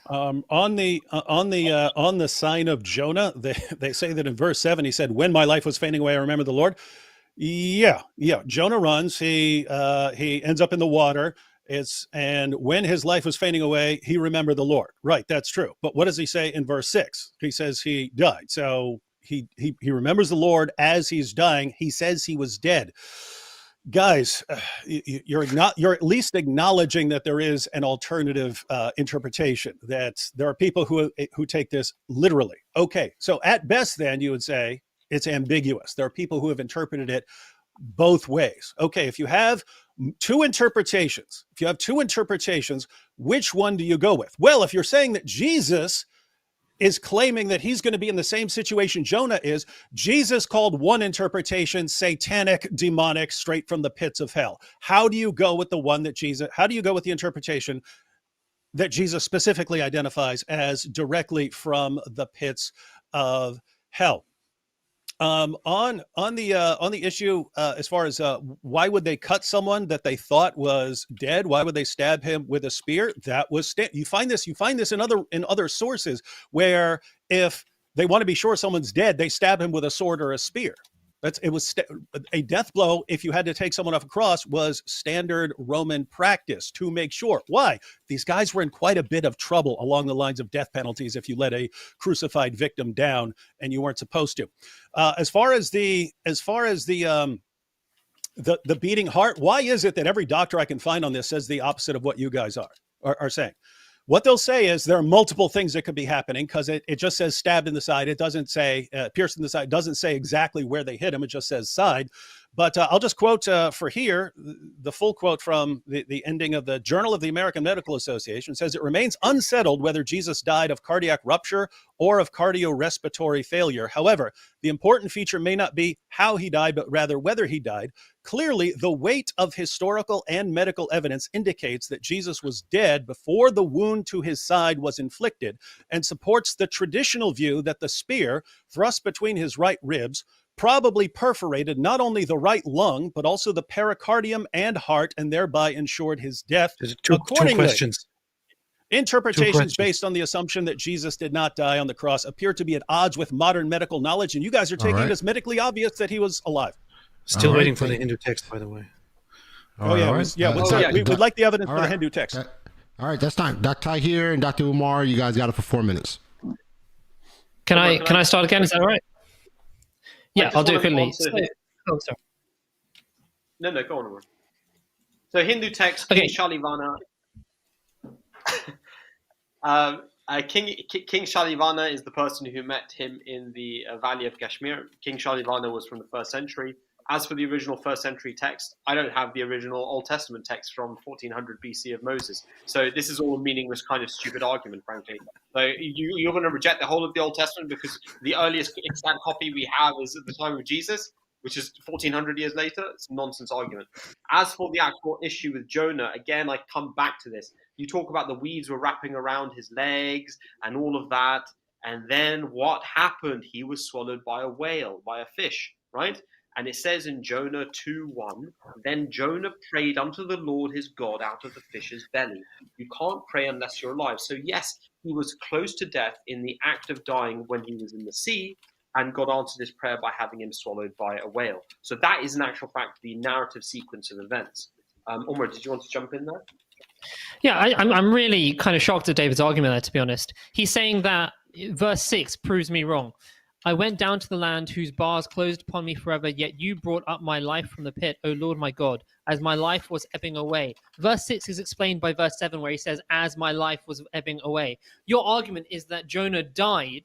On the sign of Jonah, they say that in verse 7 he said, "When my life was fading away, I remember the Lord." Yeah. Jonah runs. He ends up in the water. And when his life was fading away, he remembered the Lord. Right, that's true. But what does he say in verse 6? He says he died. So he remembers the Lord as he's dying. He says he was dead. Guys, you're at least acknowledging that there is an alternative interpretation, that there are people who take this literally. Okay, so at best then you would say it's ambiguous. There are people who have interpreted it both ways. Okay, if you have two interpretations, which one do you go with? Well, if you're saying that Jesus is claiming that he's going to be in the same situation Jonah is, Jesus called one interpretation satanic, demonic, straight from the pits of hell. How do you go with the interpretation that Jesus specifically identifies as directly from the pits of hell? On the issue as far as why would they cut someone that they thought was dead? Why would they stab him with a spear? That was you find this in other sources where if they want to be sure someone's dead, they stab him with a sword or a spear. A death blow, if you had to take someone off a cross, was standard Roman practice to make sure. Why? These guys were in quite a bit of trouble along the lines of death penalties if you let a crucified victim down and you weren't supposed to. As far as the the beating heart. Why is it that every doctor I can find on this says the opposite of what you guys are saying? What they'll say is there are multiple things that could be happening, because it just says stabbed in the side. It doesn't say pierced in the side. It doesn't say exactly where they hit him. It just says side. But I'll just quote for here, the full quote from the ending of the Journal of the American Medical Association. It says, it remains unsettled whether Jesus died of cardiac rupture or of cardiorespiratory failure. However, the important feature may not be how he died, but rather whether he died. Clearly, the weight of historical and medical evidence indicates that Jesus was dead before the wound to his side was inflicted, and supports the traditional view that the spear thrust between his right ribs probably perforated not only the right lung, but also the pericardium and heart, and thereby ensured his death. Two Accordingly, questions. interpretations based on the assumption that Jesus did not die on the cross appear to be at odds with modern medical knowledge, and you guys are taking it as medically obvious that he was alive. Still waiting for the Hindu text, by the way. We'd like the evidence for the Hindu text. All right, that's time. Dr. Tahir and Dr. Umar, you guys got it for 4 minutes. Can I start again? Is that all right? Yeah, I'll do it quickly. Sorry. No, go on, Umar. So Hindu text, Okay. King Shalivana. King Shalivana is the person who met him in the Valley of Kashmir. King Shalivana was from the 1st century. As for the original 1st century text, I don't have the original Old Testament text from 1400 BC of Moses. So this is all a meaningless kind of stupid argument, frankly. So you're going to reject the whole of the Old Testament because the earliest exact copy we have is at the time of Jesus, which is 1400 years later. It's a nonsense argument. As for the actual issue with Jonah, again, I come back to this. You talk about the weeds were wrapping around his legs and all of that. And then what happened? He was swallowed by a whale, by a fish, right? And it says in Jonah 2:1, then Jonah prayed unto the Lord his God out of the fish's belly. You can't pray unless you're alive. So yes, he was close to death in the act of dying when he was in the sea, and God answered his prayer by having him swallowed by a whale. So that is in actual fact the narrative sequence of events. Umar, did you want to jump in there? Yeah, I'm really kind of shocked at David's argument there, to be honest. He's saying that verse 6 proves me wrong. I went down to the land whose bars closed upon me forever, yet you brought up my life from the pit, O Lord my God, as my life was ebbing away. Verse 6 is explained by verse 7, where he says, as my life was ebbing away. Your argument is that Jonah died,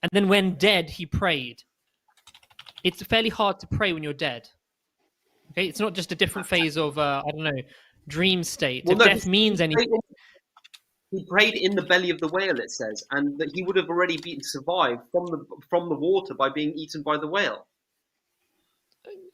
and then when dead, he prayed. It's fairly hard to pray when you're dead. Okay, it's not just a different phase of, dream state. If death means anything... He prayed in the belly of the whale, it says, and that he would have already survived from the water by being eaten by the whale.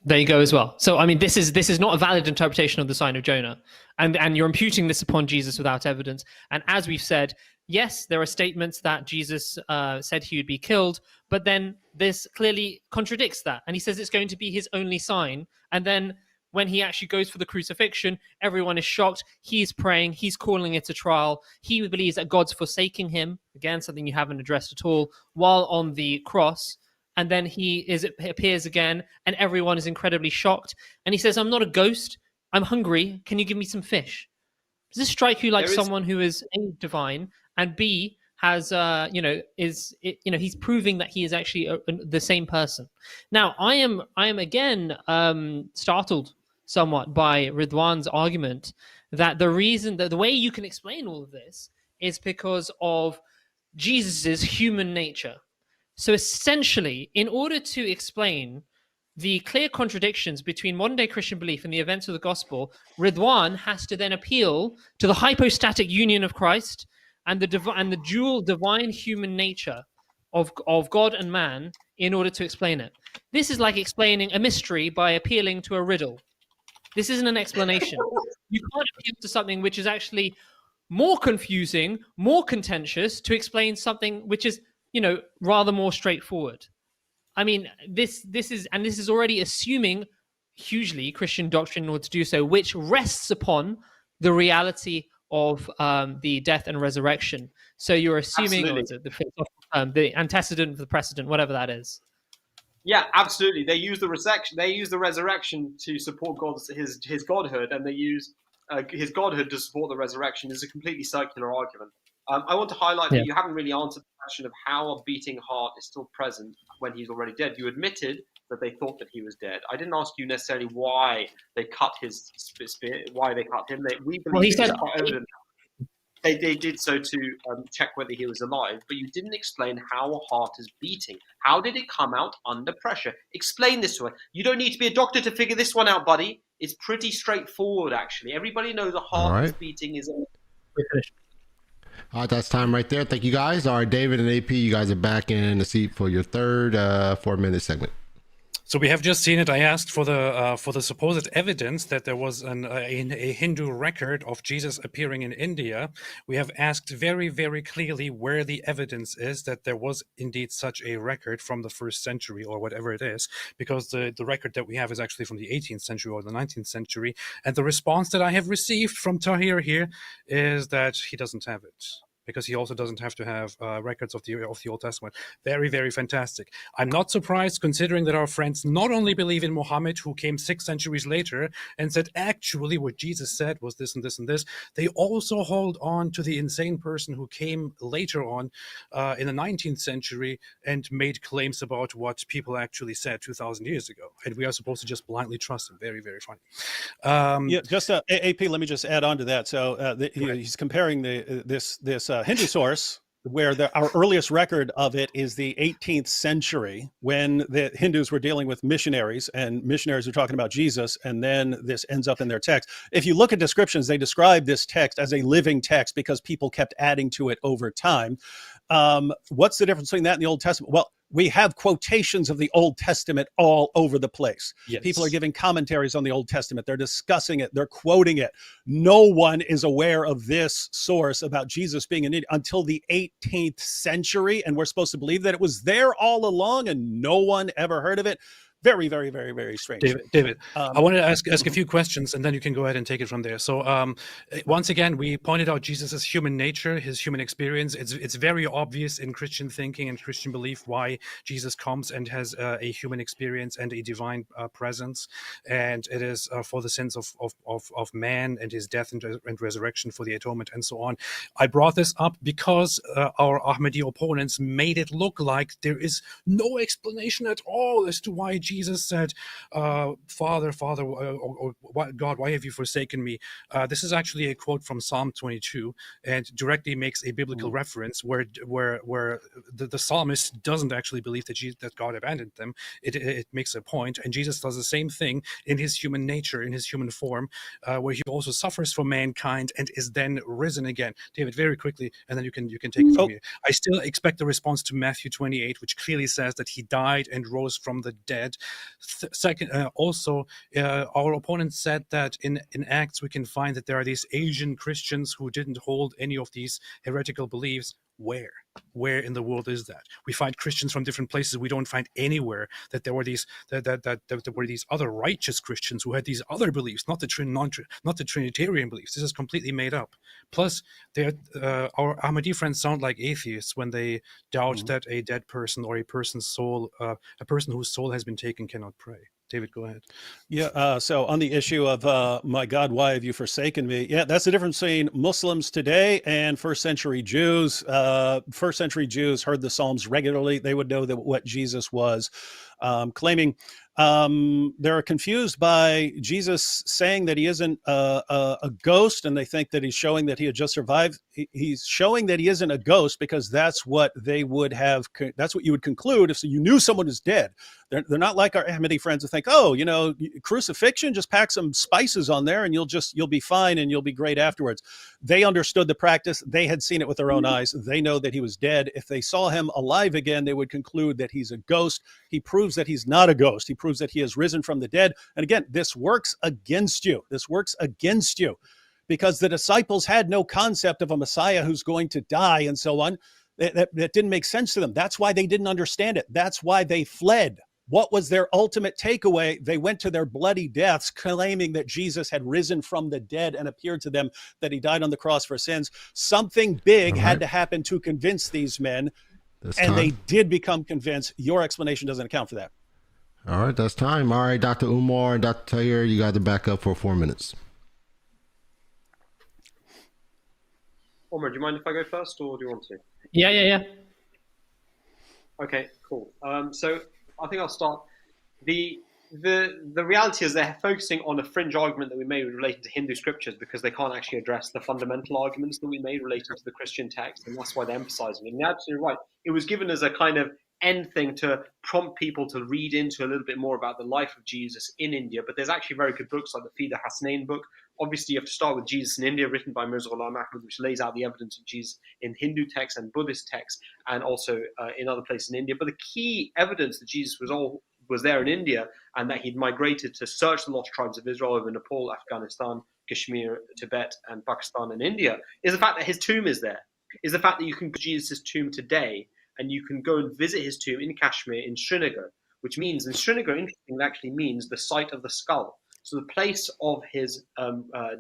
There you go as well. So, I mean, this is not a valid interpretation of the sign of Jonah. And you're imputing this upon Jesus without evidence. And as we've said, yes, there are statements that Jesus said he would be killed, but then this clearly contradicts that. And he says it's going to be his only sign. And then when he actually goes for the crucifixion, everyone is shocked. He's praying. He's calling it a trial. He believes that God's forsaking him. Again, something you haven't addressed at all, while on the cross. And then he appears again, and everyone is incredibly shocked. And he says, I'm not a ghost. I'm hungry. Can you give me some fish? Does this strike you like someone who is A, divine, and B, has, he's proving that he is actually the same person. Now, I am again startled somewhat by Ridwan's argument that the reason that the way you can explain all of this is because of Jesus's human nature. So essentially, in order to explain the clear contradictions between modern day Christian belief and the events of the gospel, Ridwan has to then appeal to the hypostatic union of Christ and the dual divine human nature of God and man in order to explain it. This is like explaining a mystery by appealing to a riddle. This isn't an explanation. You can't appeal to something which is actually more confusing, more contentious to explain something which is, rather more straightforward. I mean, this is already assuming hugely Christian doctrine in order to do so, which rests upon the reality of the death and resurrection. So you're assuming the antecedent for the precedent, whatever that is. Yeah, absolutely. They use the resurrection to support his godhood, and they use his godhood to support the resurrection. Is a completely circular argument. I want to highlight that you haven't really answered the question of how a beating heart is still present when he's already dead. You admitted that they thought that he was dead. I didn't ask you necessarily why they cut his spear, why they cut him. We believe Well, he it said was quite evident. They did so to check whether he was alive, but you didn't explain how a heart is beating. How did it come out under pressure? Explain this to us. You don't need to be a doctor to figure this one out, buddy. It's pretty straightforward, actually. Everybody knows a heart that's beating is... we're finished. All right, that's time right there. Thank you guys. All right, David and AP, you guys are back in the seat for your third 4-minute segment. So we have just seen it. I asked for the supposed evidence that there was a Hindu record of Jesus appearing in India. We have asked very, very clearly where the evidence is that there was indeed such a record from the 1st century or whatever it is, because the record that we have is actually from the 18th century or the 19th century. And the response that I have received from Tahir here is that he doesn't have it, because he also doesn't have to have records of the Old Testament. Very, very fantastic. I'm not surprised, considering that our friends not only believe in Muhammad, who came 6 centuries later and said, actually, what Jesus said was this and this and this. They also hold on to the insane person who came later on in the 19th century and made claims about what people actually said 2,000 years ago. And we are supposed to just blindly trust him. Very, very funny. Yeah, just AP, let me just add on to that. So he's comparing this Hindu source, where our earliest record of it is the 18th century, when the Hindus were dealing with missionaries, and missionaries were talking about Jesus, and then this ends up in their text. If you look at descriptions, they describe this text as a living text because people kept adding to it over time. What's the difference between that and the Old Testament? Well, we have quotations of the Old Testament all over the place. Yes. People are giving commentaries on the Old Testament. They're discussing it. They're quoting it. No one is aware of this source about Jesus being an idiot until the 18th century. And we're supposed to believe that it was there all along and no one ever heard of it. Very, very, very, very strange. David, I wanted to ask a few questions, and then you can go ahead and take it from there. So once again, we pointed out Jesus' human nature, his human experience. It's very obvious in Christian thinking and Christian belief why Jesus comes and has a human experience and a divine presence. And it is for the sins of man and his death and resurrection, for the atonement and so on. I brought this up because our Ahmadiyya opponents made it look like there is no explanation at all as to why Jesus said, Father, or God, why have you forsaken me? This is actually a quote from Psalm 22, and directly makes a biblical reference where the psalmist doesn't actually believe that God abandoned them. It makes a point, and Jesus does the same thing in his human nature, in his human form, where he also suffers for mankind and is then risen again. David, very quickly, and then you can take it from here. I still expect a response to Matthew 28, which clearly says that he died and rose from the dead. Second, also, our opponent said that in Acts we can find that there are these Asian Christians who didn't hold any of these heretical beliefs. Where in the world is that? We find Christians from different places. We don't find anywhere that there were these that there were these other righteous Christians who had these other beliefs, not the Trinitarian beliefs. This is completely made up. Plus, our Ahmadi friends sound like atheists when they doubt that a dead person or a person whose soul has been taken cannot pray. David, go ahead. Yeah, so on the issue of, my God, why have you forsaken me? Yeah, that's the difference between Muslims today and first century Jews. First century Jews heard the Psalms regularly. They would know that what Jesus was claiming. They're confused by Jesus saying that he isn't a ghost, and they think that he's showing that he had just survived. He's showing that he isn't a ghost because that's what they would have. That's what you would conclude if you knew someone is dead. They're not like our Ahmadi friends who think, oh, crucifixion, just pack some spices on there and you'll be fine and you'll be great afterwards. They understood the practice. They had seen it with their own eyes. They know that he was dead. If they saw him alive again, they would conclude that he's a ghost. He proves that he's not a ghost. He proves that he has risen from the dead. And again, this works against you. This works against you because the disciples had no concept of a Messiah who's going to die and so on. That didn't make sense to them. That's why they didn't understand it. That's why they fled. What was their ultimate takeaway? They went to their bloody deaths claiming that Jesus had risen from the dead and appeared to them, that he died on the cross for sins. Something big had to happen to convince these men, they did become convinced. Your explanation doesn't account for that. All right, that's time. All right, Dr. Umar and Dr. Tahir, you got to back up for 4 minutes. Umar, do you mind if I go first, or do you want to? Yeah. Okay, cool. So I think I'll start. The reality is they're focusing on a fringe argument that we made relating to Hindu scriptures because they can't actually address the fundamental arguments that we made relating to the Christian text, and that's why they're emphasizing it. And you're absolutely right. It was given as a kind of end thing to prompt people to read into a little bit more about the life of Jesus in India. But there's actually very good books like the Fida Hasnain book. Obviously, you have to start with Jesus in India, written by Mirza Ghulam Ahmad, which lays out the evidence of Jesus in Hindu texts and Buddhist texts, and also in other places in India. But the key evidence that Jesus was there in India and that he'd migrated to search the lost tribes of Israel over Nepal, Afghanistan, Kashmir, Tibet, and Pakistan and India is the fact that his tomb is there, is the fact that you can go to Jesus' tomb today and you can go and visit his tomb in Kashmir, in Srinagar, which means, in Srinagar, interestingly, actually means the site of the skull. So the place of his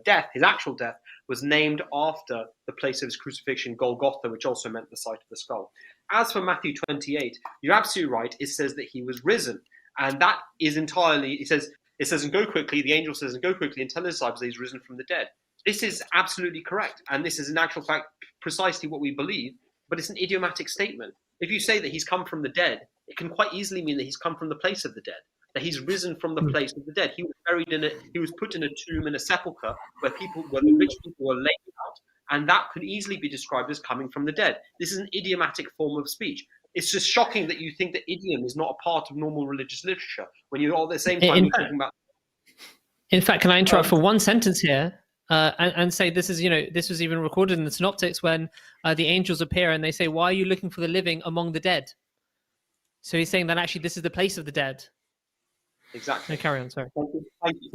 death, his actual death, was named after the place of his crucifixion, Golgotha, which also meant the site of the skull. As for Matthew 28, you're absolutely right. It says that he was risen. And that is entirely, it says, and go quickly, the angel says, and go quickly and tell his disciples that he's risen from the dead. This is absolutely correct. And this is in actual fact precisely what we believe, but it's an idiomatic statement. If you say that he's come from the dead, it can quite easily mean that he's come from the place of the dead, that he's risen from the place of the dead. He was buried in he was put in a tomb, in a sepulchre where the rich people were laid out, and that could easily be described as coming from the dead. This is an idiomatic form of speech. It's just shocking that you think that idiom is not a part of normal religious literature when you're all at the same time talking about. In fact, can I interrupt for one sentence here and say this is, this was even recorded in the Synoptics when the angels appear and they say, "Why are you looking for the living among the dead?" So he's saying that actually this is the place of the dead. Exactly. No, carry on. Sorry.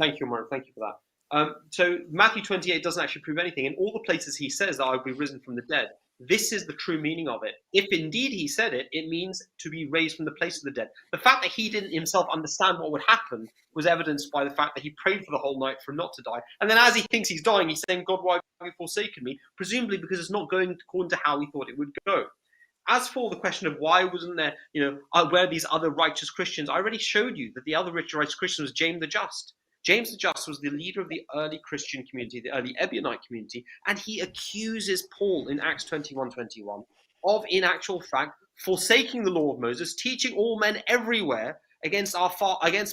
Thank you, Umar. Thank you for that. So Matthew 28 doesn't actually prove anything. In all the places he says that I will be risen from the dead, this is the true meaning of it. If indeed he said it, it means to be raised from the place of the dead. The fact that he didn't himself understand what would happen was evidenced by the fact that he prayed for the whole night for him not to die. And then as he thinks he's dying, he's saying, "God, why have you forsaken me?" Presumably because it's not going according to how he thought it would go. As for the question of why wasn't there, where are these other righteous Christians? I already showed you that the other righteous Christian was James the Just. James the Just was the leader of the early Christian community, the early Ebionite community, and he accuses Paul in Acts 21:21 of, in actual fact, forsaking the law of Moses, teaching all men everywhere against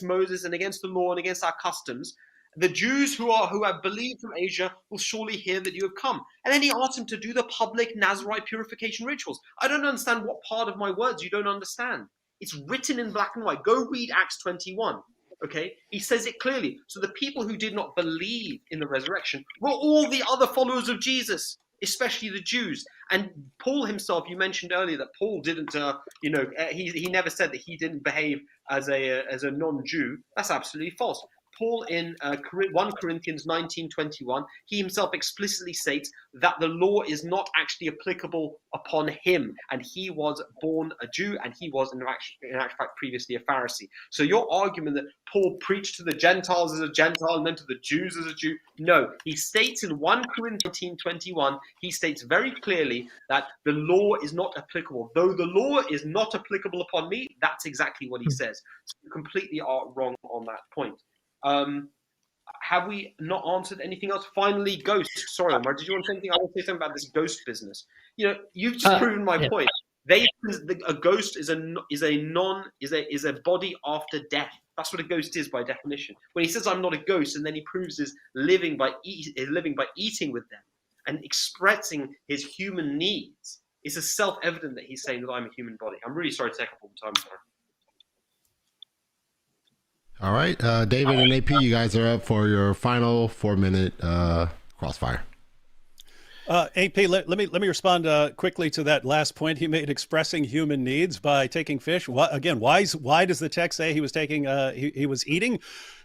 Moses and against the law and against our customs. The Jews who have believed from Asia will surely hear that you have come. And then he asked him to do the public Nazirite purification rituals. I don't understand what part of my words you don't understand. It's written in black and white. Go read Acts 21. Okay, he says it clearly. So the people who did not believe in the resurrection were all the other followers of Jesus, especially the Jews. And Paul himself, you mentioned earlier that Paul didn't, he never said that he didn't behave as a non-Jew. That's absolutely false. Paul in 1 Corinthians 19:21, he himself explicitly states that the law is not actually applicable upon him, and he was born a Jew, and he was in actual fact previously a Pharisee. So your argument that Paul preached to the Gentiles as a Gentile and then to the Jews as a Jew, no. He states in 1 Corinthians 19:21, he states very clearly that the law is not applicable. Though the law is not applicable upon me, that's exactly what he says. So you completely are wrong on that point. Have we not answered anything else? Finally, ghosts. Sorry, Omar, did you want to say anything? I want to say something about this ghost business. You've just proven my point. A ghost is a body after death. That's what a ghost is by definition. When he says I'm not a ghost, and then he proves his living by eating with them and expressing his human needs, it's a self-evident that he's saying that I'm a human body. I'm really sorry to take up all the time, sorry. All right, David and AP, you guys are up for your final 4-minute crossfire. AP, let me respond quickly to that last point he made, expressing human needs by taking fish. Why does the text say he was taking he was eating?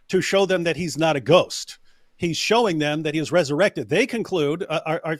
To show them that he's not a ghost. He's showing them that he is resurrected. They conclude,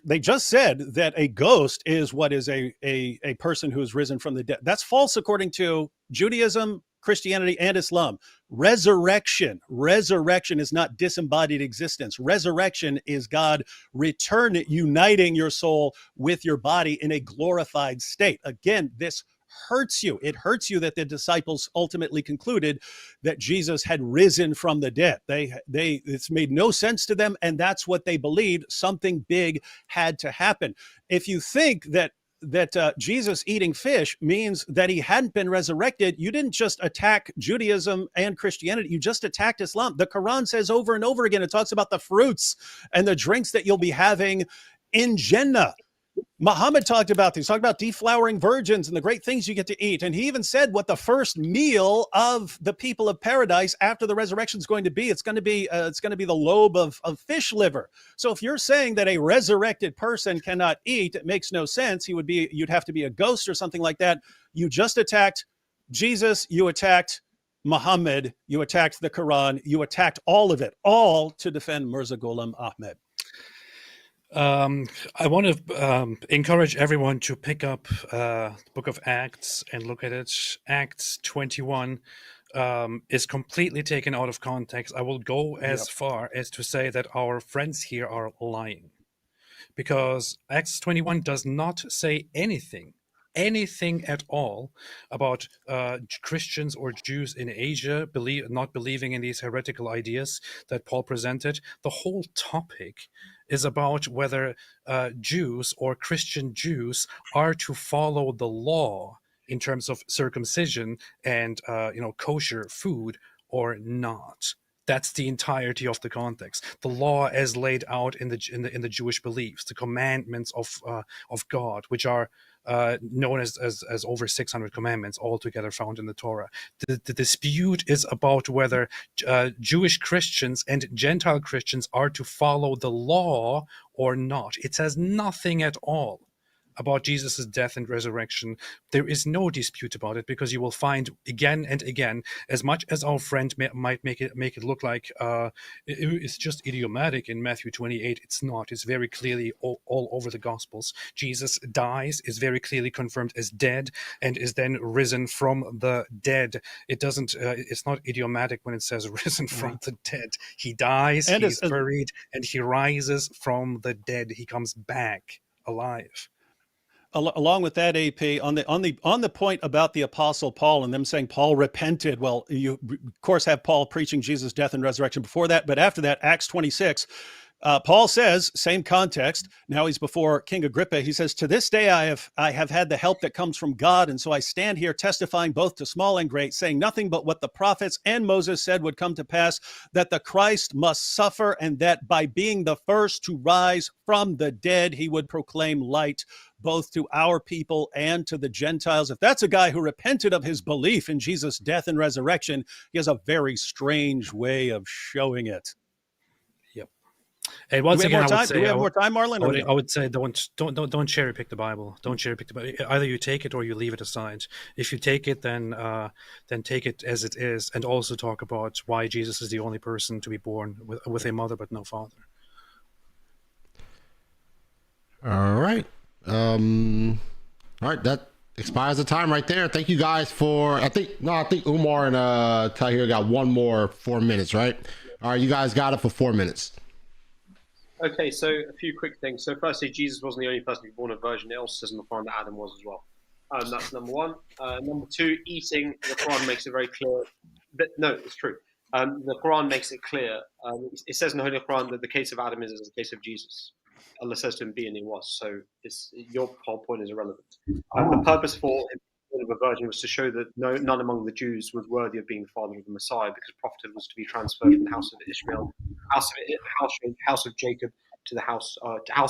they just said that a ghost is what is a person who is risen from the dead. That's false according to Judaism, Christianity, and Islam. Resurrection is not disembodied existence. Resurrection is God uniting your soul with your body in a glorified state. Again, this hurts you. It hurts you that the disciples ultimately concluded that Jesus had risen from the dead. It's made no sense to them, and that's what they believed. Something big had to happen. If you think that that Jesus eating fish means that he hadn't been resurrected, you didn't just attack Judaism and Christianity, you just attacked Islam. The Quran says over and over again, it talks about the fruits and the drinks that you'll be having in Jannah. Muhammad talked about these, talked about deflowering virgins and the great things you get to eat. And he even said what the first meal of the people of paradise after the resurrection is going to be. It's going to be the lobe of fish liver. So if you're saying that a resurrected person cannot eat, it makes no sense. You'd have to be a ghost or something like that. You just attacked Jesus. You attacked Muhammad. You attacked the Quran. You attacked all of it, all to defend Mirza Ghulam Ahmad. I want to encourage everyone to pick up the book of Acts and look at it. Acts 21 is completely taken out of context. I will go as far as to say that our friends here are lying, because Acts 21 does not say anything at all about Christians or Jews in Asia not believing in these heretical ideas that Paul presented. The whole topic is about whether Jews or Christian Jews are to follow the law in terms of circumcision and kosher food or not. That's the entirety of the context. The law as laid out in the Jewish beliefs, the commandments of God, which are known as over 600 commandments altogether found in the Torah. The dispute is about whether Jewish Christians and Gentile Christians are to follow the law or not. It says nothing at all about Jesus' death and resurrection. There is no dispute about it, because you will find again and again, as much as our friend might make it look like it's just idiomatic in Matthew 28, it's not. It's very clearly all over the Gospels. Jesus dies, is very clearly confirmed as dead, and is then risen from the dead. It doesn't. It's not idiomatic when it says risen from the dead. He dies, and he's buried, and he rises from the dead. He comes back alive. Along with that, AP, on the point about the Apostle Paul and them saying Paul repented, well, you of course have Paul preaching Jesus' death and resurrection before that, but after that, Acts 26, Paul says, same context, now he's before King Agrippa, he says, "To this day I have had the help that comes from God, and so I stand here testifying both to small and great, saying nothing but what the prophets and Moses said would come to pass, that the Christ must suffer, and that by being the first to rise from the dead, he would proclaim light both to our people and to the Gentiles." If that's a guy who repented of his belief in Jesus' death and resurrection, he has a very strange way of showing it. Yep. And once again, do we have more time, Marlon? I would say don't cherry pick the Bible. Don't cherry pick the Bible. Either you take it or you leave it aside. If you take it, then take it as it is, and also talk about why Jesus is the only person to be born with a mother but no father. All right. All right, that expires the time right there. Thank you guys for, I think Umar and Tahir got one more 4 minutes, right? All right, you guys got it for 4 minutes. Okay, so a few quick things. So firstly, Jesus wasn't the only person to be born of a virgin. It also says in the Quran that Adam was as well. That's number one. Number two, eating. The Quran makes it very clear. No, it's true. The Quran makes it clear. It says in the Holy Quran that the case of Adam is the case of Jesus. Allah says to him, "Be," and he was. So your whole point is irrelevant. The purpose for him being born of a virgin was to show that none among the Jews was worthy of being the father of the Messiah, because prophethood was to be transferred from the house of Ishmael, house of Jacob, to the house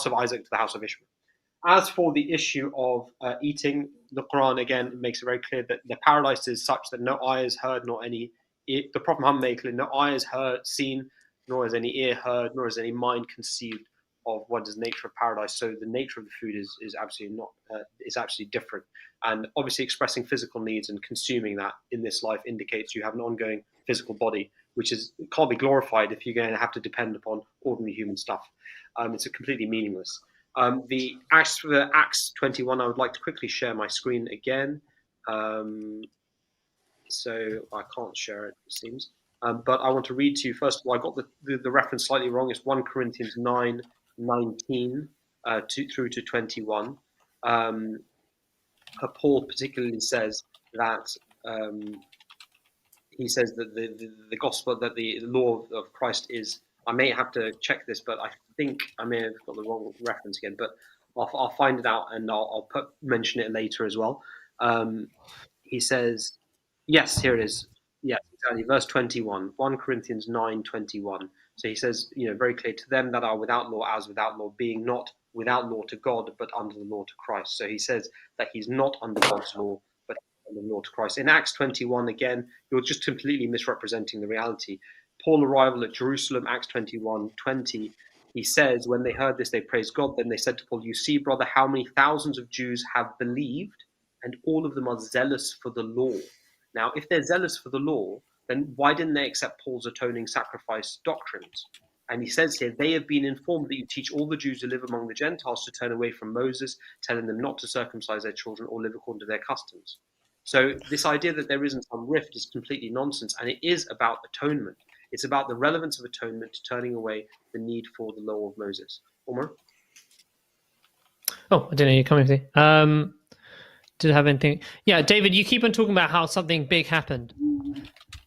of Isaac, to the house of Ishmael. As for the issue of eating, the Quran again makes it very clear that the paradise is such that no eye has heard, nor any ear. The Prophet Muhammad made clear, no eye has seen, nor has any ear heard, nor has any mind conceived of what is the nature of paradise. So the nature of the food is absolutely not. It's absolutely different. And obviously, expressing physical needs and consuming that in this life indicates you have an ongoing physical body, which can't be glorified if you're going to have to depend upon ordinary human stuff. It's completely meaningless. The Acts 21. I would like to quickly share my screen again. So I can't share it seems. But I want to read to you first of all. I got the reference slightly wrong. It's 1 Corinthians 9:19 through to 21. Paul particularly says that he says that the gospel, that the law of Christ is. I may have to check this, but I think I may have got the wrong reference again. But I'll find it out and I'll mention it later as well. He says, yes, here it is. Yes, exactly. Verse 21, 1 Corinthians 9:21. So he says, very clear, to them that are without law, as without law, being not without law to God, but under the law to Christ. So he says that he's not under God's law, but under the law to Christ. In Acts 21, again, you're just completely misrepresenting the reality. Paul's arrival at Jerusalem, Acts 21:20, he says, when they heard this, they praised God. Then they said to Paul, you see, brother, how many thousands of Jews have believed, and all of them are zealous for the law. Now, if they're zealous for the law, then why didn't they accept Paul's atoning sacrifice doctrines? And he says here, they have been informed that you teach all the Jews who live among the Gentiles to turn away from Moses, telling them not to circumcise their children or live according to their customs. So this idea that there isn't some rift is completely nonsense, and it is about atonement. It's about the relevance of atonement to turning away the need for the law of Moses. Umar? Oh, I didn't know you were coming with me. Did have anything? Yeah, David, you keep on talking about how something big happened.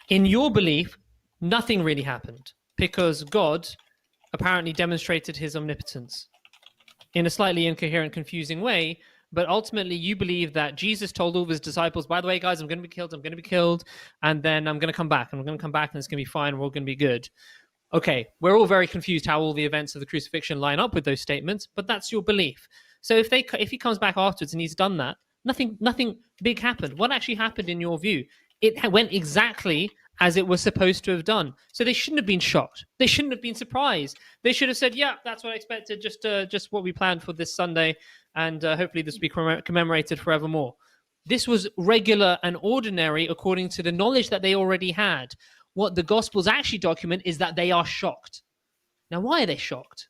In your belief, nothing really happened because God apparently demonstrated his omnipotence in a slightly incoherent, confusing way. But ultimately, you believe that Jesus told all of his disciples, by the way, guys, I'm going to be killed, and then I'm going to come back, and it's going to be fine, we're all going to be good. Okay, we're all very confused how all the events of the crucifixion line up with those statements, but that's your belief. So if he comes back afterwards and he's done that, nothing big happened. What actually happened in your view? It went exactly as it was supposed to have done. So they shouldn't have been shocked. They shouldn't have been surprised. They should have said, yeah, that's what I expected, just what we planned for this Sunday, and hopefully this will be commemorated forevermore. This was regular and ordinary according to the knowledge that they already had. What the Gospels actually document is that they are shocked. Now, why are they shocked?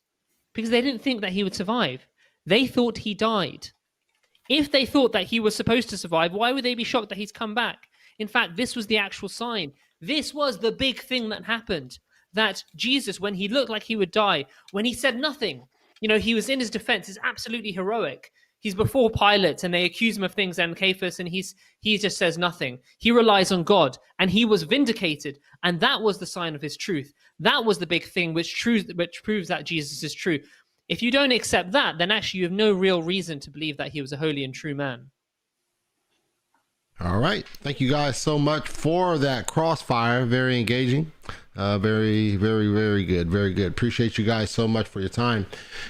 Because they didn't think that he would survive. They thought he died. If they thought that he was supposed to survive, why would they be shocked that he's come back? In fact, this was the actual sign. This was the big thing that happened. That Jesus, when he looked like he would die, when he said nothing, he was in his defense, is absolutely heroic. He's before Pilate and they accuse him of things and Caiaphas, and he just says nothing. He relies on God and he was vindicated. And that was the sign of his truth. That was the big thing which proves that Jesus is true. If you don't accept that, then actually you have no real reason to believe that he was a holy and true man. All right. Thank you guys so much for that crossfire. Very engaging. Very, very, very good. Very good. Appreciate you guys so much for your time.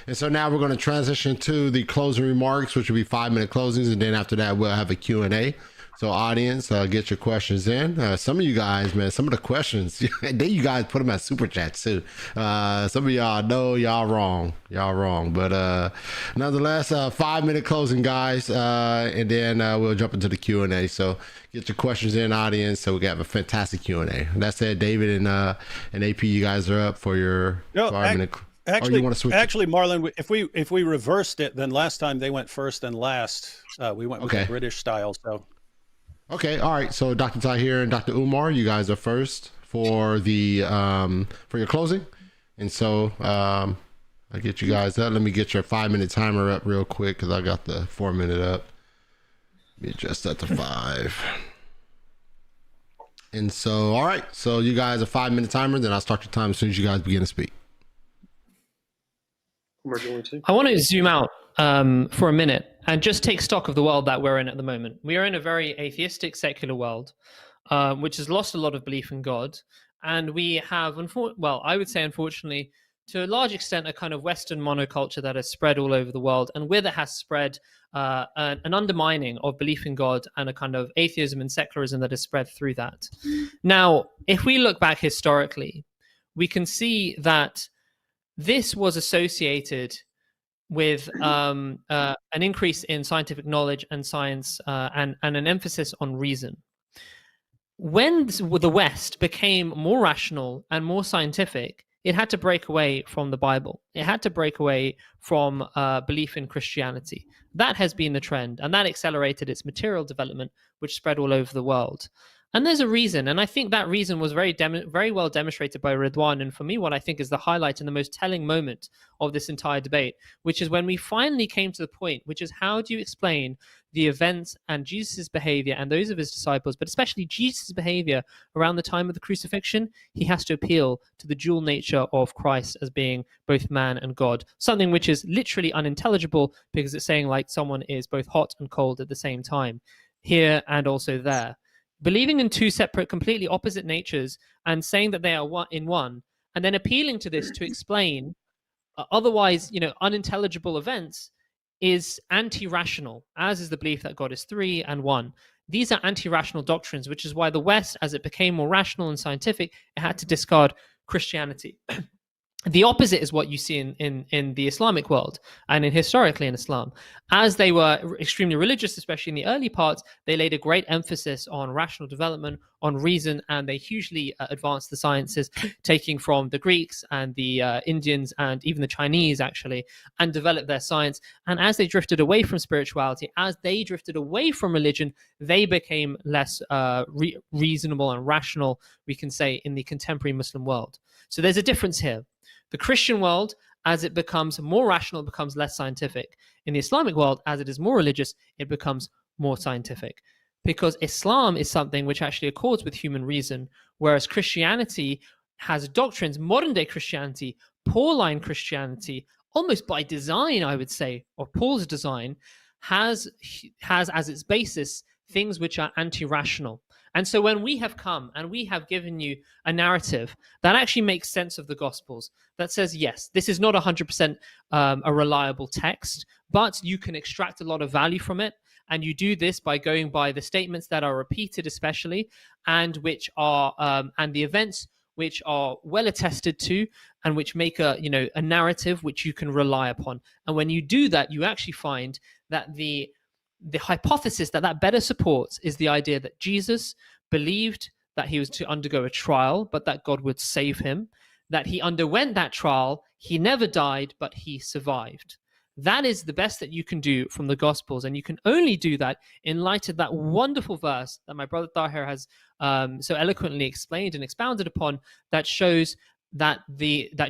And so now we're going to transition to the closing remarks, which will be 5-minute closings. And then after that, we'll have a Q&A. So audience, get your questions in. Some of you guys, man, some of the questions, then you guys put them as super chats too. Some of y'all know y'all wrong. But nonetheless, 5-minute closing, guys. And then we'll jump into the Q&A. So get your questions in, audience. So we got a fantastic Q&A. That said, David and AP, you guys are up for your 5-minute. Actually, Actually, Marlon, if we reversed it, then last time they went first and last. We went with the British style. So. Okay, all right. So Dr. Tahir and Dr. Umar, you guys are first for the for your closing. And so I'll get you guys up. Let me get your 5-minute timer up real quick because I got the 4-minute up. Let me adjust that to 5. And so, all right. So you guys a 5-minute timer, then I'll start your time as soon as you guys begin to speak. I want to zoom out for a minute and just take stock of the world that we're in at the moment. We are in a very atheistic, secular world, which has lost a lot of belief in God. And we have, I would say, unfortunately, to a large extent, a kind of Western monoculture that has spread all over the world. And with it has spread an undermining of belief in God and a kind of atheism and secularism that has spread through that. Now, if we look back historically, we can see that this was associated with an increase in scientific knowledge and science and an emphasis on reason. When the West became more rational and more scientific, it had to break away from the Bible. It had to break away from belief in Christianity. That has been the trend, and that accelerated its material development, which spread all over the world. And there's a reason, and I think that reason was very well demonstrated by Ridwan. And for me, what I think is the highlight and the most telling moment of this entire debate, which is when we finally came to the point, which is how do you explain the events and Jesus' behavior and those of his disciples, but especially Jesus' behavior around the time of the crucifixion? He has to appeal to the dual nature of Christ as being both man and God, something which is literally unintelligible because it's saying like someone is both hot and cold at the same time, here and also there. Believing in two separate, completely opposite natures and saying that they are one in one, and then appealing to this to explain otherwise, unintelligible events is anti-rational, as is the belief that God is three and one. These are anti-rational doctrines, which is why the West, as it became more rational and scientific, it had to discard Christianity. The opposite is what you see in the Islamic world and historically in Islam. As they were extremely religious, especially in the early parts, they laid a great emphasis on rational development, on reason, and they hugely advanced the sciences, taking from the Greeks and the Indians and even the Chinese, actually, and developed their science. And as they drifted away from spirituality, as they drifted away from religion, they became less reasonable and rational, we can say, in the contemporary Muslim world. So there's a difference here. The Christian world, as it becomes more rational, becomes less scientific. In the Islamic world, as it is more religious, it becomes more scientific. Because Islam is something which actually accords with human reason, whereas Christianity has doctrines, modern day Christianity, Pauline Christianity, almost by design, I would say, or Paul's design, has as its basis things which are anti-rational. And so when we have come and we have given you a narrative that actually makes sense of the Gospels, that says, yes, this is not 100% a reliable text, but you can extract a lot of value from it. And you do this by going by the statements that are repeated, especially, and which are and the events which are well attested to, and which make a narrative which you can rely upon. And when you do that, you actually find that the hypothesis that better supports is the idea that Jesus believed that he was to undergo a trial, but that God would save him, that he underwent that trial, he never died, but he survived. That is the best that you can do from the Gospels, and you can only do that in light of that wonderful verse that my brother Tahir has so eloquently explained and expounded upon, that shows that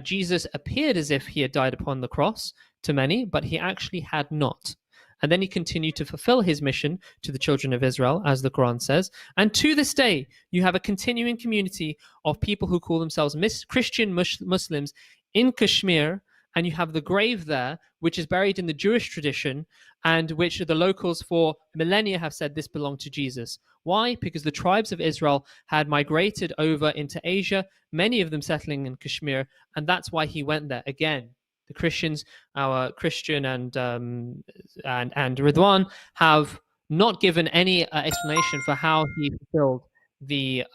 Jesus appeared as if he had died upon the cross to many, but he actually had not. And then he continued to fulfill his mission to the children of Israel, as the Quran says. And to this day, you have a continuing community of people who call themselves Christian Muslims in Kashmir. And you have the grave there, which is buried in the Jewish tradition, and which the locals for millennia have said this belonged to Jesus. Why? Because the tribes of Israel had migrated over into Asia, many of them settling in Kashmir, and that's why he went there. Again, the Christians, our Christian and Ridwan, have not given any explanation for how he fulfilled the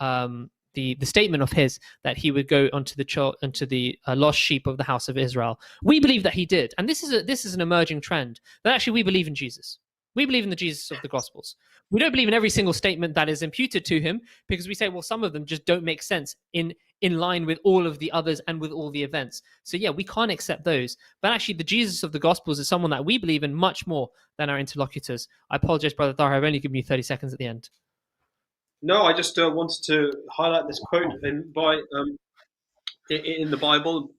statement of his that he would go onto the lost sheep of the house of Israel. We believe that he did, and this is an emerging trend that actually we believe in Jesus. We believe in the Jesus of the Gospels. We don't believe in every single statement that is imputed to him, because we say, well, some of them just don't make sense in line with all of the others and with all the events. So yeah, we can't accept those. But actually, the Jesus of the Gospels is someone that we believe in much more than our interlocutors. I apologize, Brother Tahir, I've only given you 30 seconds at the end. No, I just wanted to highlight this quote in the Bible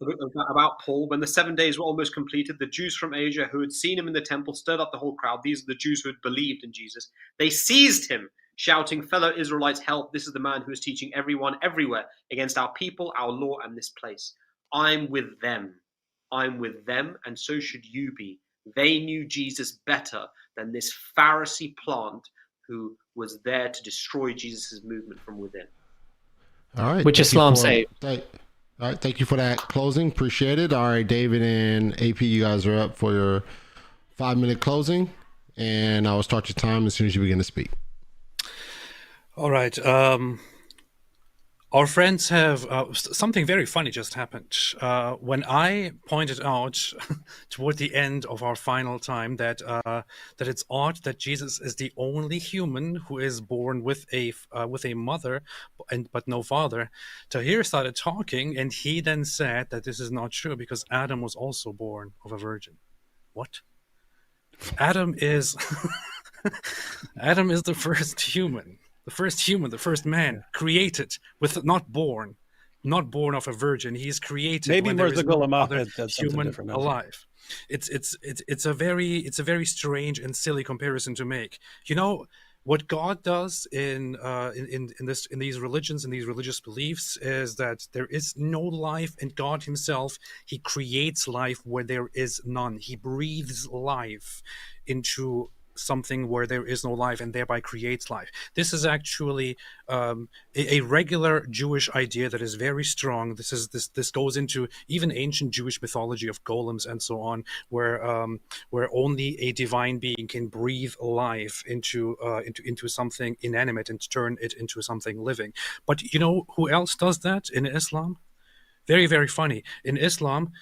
about Paul. When the 7 days were almost completed, the Jews from Asia who had seen him in the temple stirred up the whole crowd. These are the Jews who had believed in Jesus. They seized him, shouting, "Fellow Israelites, help. This is the man who is teaching everyone everywhere against our people, our law, and this place. I'm with them. I'm with them, and so should you be." They knew Jesus better than this Pharisee plant who was there to destroy Jesus' movement from within. All right. Which Islam saved. All right, thank you for that closing. Appreciate it. All right, David and AP, you guys are up for your 5-minute closing, and I will start your time as soon as you begin to speak. All right. Our friends have something very funny just happened. When I pointed out toward the end of our final time that it's odd that Jesus is the only human who is born with a mother but no father, Tahir started talking, and he then said that this is not true because Adam was also born of a virgin. What? Adam is Adam is the first human. the first human, the first man, created with not born of a virgin. He is created Maybe when there is no other that's human different. alive. It's a very strange and silly comparison to make. You know what God does in these religions, in these religious beliefs, is that there is no life, and God Himself, He creates life where there is none. He breathes life into something where there is no life, and thereby creates life. This is actually a regular Jewish idea that is very strong. This goes into even ancient Jewish mythology of golems and so on, where only a divine being can breathe life into something inanimate and turn it into something living. But you know who else does that in Islam? Very, very funny. In Islam,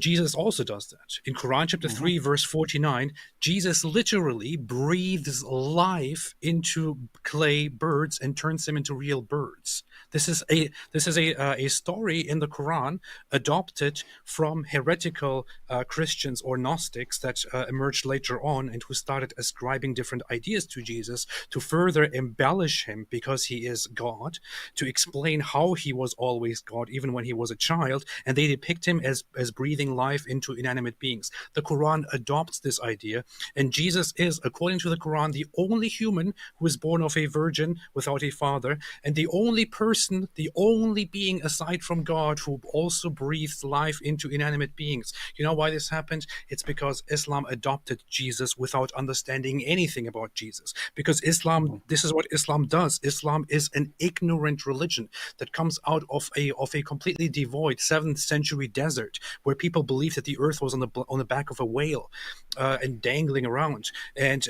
Jesus also does that. In Quran chapter 3, verse 49, Jesus literally breathes life into clay birds and turns them into real birds. This is a story in the Quran adopted from heretical Christians or Gnostics that emerged later on, and who started ascribing different ideas to Jesus to further embellish him because he is God, to explain how he was always God even when he was a child, and they depict him as breathing life into inanimate beings. The Quran adopts this idea, and Jesus is, according to the Quran, the only human who is born of a virgin without a father, and the only person, the only being aside from God who also breathes life into inanimate beings. You know why this happened? It's because Islam adopted Jesus without understanding anything about Jesus. Because Islam, this is what Islam does. Islam is an ignorant religion that comes out of a completely devoid 7th century desert, where people believed that the earth was on the back of a whale and dangling around. And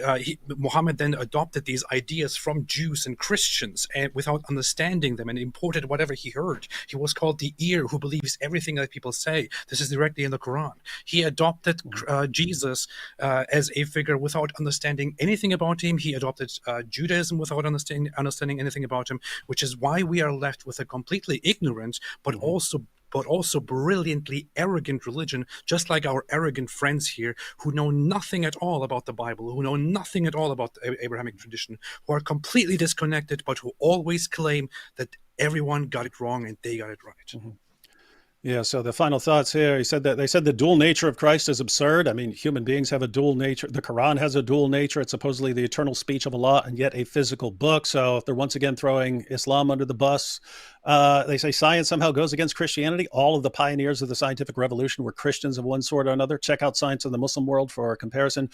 Muhammad then adopted these ideas from Jews and Christians, and without understanding them, and imported whatever he heard. He was called the ear who believes everything that people say. This is directly in the Quran. He adopted Jesus as a figure without understanding anything about him. He adopted Judaism without understanding anything about him, which is why we are left with a completely ignorant but also brilliantly arrogant religion, just like our arrogant friends here who know nothing at all about the Bible, who know nothing at all about the Abrahamic tradition, who are completely disconnected, but who always claim that everyone got it wrong and they got it right. Yeah, so the final thoughts here. He said that they said the dual nature of Christ is absurd. I mean, human beings have a dual nature. The Quran has a dual nature. It's supposedly the eternal speech of Allah and yet a physical book. So they're once again throwing Islam under the bus. They say science somehow goes against Christianity. All of the pioneers of the scientific revolution were Christians of one sort or another. Check out Science of the Muslim World for a comparison.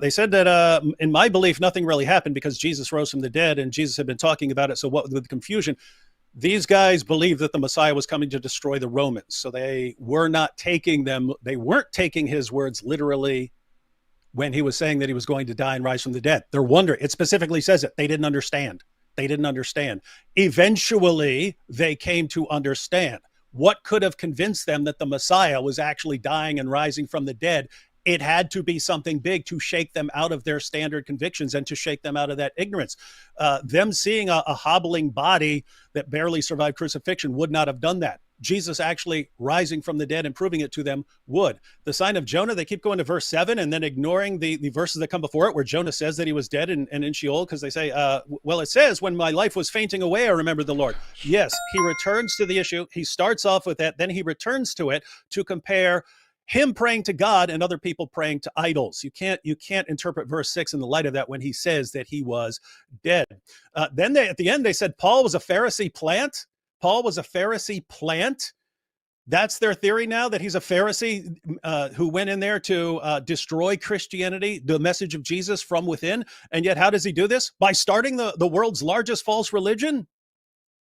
They said that in my belief, nothing really happened because Jesus rose from the dead and Jesus had been talking about it. So what with the confusion? These guys believed that the Messiah was coming to destroy the Romans. So they weren't taking his words literally when he was saying that he was going to die and rise from the dead. They're wondering. It specifically says it. They didn't understand. Eventually, they came to understand. What could have convinced them that the Messiah was actually dying and rising from the dead? It had to be something big to shake them out of their standard convictions and to shake them out of that ignorance. Them seeing a hobbling body that barely survived crucifixion would not have done that. Jesus actually rising from the dead and proving it to them would. The sign of Jonah, they keep going to verse 7 and then ignoring the verses that come before it where Jonah says that he was dead and in Sheol, because they say, well, it says, when my life was fainting away, I remembered the Lord. Yes, he returns to the issue. He starts off with that. Then he returns to it to compare him praying to God and other people praying to idols. You can't interpret verse 6 in the light of that when he says that he was dead. Then at the end, they said Paul was a Pharisee plant. Paul was a Pharisee plant. That's their theory now, that he's a Pharisee who went in there to destroy Christianity, the message of Jesus from within. And yet, how does he do this? By starting the world's largest false religion?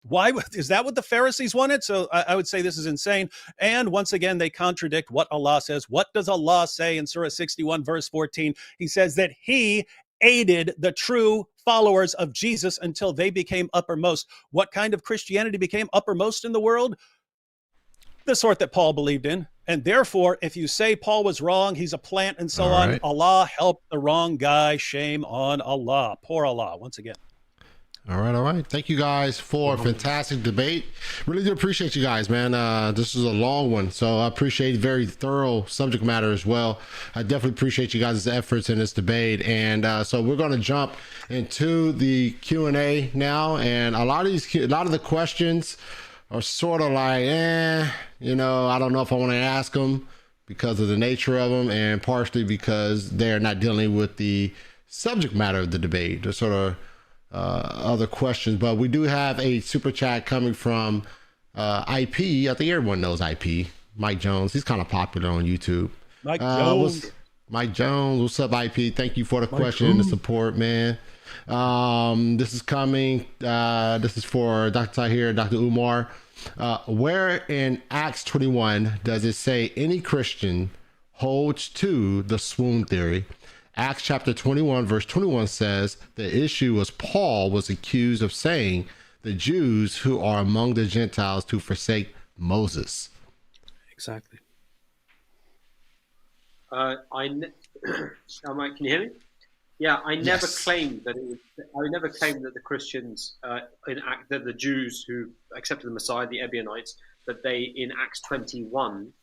Why is that what the Pharisees wanted? So I would say this is insane. And once again, they contradict what Allah says. What does Allah say in Surah 61, verse 14? He says that he aided the true followers of Jesus until they became uppermost. What kind of Christianity became uppermost in the world? The sort that Paul believed in. And therefore, if you say Paul was wrong, he's a plant and so on, Allah helped the wrong guy. Shame on Allah. Poor Allah, once again. All right. Thank you guys for a fantastic debate. Really do appreciate you guys, man. This is a long one, so I appreciate very thorough subject matter as well. I definitely appreciate you guys' efforts in this debate. And so we're going to jump into the Q&A now. And a lot of the questions are sort of like, I don't know if I want to ask them because of the nature of them, and partially because they're not dealing with the subject matter of the debate. They're sort of other questions, but we do have a super chat coming from IP. I think everyone knows IP. Mike Jones. He's kind of popular on YouTube. Mike Jones. Mike Jones. What's up, IP? Thank you for the question and the support, man. This is coming. This is for Dr. Tahir, Dr. Umar. Where in Acts 21 does it say any Christian holds to the swoon theory? Acts chapter 21 verse 21 says the issue was Paul was accused of saying the Jews who are among the Gentiles to forsake Moses. Exactly. Mike, can you hear me? Yeah, I never claimed that the Christians that the Jews who accepted the Messiah, the Ebionites, that they in Acts 21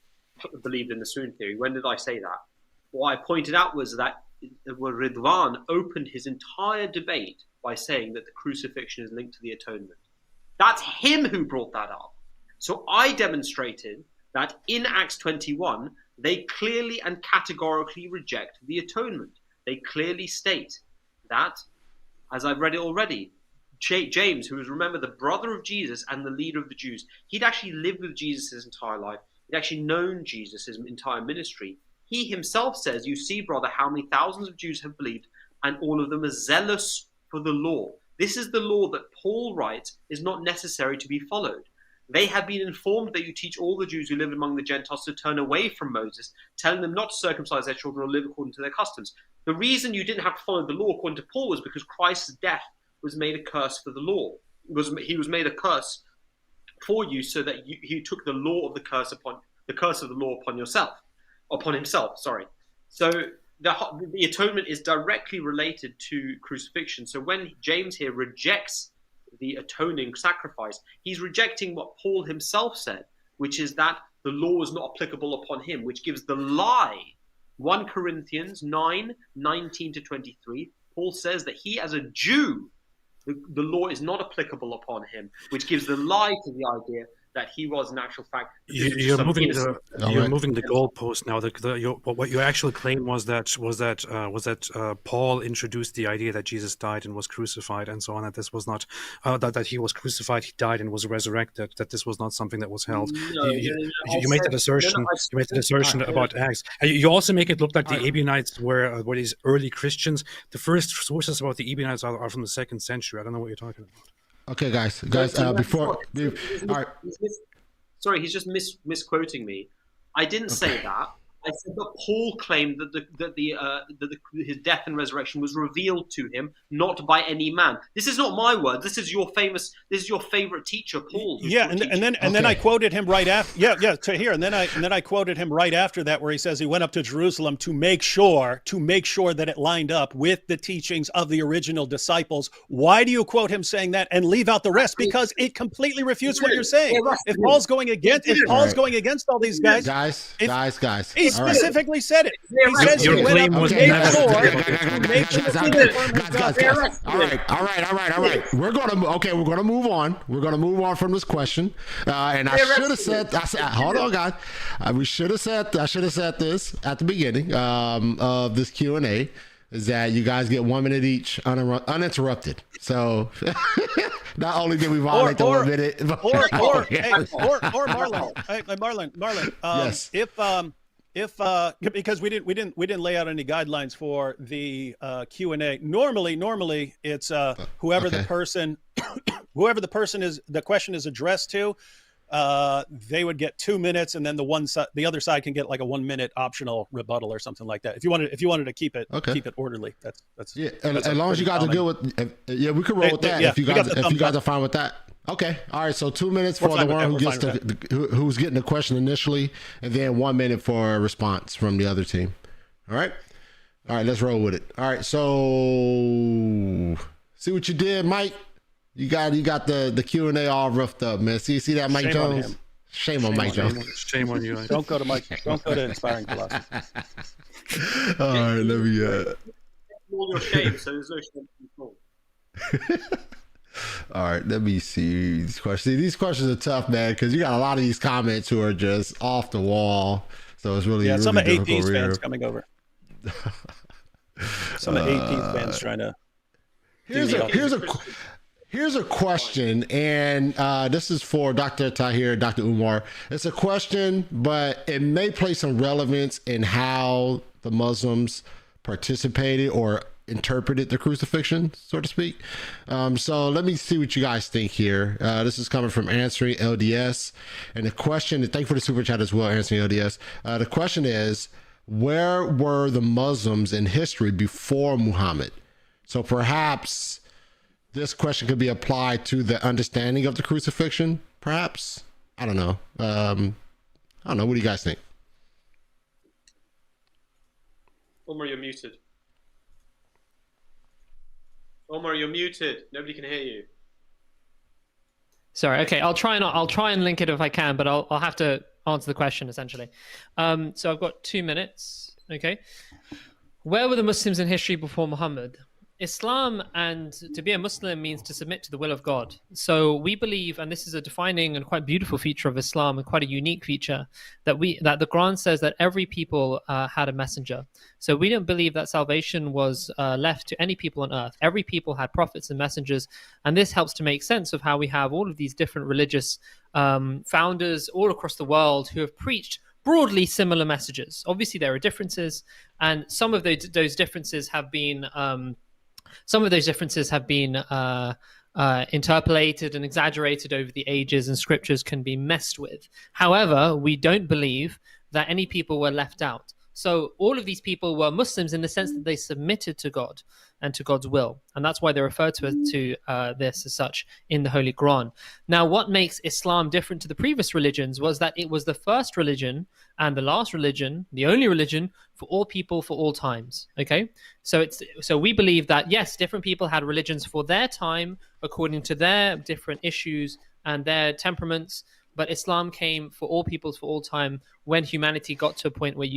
believed in the swoon theory. When did I say that? What I pointed out was that Ridwan opened his entire debate by saying that the crucifixion is linked to the atonement. That's him who brought that up. So I demonstrated that in Acts 21, they clearly and categorically reject the atonement. They clearly state that, as I've read it already, James, who was, remember, the brother of Jesus and the leader of the Jews, he'd actually lived with Jesus his entire life. He'd actually known Jesus his entire ministry. He himself says, you see, brother, how many thousands of Jews have believed, and all of them are zealous for the law. This is the law that Paul writes is not necessary to be followed. They have been informed that you teach all the Jews who live among the Gentiles to turn away from Moses, telling them not to circumcise their children or live according to their customs. The reason you didn't have to follow the law, according to Paul, was because Christ's death was made a curse for the law. He was made a curse for you, so that he took the law of the curse of the law upon himself. So the atonement is directly related to crucifixion. So when James here rejects the atoning sacrifice, he's rejecting what Paul himself said, which is that the law is not applicable upon him, which gives the lie. 1 Corinthians 9:19-23, Paul says that he, as a Jew, the law is not applicable upon him, which gives the lie to the idea that he was, in actual fact, you're moving the goalpost now. What you actually claimed was that Paul introduced the idea that Jesus died and was crucified and so on. That this was not that he was crucified, he died and was resurrected. That this was not something that was held. You made that assertion. You made that assertion about Acts. You also make it look like the Ebionites were these early Christians. The first sources about the Ebionites are from the 2nd century. I don't know what you're talking about. Okay, guys, all right. Sorry, he's just misquoting me. I didn't say that. I said that Paul claimed that his death and resurrection was revealed to him, not by any man. This is not my word. This is your favorite teacher, Paul. Yeah, and then I quoted him right after. Tahir, and then I quoted him right after that, where he says he went up to Jerusalem to make sure that it lined up with the teachings of the original disciples. Why do you quote him saying that and leave out the rest? Because it completely refutes what you're saying. If Paul's going against all these guys, guys. He specifically said it. He says he went up to make sure. All right. We're gonna move on. We're gonna move on from this question. And I should have said, hold on, guys. I should have said this at the beginning of this Q&A, is that you guys get 1 minute each uninterrupted. So not only did we violate the 1 minute, but Marlon. Yes. If because we didn't lay out any guidelines for the Q&A. Normally it's whoever the person is, the question is addressed to, they would get 2 minutes, and then the other side can get like a 1 minute optional rebuttal or something like that. If you wanted to keep it orderly, that's as long as you guys are good with we could roll with that. If you guys are fine with that. Okay. All right. So 2 minutes for the one who's getting the question initially, and then 1 minute for a response from the other team. All right. Let's roll with it. All right. So see what you did, Mike. You got the Q&A all roughed up, man. See that, Mike Shame on Jones? him. Shame on Mike Jones. Shame on you. Don't go to Inspiring Philosophy. All right, let me. All your shame, so there's no shame to be All right, let me see these questions. See, these questions are tough, man, because you got a lot of these comments who are just off the wall. So it's really some of difficult AP's here. fans coming over. Some of AP's fans trying to. Here's a question, and this is for Dr. Tahir, Dr. Umar. It's a question, but it may play some relevance in how the Muslims participated or interpreted the crucifixion, so to speak. So let me see what you guys think here. This is coming from Answering LDS. And the question, and thank you for the super chat as well, Answering LDS. The question is, where were the Muslims in history before Muhammad? So perhaps this question could be applied to the understanding of the crucifixion, perhaps. I don't know. I don't know. What do you guys think? Omar, you're muted. Omar, you're muted. Nobody can hear you. Sorry. Okay, I'll try and link it if I can, but I'll have to answer the question essentially. So I've got 2 minutes. Okay. Where were the Muslims in history before Muhammad? Islam, and to be a Muslim means to submit to the will of God. So we believe, and this is a defining and quite beautiful feature of Islam, and quite a unique feature, that the Quran says that every people had a messenger. So we don't believe that salvation was left to any people on earth. Every people had prophets and messengers, and this helps to make sense of how we have all of these different religious founders all across the world who have preached broadly similar messages. Obviously, there are differences, and some of those differences have been interpolated and exaggerated over the ages, and scriptures can be messed with. However, we don't believe that any people were left out. So all of these people were Muslims in the sense that they submitted to God and to God's will. And that's why they refer to this as such in the Holy Quran. Now, what makes Islam different to the previous religions was that it was the first religion and the last religion, the only religion for all people for all times. Okay? So we believe that, yes, different people had religions for their time according to their different issues and their temperaments, but Islam came for all peoples for all time when humanity got to a point where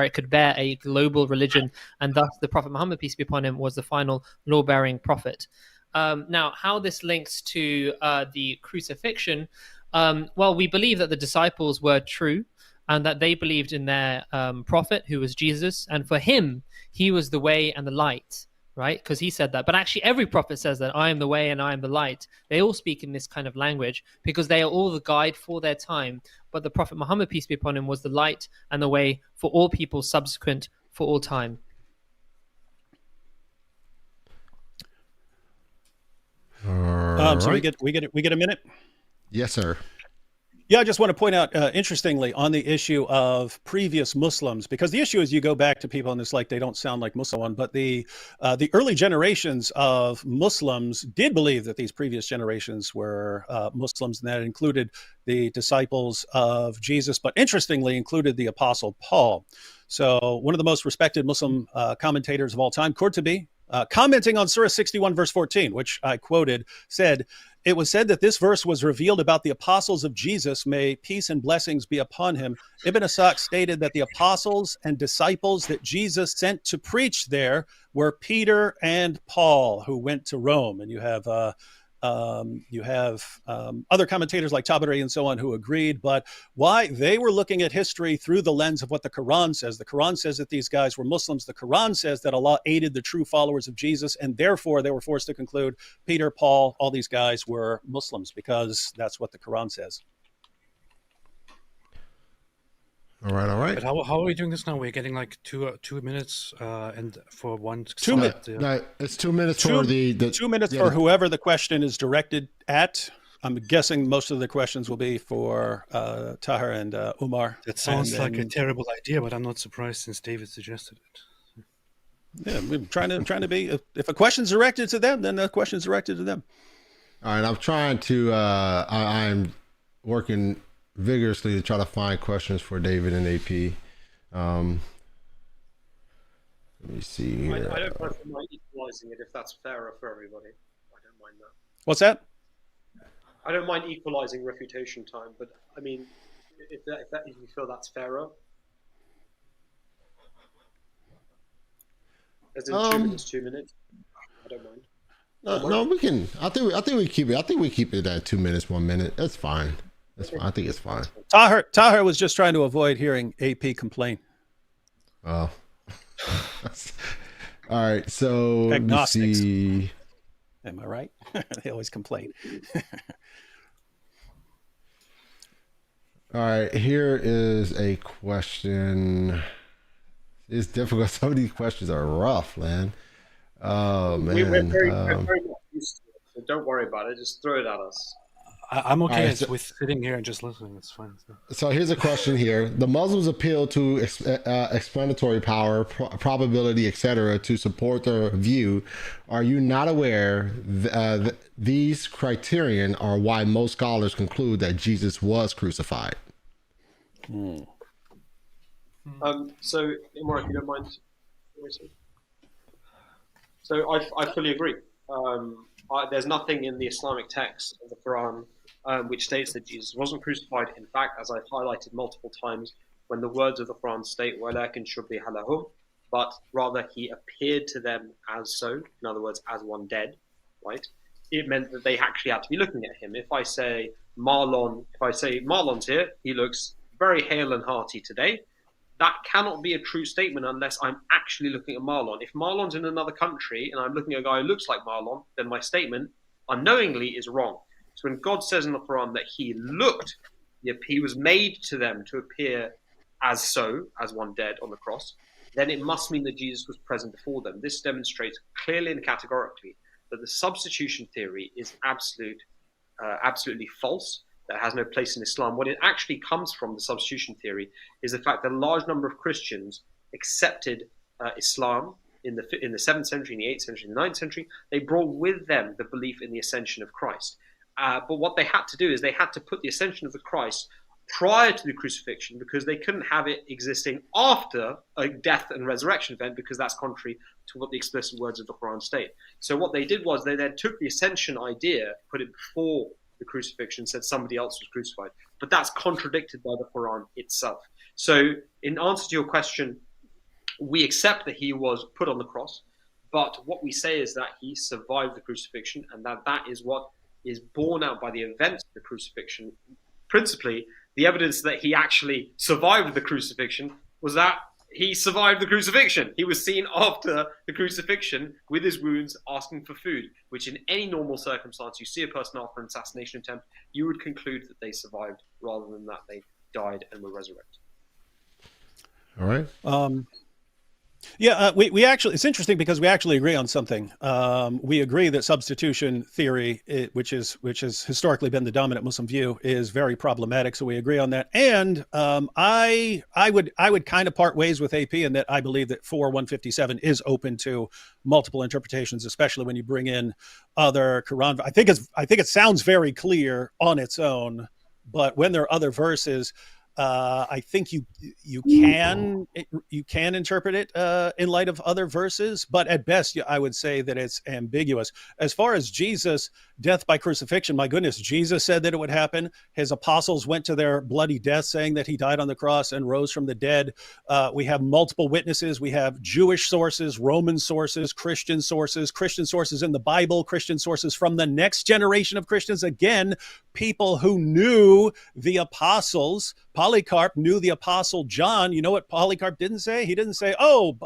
it could bear a global religion, and thus the Prophet Muhammad, peace be upon him, was the final law-bearing prophet. Now, how this links to the crucifixion, well, we believe that the disciples were true and that they believed in their prophet, who was Jesus, and for him, he was the way and the light. Right? Because he said that. But actually, every prophet says that I am the way and I am the light. They all speak in this kind of language because they are all the guide for their time. But the Prophet Muhammad, peace be upon him, was the light and the way for all people subsequent for all time. So we get a minute? Yes, sir. Yeah, I just want to point out, interestingly, on the issue of previous Muslims, because the issue is you go back to people and it's like they don't sound like Muslim, but the early generations of Muslims did believe that these previous generations were Muslims, and that included the disciples of Jesus, but interestingly included the Apostle Paul. So one of the most respected Muslim commentators of all time, Qurtubi, commenting on Surah 61, verse 14, which I quoted, said, "It was said that this verse was revealed about the apostles of Jesus. May peace and blessings be upon him." Ibn Ishaq stated that the apostles and disciples that Jesus sent to preach there were Peter and Paul, who went to Rome. And you have other commentators like Tabari and so on who agreed, but why? They were looking at history through the lens of what the Quran says. The Quran says that these guys were Muslims. The Quran says that Allah aided the true followers of Jesus, and therefore they were forced to conclude Peter, Paul, all these guys were Muslims because that's what the Quran says. All right. But how are we doing this now? We're getting like two minutes, and for one. 2 minutes. No, it's 2 minutes for the 2 minutes for whoever the question is directed at. I'm guessing most of the questions will be for Tahir and Umar. That sounds like a terrible idea, but I'm not surprised since David suggested it. Yeah, we're trying to be. If a question's directed to them, then the question's directed to them. All right, I'm trying to. I'm working vigorously to try to find questions for David and AP. Let me see here. I don't mind equalizing it if that's fairer for everybody. I don't mind that. What's that? I don't mind equalizing refutation time, but I mean, if you feel that's fairer, as in 2 minutes, 2 minutes, I don't mind. No, we can. I think we keep it. I think we keep it at 2 minutes, 1 minute. That's fine. That's fine. I think it's fine. Tahir was just trying to avoid hearing AP complain. Oh. All right. So let me see. Am I right? They always complain. All right. Here is a question. It's difficult. Some of these questions are rough, man. Oh man. We're very much used to it, so don't worry about it. Just throw it at us. I'm okay Right, with sitting here and just listening. It's fine. So here's a question here. The Muslims appeal to explanatory power, probability, etc. to support their view. Are you not aware these criterion are why most scholars conclude that Jesus was crucified? So, Umar, if you don't mind. So I fully agree. There's nothing in the Islamic text of the Quran which states that Jesus wasn't crucified. In fact, as I've highlighted multiple times, when the words of the Quran state وَلَكِنْ شُبِّهَ لَهُمْ, but rather he appeared to them as so, in other words, as one dead, right? It meant that they actually had to be looking at him. If I say Marlon's here, he looks very hale and hearty today. That cannot be a true statement unless I'm actually looking at Marlon. If Marlon's in another country and I'm looking at a guy who looks like Marlon, then my statement unknowingly is wrong. So when God says in the Quran that he looked, he was made to them to appear as one dead on the cross, then it must mean that Jesus was present before them. This demonstrates clearly and categorically that the substitution theory is absolutely false. That has no place in Islam. What it actually comes from, the substitution theory, is the fact that a large number of Christians accepted Islam in the 7th century, in the 8th century, in the 9th century. They brought with them the belief in the ascension of Christ. But what they had to do is they had to put the ascension of the Christ prior to the crucifixion, because they couldn't have it existing after a death and resurrection event, because that's contrary to what the explicit words of the Quran state. So what they did was they then took the ascension idea, put it before the crucifixion, said somebody else was crucified, but that's contradicted by the Quran itself. So in answer to your question, we accept that he was put on the cross, but what we say is that he survived the crucifixion, and that is what is borne out by the events of the crucifixion. Principally, the evidence that he actually survived the crucifixion was that he survived the crucifixion. He was seen after the crucifixion with his wounds asking for food, which in any normal circumstance, you see a person after an assassination attempt, you would conclude that they survived rather than that they died and were resurrected. All right. We actually, it's interesting because we actually agree on something. We agree that substitution theory, which has historically been the dominant Muslim view, is very problematic. So we agree on that. And I would kind of part ways with AP in that I believe that 4:157 is open to multiple interpretations, especially when you bring in other Quran. I think it sounds very clear on its own, but when there are other verses, I think you can interpret it in light of other verses, but at best, I would say that it's ambiguous. As far as Jesus' death by crucifixion, my goodness, Jesus said that it would happen. His apostles went to their bloody death saying that he died on the cross and rose from the dead. We have multiple witnesses. We have Jewish sources, Roman sources, Christian sources in the Bible, Christian sources from the next generation of Christians. Again, people who knew the apostles. Polycarp knew the apostle John. You know what Polycarp didn't say? He didn't say, Paul's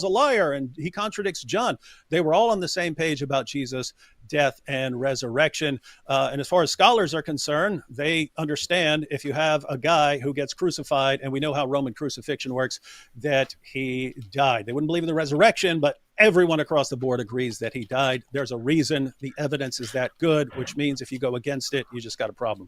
a liar and he contradicts John. They were all on the same page about Jesus' death and resurrection. And as far as scholars are concerned, they understand if you have a guy who gets crucified, and we know how Roman crucifixion works, that he died. They wouldn't believe in the resurrection, but everyone across the board agrees that he died. There's a reason. The evidence is that good, which means if you go against it, you just got a problem.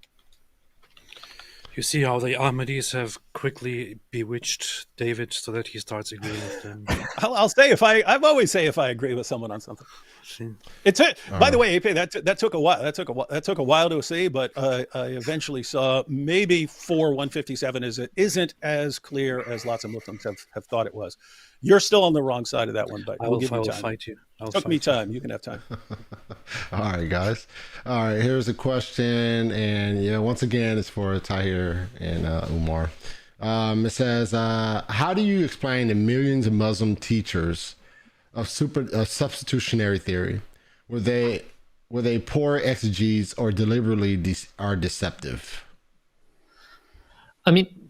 You see how the Ahmadis have quickly bewitched David so that he starts agreeing with them. I'll say I've always say if I agree with someone on something. By the way, AP, that took a while. That took a while to see, but I eventually saw maybe 4:157 isn't as clear as lots of Muslims have thought it was. You're still on the wrong side of that one, but I will give you time. fight you. Took me time. You can have time. All right, guys. All right, here's a question, and once again, it's for Tahir and Umar. It says, how do you explain the millions of Muslim teachers of substitutionary theory? Were they poor exegetes or deliberately are deceptive? I mean,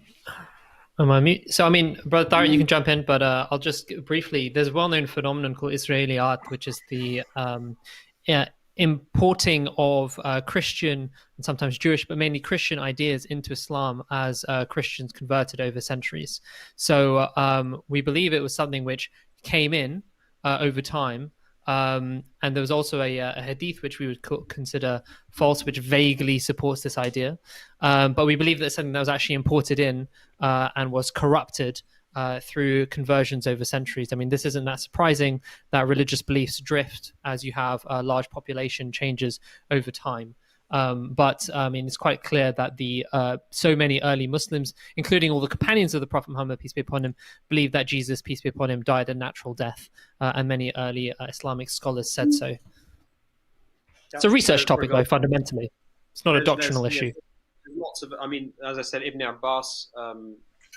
am I mute? So, I mean, Brother Tahir, you can jump in, but I'll just briefly. There's a well-known phenomenon called Israeli art, which is the importing of Christian and sometimes Jewish, but mainly Christian ideas into Islam as Christians converted over centuries. So we believe it was something which came in over time. And there was also a hadith which we would consider false, which vaguely supports this idea. But we believe that it's something that was actually imported in and was corrupted through conversions over centuries. I mean, this isn't that surprising that religious beliefs drift as you have large population changes over time. But I mean, it's quite clear that the so many early Muslims, including all the companions of the Prophet Muhammad, peace be upon him, believed that Jesus, peace be upon him, died a natural death, and many early Islamic scholars said so. It's a research topic, though, fundamentally. It's not a doctrinal issue. There's lots of, I mean, as I said, Ibn Abbas,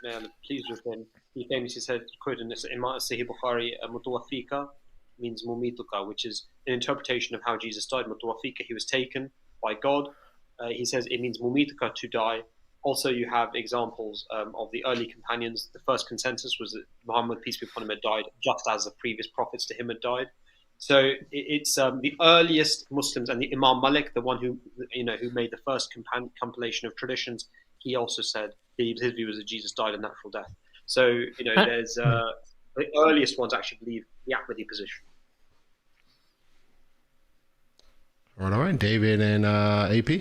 may Allah pleased with him, he famously said, quoted in Sahih Bukhari, Mutawafika means Mumituka, which is an interpretation of how Jesus died. Mutawafika, he was taken by God. He says it means Mumituka, to die. Also, you have examples of the early companions. The first consensus was that Muhammad, peace be upon him, had died just as the previous prophets to him had died. So it's the earliest Muslims, and the Imam Malik, the one who made the first compilation of traditions, he also said his view was that Jesus died a natural death. So there's the earliest ones actually believe the Ahmadi position. All right, David and AP.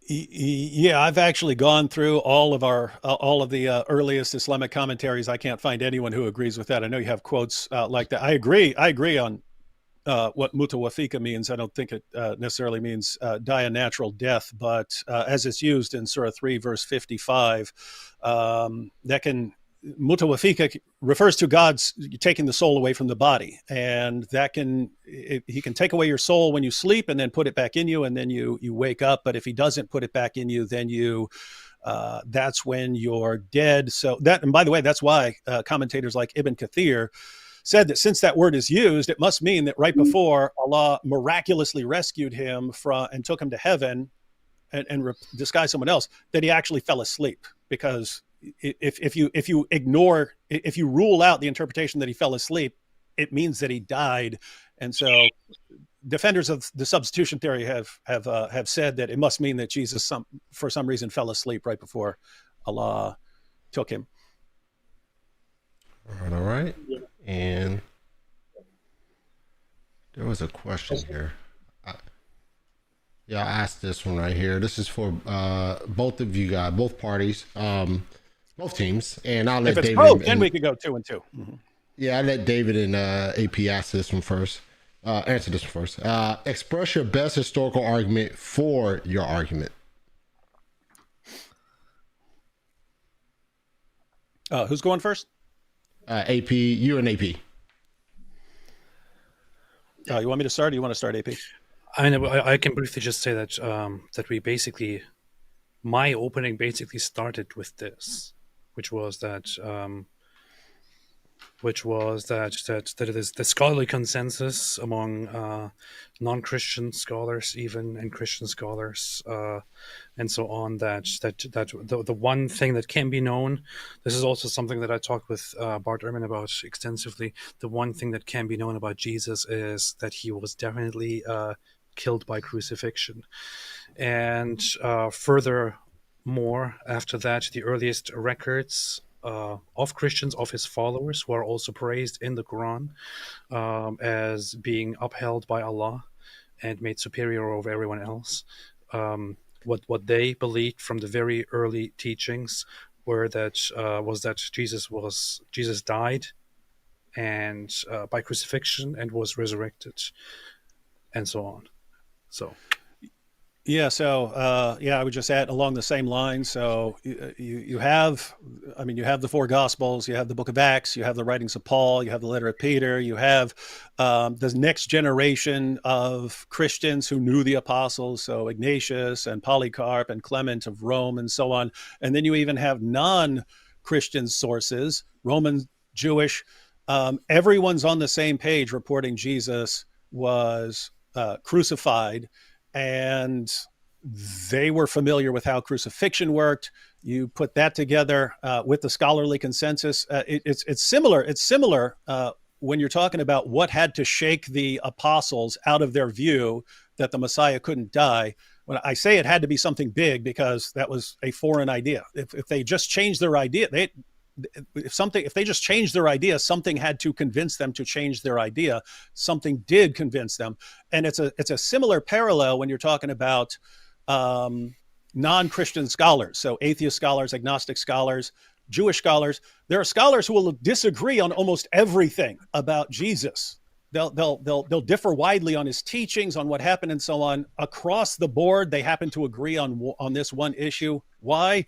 Yeah, I've actually gone through all of the earliest Islamic commentaries. I can't find anyone who agrees with that. I know you have quotes like that. I agree on what mutawafika means. I don't think it necessarily means die a natural death, but as it's used in Surah 3, verse 55, mutawafika refers to God's taking the soul away from the body, and he can take away your soul when you sleep and then put it back in you, and then you wake up. But if he doesn't put it back in you, then that's when you're dead. So and by the way, that's why commentators like Ibn Kathir said that since that word is used, it must mean that right before Allah miraculously rescued him and took him to heaven and disguised someone else, that he actually fell asleep. Because if you rule out the interpretation that he fell asleep, it means that he died. And so defenders of the substitution theory have said that it must mean that Jesus for some reason fell asleep right before Allah took him. All right. And there was a question here. I asked this one right here. This is for both of you guys, both parties, both teams. And I'll let David. Then we could go 2 and 2. Mm-hmm. Yeah, I'll let David and AP answer this one first. Express your best historical argument for your argument. Who's going first? AP, you and AP. You want me to start, or you want to start, AP? I can briefly just say that my opening basically started with this, which was that it is the scholarly consensus among non-Christian scholars, even, and Christian scholars, and so on, that the one thing that can be known, this is also something that I talked with Bart Ehrman about extensively, the one thing that can be known about Jesus is that he was definitely killed by crucifixion. And furthermore, after that, the earliest records of Christians, of his followers, who are also praised in the Quran as being upheld by Allah and made superior over everyone else. What they believed from the very early teachings was that Jesus died and by crucifixion and was resurrected, and so on. So Yeah, so I would just add along the same lines. So you have, I mean, you have the four Gospels, you have the Book of Acts, you have the writings of Paul, you have the letter of Peter, you have the next generation of Christians who knew the apostles, so Ignatius and Polycarp and Clement of Rome and so on, and then you even have non-Christian sources, Roman, Jewish. Everyone's on the same page reporting Jesus was crucified, and they were familiar with how crucifixion worked. You put that together with the scholarly consensus. It's similar. It's similar when you're talking about what had to shake the apostles out of their view that the Messiah couldn't die. When I say it had to be something big, because that was a foreign idea. If they just changed their idea, if they just changed their idea, something had to convince them to change their idea. Something did convince them, and it's a similar parallel when you're talking about non-Christian scholars, so atheist scholars, agnostic scholars, Jewish scholars. There are scholars who will disagree on almost everything about Jesus. They'll differ widely on his teachings, on what happened, and so on. Across the board, they happen to agree on this one issue. Why?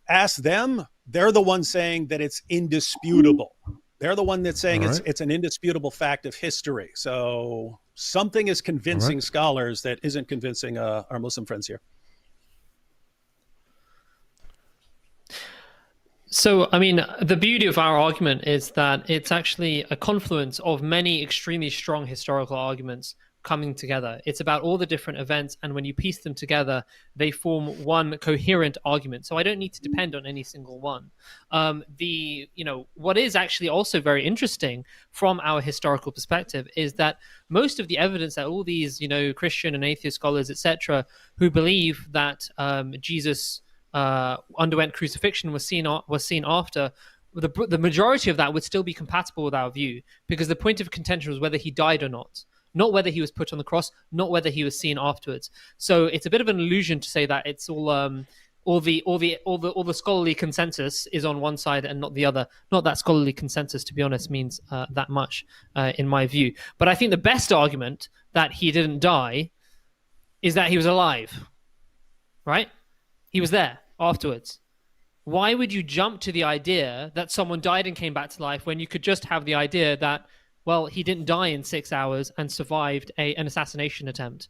Ask them. They're the ones saying that it's indisputable. They're the one that's saying it's an indisputable fact of history. So something is convincing scholars that isn't convincing our Muslim friends here. So, I mean, the beauty of our argument is that it's actually a confluence of many extremely strong historical arguments coming together. It's about all the different events, and when you piece them together, they form one coherent argument. So I don't need to depend on any single one. What is actually also very interesting from our historical perspective is that most of the evidence that all these, Christian and atheist scholars, etc., who believe that Jesus underwent crucifixion was seen after, the majority of that would still be compatible with our view, because the point of contention was whether he died or not whether he was put on the cross, not whether he was seen afterwards. So it's a bit of an illusion to say that it's all the scholarly consensus is on one side and not the other. Not that scholarly consensus, to be honest, means that much in my view. But I think the best argument that he didn't die is that he was alive, right? He was there afterwards. Why would you jump to the idea that someone died and came back to life when you could just have the idea that, well, he didn't die in 6 hours and survived an assassination attempt?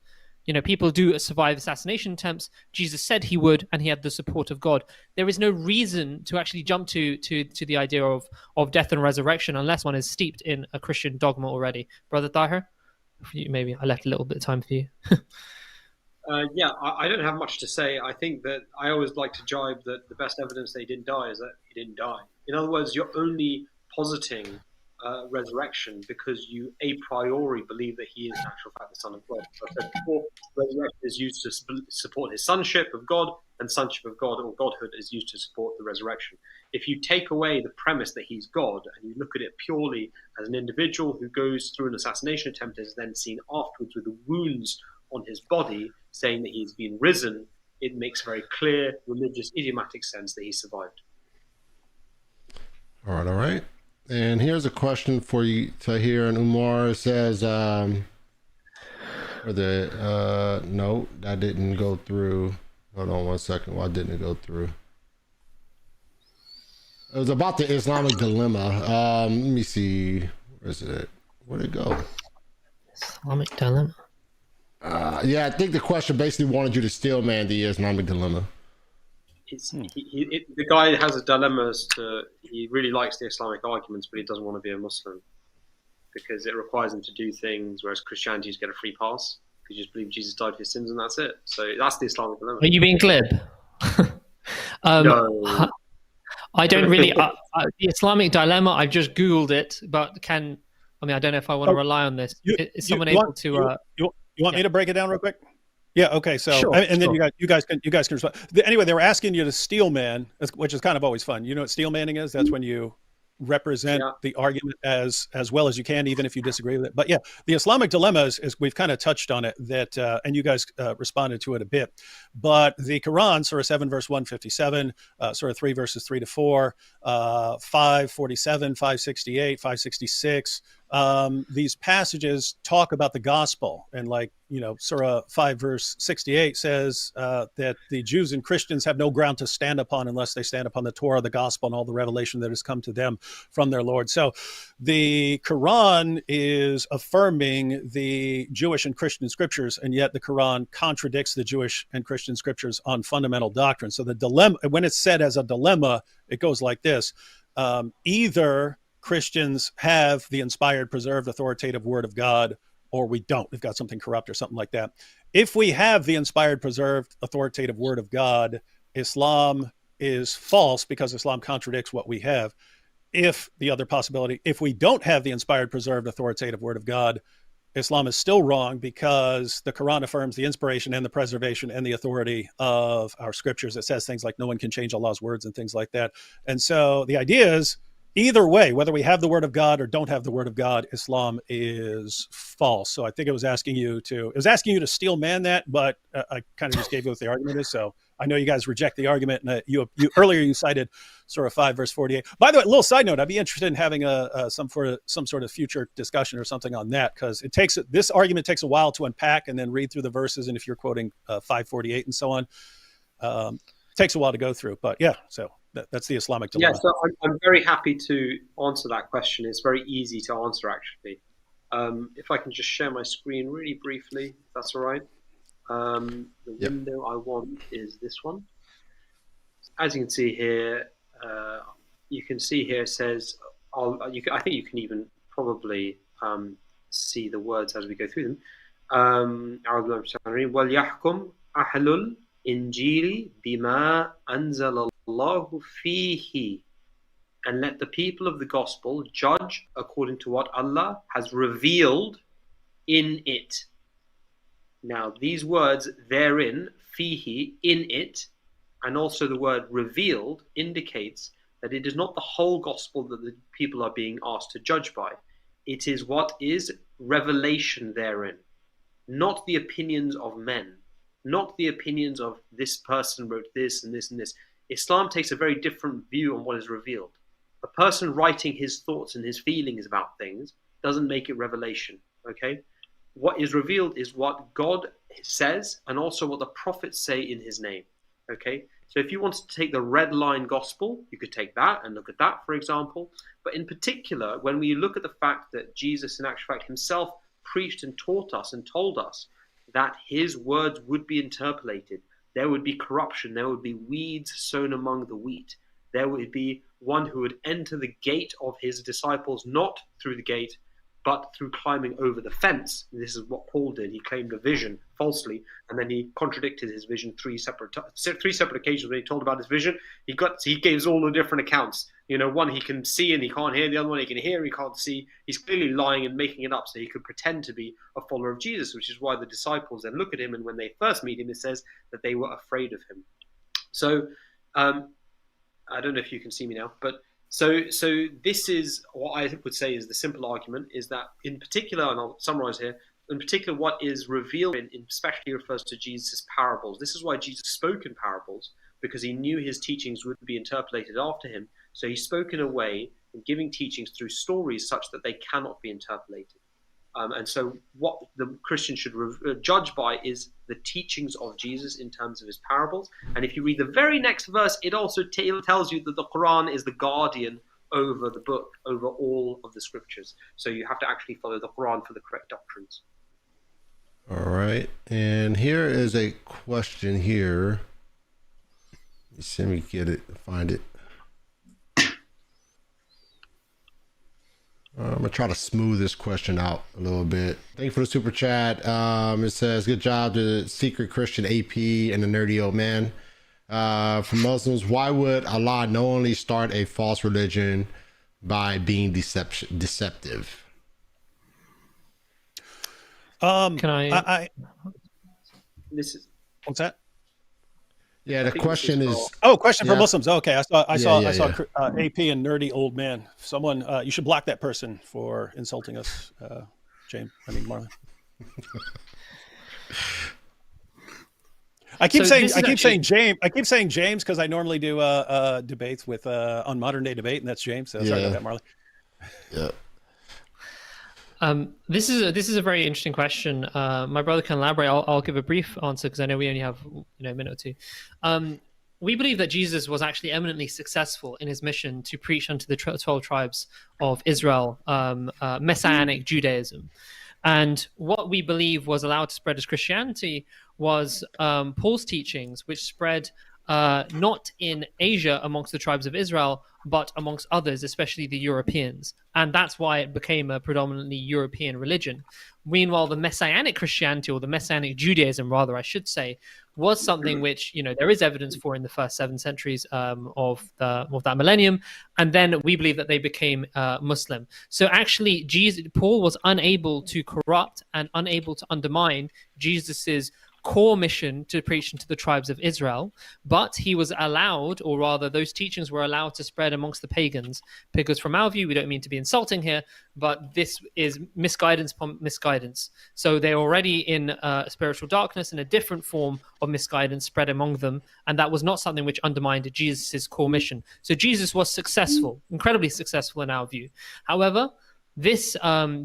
People do survive assassination attempts. Jesus said he would, and he had the support of God. There is no reason to actually jump to the idea of death and resurrection unless one is steeped in a Christian dogma already. Brother Tahir, maybe I left a little bit of time for you. I don't have much to say. I think that I always like to jibe that the best evidence that he didn't die is that he didn't die. In other words, you're only positing resurrection because you a priori believe that he is in actual fact the Son of God. As I said before, resurrection is used to support his sonship of God, and sonship of God or godhood is used to support the resurrection. If you take away the premise that he's God and you look at it purely as an individual who goes through an assassination attempt and is then seen afterwards with the wounds on his body, saying that he's been risen, it makes very clear religious idiomatic sense that he survived. All right. And here's a question for you, Tahir and Umar. It says, no, that didn't go through. Hold on one second. Why didn't it go through? It was about the Islamic dilemma. Let me see. Where's it? Where'd it go? Islamic dilemma. I think the question basically wanted you to steel man the Islamic dilemma. The guy has a dilemma as to he really likes the Islamic arguments, but he doesn't want to be a Muslim because it requires him to do things, whereas Christianity just get a free pass because you just believe Jesus died for your sins and that's it. So that's the Islamic dilemma. Are you being glib? No. I don't really. The Islamic dilemma, I've just Googled it, but I don't know if I want to rely on this. Is someone able to... You want me to break it down real quick? Yeah. Okay. So, sure, and then you guys can respond. Anyway, they were asking you to steel man, which is kind of always fun. You know what steel manning is? That's when you represent the argument as well as you can, even if you disagree with it. But yeah, the Islamic dilemma is we've kind of touched on it that, and you guys responded to it a bit. But the Quran, Surah 7, verse 157, Surah 3, verses 3 to 4, 547, 568, 566. these passages talk about the gospel, and like, Surah 5 verse 68 says that the Jews and Christians have no ground to stand upon unless they stand upon the Torah, the gospel, and all the revelation that has come to them from their Lord. So the Quran is affirming the Jewish and Christian scriptures, and yet the Quran contradicts the Jewish and Christian scriptures on fundamental doctrine. So the dilemma, when it's said as a dilemma, it goes like this. Either Christians have the inspired, preserved, authoritative word of God, or we don't. We've got something corrupt or something like that. If we have the inspired, preserved, authoritative word of God, Islam is false because Islam contradicts what we have. If the other possibility, if we don't have the inspired, preserved, authoritative word of God, Islam is still wrong because the Quran affirms the inspiration and the preservation and the authority of our scriptures. It says things like no one can change Allah's words and things like that. And so the idea is, either way, whether we have the word of God or don't have the word of God, Islam is false. So I think it was asking you to steel man that, but I kind of just gave you what the argument is. So I know you guys reject the argument, and you earlier you cited Surah 5 verse 48. By the way, a little side note, I'd be interested in having some sort of future discussion or something on that, because this argument takes a while to unpack and then read through the verses, and if you're quoting 548 and so on, it takes a while to go through. But yeah, so that's the Islamic dilemma. Yeah, so I'm very happy to answer that question. It's very easy to answer, actually. If I can just share my screen really briefly, if that's all right. The window I want is this one. As you can see here, it says, I think you can even probably see the words as we go through them. وَلْيَحْكُمْ أَهْلُ الْإِنْجِيلِ بِمَا أَنزَلَ اللَّهُ فِيهِ, and let the people of the gospel judge according to what Allah has revealed in it. Now, these words therein, fihi, in it, and also the word revealed, indicates that it is not the whole gospel that the people are being asked to judge by. It is what is revelation therein, not the opinions of men, not the opinions of this person wrote this and this and this. Islam takes a very different view on what is revealed. A person writing his thoughts and his feelings about things doesn't make it revelation, okay? What is revealed is what God says and also what the prophets say in his name, okay? So if you wanted to take the red line gospel, you could take that and look at that, for example. But in particular, when we look at the fact that Jesus, in actual fact, himself preached and taught us and told us that his words would be interpolated, there would be corruption, there would be weeds sown among the wheat. There would be one who would enter the gate of his disciples, not through the gate, but through climbing over the fence. This is what Paul did. He claimed a vision falsely, and then he contradicted his vision three separate occasions. When he told about his vision, he gave us all the different accounts. One he can see and he can't hear, the other one he can hear and he can't see. He's clearly lying and making it up so he could pretend to be a follower of Jesus, which is why the disciples then look at him, and when they first meet him, it says that they were afraid of him. So I don't know if you can see me now, but so this is what I would say is the simple argument, is that in particular, and I'll summarize here, in particular what is revealed in especially refers to Jesus' parables. This is why Jesus spoke in parables, because he knew his teachings would be interpolated after him. So he spoke in a way in giving teachings through stories such that they cannot be interpolated. And so what the Christian should judge by is the teachings of Jesus in terms of his parables. And if you read the very next verse, it also tells you that the Quran is the guardian over the book, over all of the scriptures. So you have to actually follow the Quran for the correct doctrines. All right. And here is a question here. Let me get it, find it. I'm going to try to smooth this question out a little bit. Thank you for the super chat. It says, good job to Secret Christian AP and the Nerdy Old Man. For Muslims, why would Allah knowingly start a false religion by being deceptive? Can I This is What's that? Yeah, the question is. Question for Muslims. Okay, I saw AP and Nerdy Old Man. Someone, you should block that person for insulting us, James. Marlon. I keep saying James because I normally do debates with on Modern Day Debate, and that's James. So sorry about that, Marley. Yeah. This is a very interesting question. My brother can elaborate. I'll give a brief answer because I know we only have a minute or two. We believe that Jesus was actually eminently successful in his mission to preach unto the 12 tribes of Israel, Messianic Judaism. And what we believe was allowed to spread as Christianity was Paul's teachings, which spread not in Asia amongst the tribes of Israel, but amongst others, especially the Europeans. And that's why it became a predominantly European religion. Meanwhile, the Messianic Christianity, or the Messianic Judaism, rather, I should say, was something which, there is evidence for in the first 7 centuries of that millennium. And then we believe that they became Muslim. So actually, Paul was unable to corrupt and unable to undermine Jesus's core mission to preach into the tribes of Israel, but he was allowed, or rather those teachings were allowed to spread amongst the pagans, because from our view, we don't mean to be insulting here, but this is misguidance upon misguidance. So they're already in spiritual darkness, and a different form of misguidance spread among them, and that was not something which undermined Jesus' core mission. So Jesus was successful, incredibly successful in our view. However, this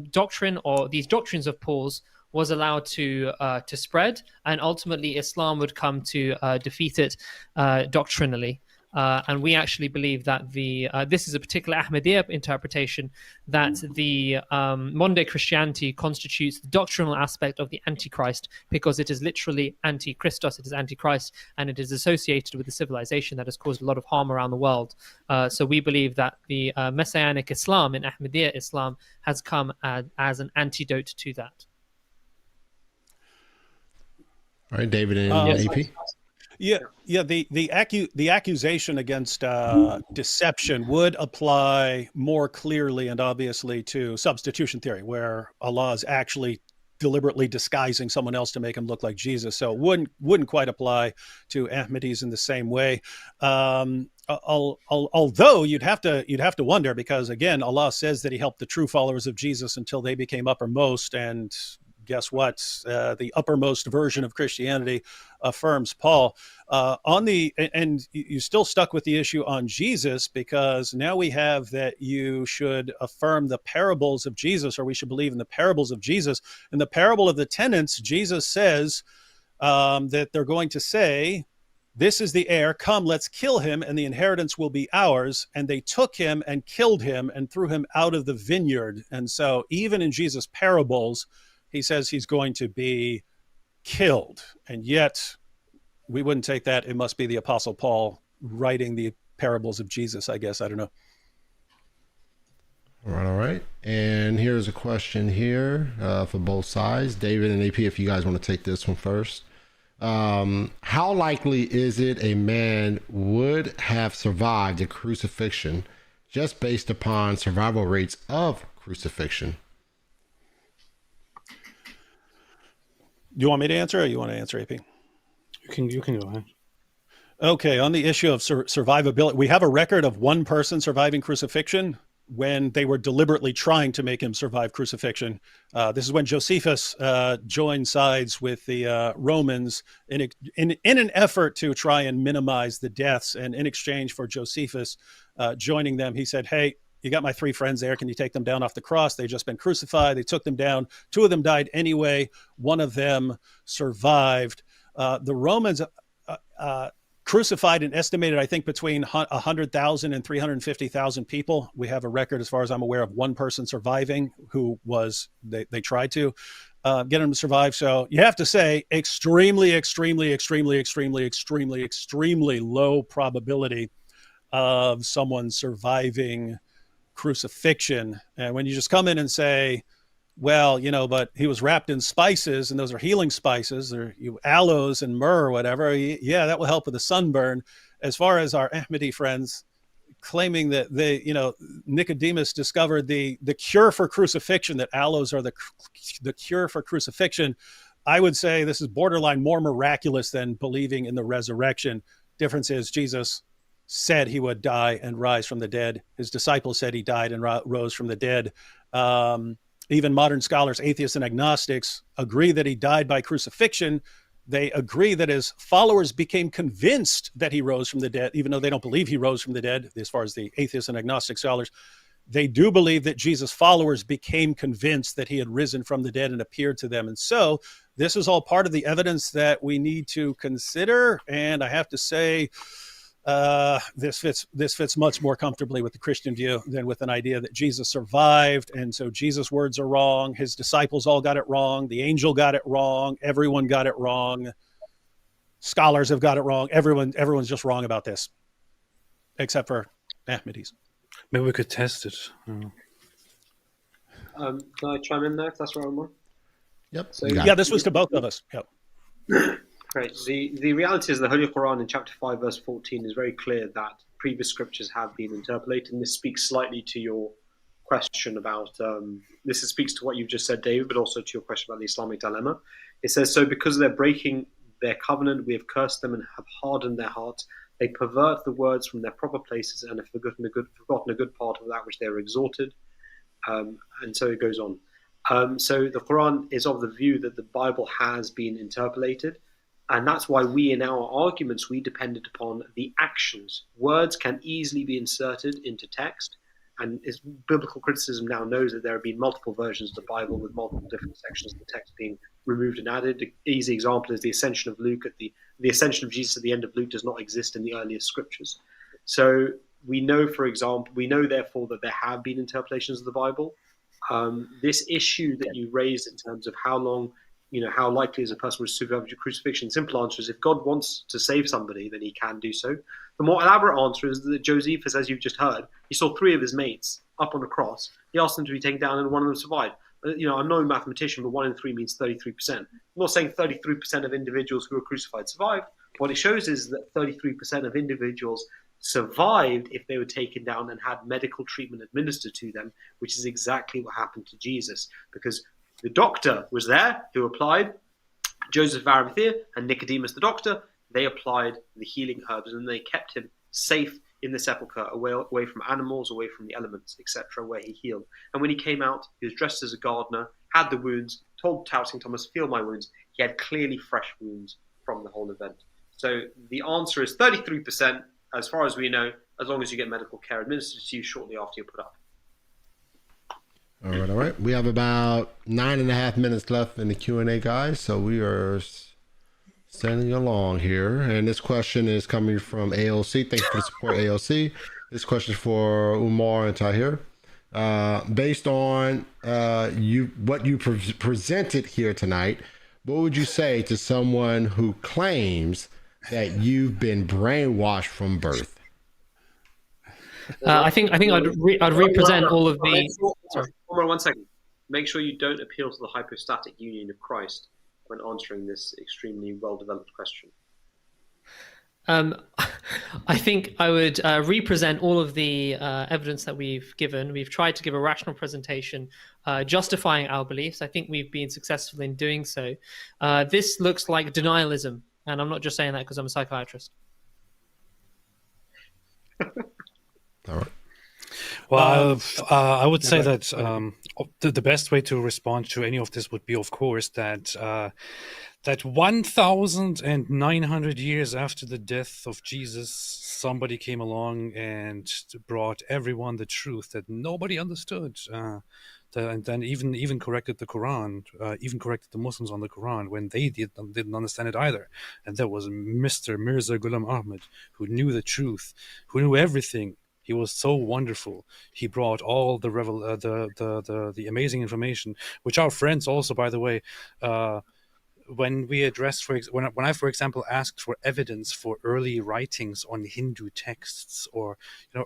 doctrine, or these doctrines of Paul's, was allowed to spread, and ultimately Islam would come to defeat it doctrinally. And we actually believe that this is a particular Ahmadiyya interpretation, that the modern-day Christianity constitutes the doctrinal aspect of the Antichrist, because it is literally anti-Christos, it is anti-Christ, and it is associated with the civilization that has caused a lot of harm around the world. So we believe that the Messianic Islam in Ahmadiyya Islam has come as an antidote to that. All right, David and AP. Yeah. The accusation against deception would apply more clearly and obviously to substitution theory, where Allah is actually deliberately disguising someone else to make him look like Jesus. So it wouldn't quite apply to Ahmadis in the same way. Although you'd have to wonder, because again, Allah says that He helped the true followers of Jesus until they became uppermost, and guess what? The uppermost version of Christianity affirms Paul. And you still stuck with the issue on Jesus, because now we have that you should affirm the parables of Jesus, or we should believe in the parables of Jesus. In the parable of the tenants, Jesus says that they're going to say, "This is the heir, come, let's kill him, and the inheritance will be ours." And they took him and killed him and threw him out of the vineyard. And so even in Jesus' parables, he says he's going to be killed. And yet we wouldn't take that. It must be the Apostle Paul writing the parables of Jesus, I guess. I don't know. All right. And here's a question here for both sides. David and AP, if you guys want to take this one first. How likely is it a man would have survived the crucifixion just based upon survival rates of crucifixion? Do you want me to answer, or you want to answer, AP? You can go ahead. Okay, on the issue of survivability, we have a record of one person surviving crucifixion when they were deliberately trying to make him survive crucifixion. This is when Josephus joined sides with the Romans in an effort to try and minimize the deaths. And in exchange for Josephus joining them, he said, "Hey, you got my 3 friends there. Can you take them down off the cross? They've just been crucified." They took them down. 2 of them died anyway. 1 of them survived. The Romans crucified and estimated, I think, between 100,000 and 350,000 people. We have a record, as far as I'm aware, of 1 person surviving who was, they tried to get him to survive. So you have to say extremely, extremely, extremely, extremely, extremely, extremely low probability of someone surviving crucifixion. And when you just come in and say, well, but he was wrapped in spices, and those are healing spices, or aloes and myrrh or whatever, yeah, that will help with the sunburn. As far as our Ahmadi friends claiming that Nicodemus discovered the cure for crucifixion, that aloes are the cure for crucifixion, I would say this is borderline more miraculous than believing in the resurrection. Difference is Jesus said he would die and rise from the dead. His disciples said he died and rose from the dead. Even modern scholars, atheists and agnostics, agree that he died by crucifixion. They agree that his followers became convinced that he rose from the dead, even though they don't believe he rose from the dead, as far as the atheists and agnostic scholars. they do believe that Jesus' followers became convinced that he had risen from the dead and appeared to them. And so this is all part of the evidence that we need to consider. And I have to say, this fits much more comfortably with the Christian view than with an idea that Jesus survived. And so Jesus' words are wrong. His disciples all got it wrong. The angel got it wrong. Everyone got it wrong. Scholars have got it wrong. Everyone's just wrong about this, except for Ahmadis. Maybe we could test it. Can I chime in there if that's right, Umar? Yep. So, Yeah, this was to both of us. Yep. Great. The reality is the Holy Quran in chapter 5, verse 14 is very clear that previous scriptures have been interpolated. And this speaks slightly to your question about, this speaks to what you've just said, David, but also to your question about the Islamic dilemma. It says, so because they're breaking their covenant, we have cursed them and have hardened their hearts. They pervert the words from their proper places and have forgotten a good part of that which they were exhorted. And so it goes on. So the Quran is of the view that the Bible has been interpolated. And that's why we, in our arguments, we depended upon the actions. Words can easily be inserted into text. And biblical criticism now knows that there have been multiple versions of the Bible with multiple different sections of the text being removed and added. An easy example is the ascension of Luke. The ascension of Jesus at the end of Luke does not exist in the earliest scriptures. So we know, for example, therefore that there have been interpretations of the Bible. This issue that you raised in terms of how long, how likely is a person to survive crucifixion? Simple answer is if God wants to save somebody, then he can do so. The more elaborate answer is that Josephus, as you've just heard, he saw 3 of his mates up on a cross. He asked them to be taken down and one of them survived. I'm no mathematician, but 1 in 3 means 33%. I'm not saying 33% of individuals who were crucified survived. What it shows is that 33% of individuals survived if they were taken down and had medical treatment administered to them, which is exactly what happened to Jesus. Because the doctor was there who applied, Joseph of Arimathea and Nicodemus the doctor, they applied the healing herbs and they kept him safe in the sepulchre, away from animals, away from the elements, etc., where he healed. And when he came out, he was dressed as a gardener, had the wounds, told St. Thomas, feel my wounds. He had clearly fresh wounds from the whole event. So the answer is 33%, as far as we know, as long as you get medical care administered to you shortly after you're put up. All right. We have about 9.5 minutes left in the Q&A, guys. So we are sailing along here. And this question is coming from AOC. Thanks for the support, AOC. This question is for Umar and Tahir. Based on what you presented here tonight, what would you say to someone who claims that you've been brainwashed from birth? I think I'd represent all of the. Sorry, one second. Make sure you don't appeal to the hypostatic union of Christ when answering this extremely well-developed question. I think I would represent all of the evidence that we've given. We've tried to give a rational presentation justifying our beliefs. I think we've been successful in doing so. This looks like denialism, and I'm not just saying that because I'm a psychiatrist. All right. Well, I would say that the best way to respond to any of this would be, of course, that 1,900 years after the death of Jesus, somebody came along and brought everyone the truth that nobody understood, and then even corrected the Quran, even corrected the Muslims on the Quran when they didn't understand it either. And that was Mr. Mirza Ghulam Ahmad, who knew the truth, who knew everything. He was so wonderful. He brought all the amazing information, which our friends also, by the way, when we addressed, when I, for example, asked for evidence for early writings on Hindu texts, or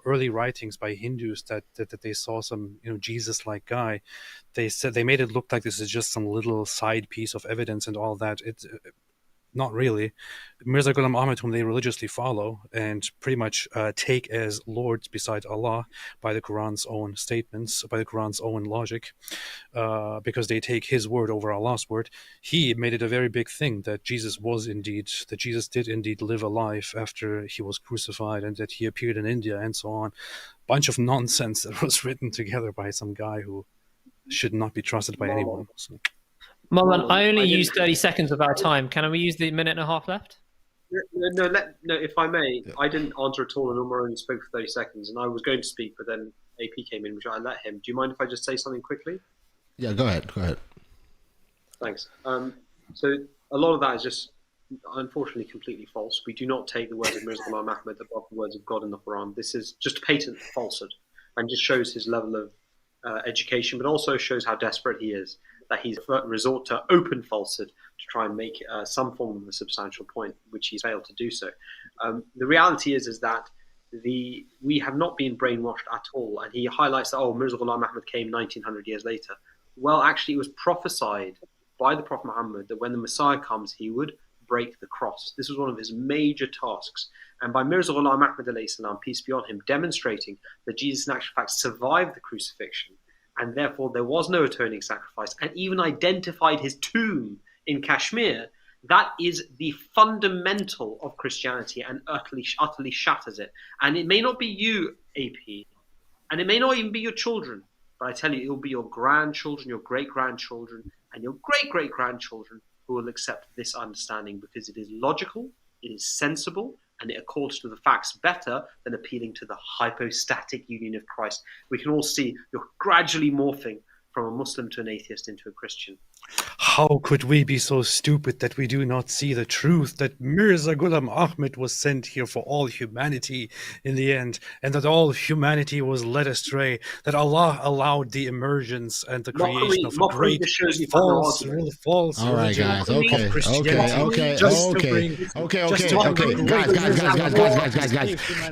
early writings by Hindus that they saw some Jesus-like guy, they said they made it look like this is just some little side piece of evidence and all that. It's not really. Mirza Ghulam Ahmad, whom they religiously follow and pretty much take as lords beside Allah by the Quran's own statements, by the Quran's own logic, because they take his word over Allah's word. He made it a very big thing that Jesus did indeed live a life after he was crucified, and that he appeared in India and so on. Bunch of nonsense that was written together by some guy who should not be trusted by anyone. So. Marlon, I only used 30 seconds of our time. Can we use the minute and a half left? No, if I may, I didn't answer at all, and Umar only spoke for 30 seconds, and I was going to speak, but then AP came in, which I let him. Do you mind if I just say something quickly? Yeah, go ahead. Go ahead. Thanks. So a lot of that is just, unfortunately, completely false. We do not take the words of Mirza Ghulam Ahmad above the words of God in the Quran. This is just patent falsehood, and just shows his level of education, but also shows how desperate he is, that he's resort to open falsehood to try and make some form of a substantial point, which he's failed to do so. The reality is that we have not been brainwashed at all. And he highlights that, Mirza Ghulam Ahmad came 1900 years later. Well, actually, it was prophesied by the Prophet Muhammad that when the Messiah comes, he would break the cross. This was one of his major tasks. And by Mirza Ghulam Ahmad alayhi salam, peace be on him, demonstrating that Jesus in actual fact survived the crucifixion, and therefore there was no atoning sacrifice, and even identified his tomb in Kashmir, that is the fundamental of Christianity and utterly shatters it. And it may not be you, AP, and it may not even be your children, but I tell you, it will be your grandchildren, your great-grandchildren, and your great-great-grandchildren who will accept this understanding, because it is logical, it is sensible, and it accords to the facts better than appealing to the hypostatic union of Christ. We can all see you're gradually morphing from a Muslim to an atheist into a Christian. How could we be so stupid that we do not see the truth that Mirza Ghulam Ahmad was sent here for all humanity in the end, and that all humanity was led astray, that Allah allowed the emergence and the creation of a great false all right, religion guys. of Okay. Guys.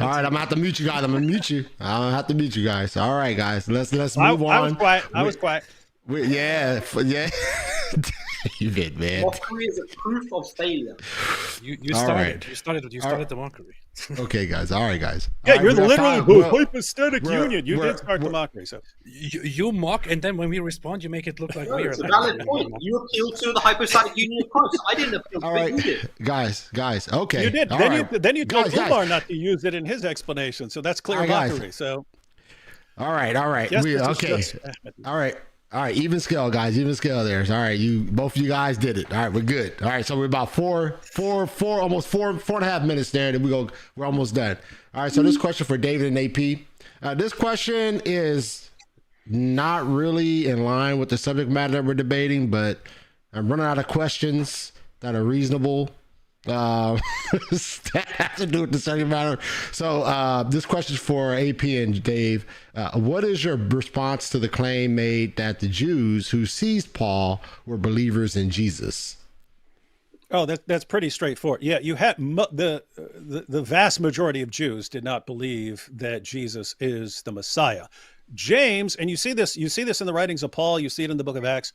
All right, I'm gonna have to mute you guys. I'm gonna mute you. Guys. All right, guys. Let's move on. I was quiet. Yeah. David, man. Mockery is a proof of failure. You started the mockery. Okay, guys. All right, guys. Yeah, all you're right, literally hypostatic union. You did start the mockery. So you mock, and then when we respond, you make it look like we are. It's a valid point. You appeal to the hypostatic union of Christ. I didn't appeal to all right, it. You did. guys. Okay, you did. All Then you told guys. Umar not to use it in his explanation. So that's clear All right, mockery. guys. So all right. yes, Okay. All right, even scale, guys. Even scale there. All right, both of you guys did it. All right, we're good. All right, so we're about almost four and a half minutes there, and we're almost done. All right, so this question for David and AP. This question is not really in line with the subject matter that we're debating, but I'm running out of questions that are reasonable. That has to do with the subject matter. So this question is for AP and Dave. What is your response to the claim made that the Jews who seized Paul were believers in Jesus? Oh, that's pretty straightforward. Yeah, you had the vast majority of Jews did not believe that Jesus is the Messiah. James, and you see this in the writings of Paul, you see it in the book of Acts.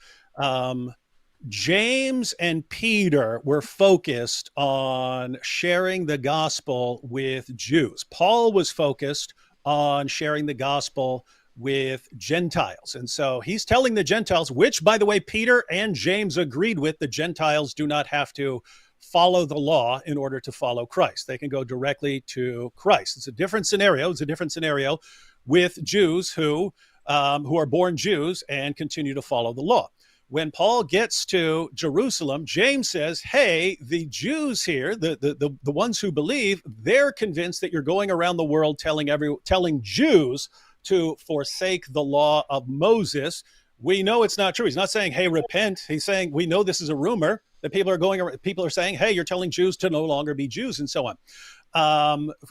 James and Peter were focused on sharing the gospel with Jews. Paul was focused on sharing the gospel with Gentiles. And so he's telling the Gentiles, which, by the way, Peter and James agreed with, the Gentiles do not have to follow the law in order to follow Christ. They can go directly to Christ. It's a different scenario. It's a different scenario with Jews who are born Jews and continue to follow the law. When Paul gets to Jerusalem, James says, hey, the Jews here, the ones who believe, they're convinced that you're going around the world telling Jews to forsake the law of Moses. We know it's not true. He's not saying, hey, repent. He's saying, we know this is a rumor that people are saying, hey, you're telling Jews to no longer be Jews, and so on.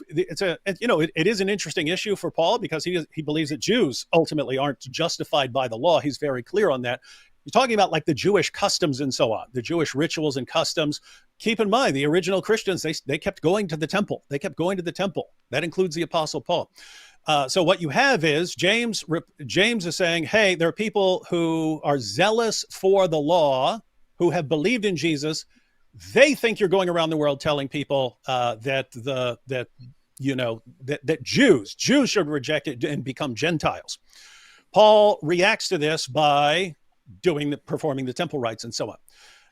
It is an interesting issue for Paul, because he believes that Jews ultimately aren't justified by the law. He's very clear on that. You're talking about like the Jewish customs and so on, the Jewish rituals and customs. Keep in mind, the original Christians, they kept going to the temple. That includes the Apostle Paul. So what you have is James is saying, hey, there are people who are zealous for the law, who have believed in Jesus. They think you're going around the world telling people that Jews should reject it and become Gentiles. Paul reacts to this by performing the temple rites and so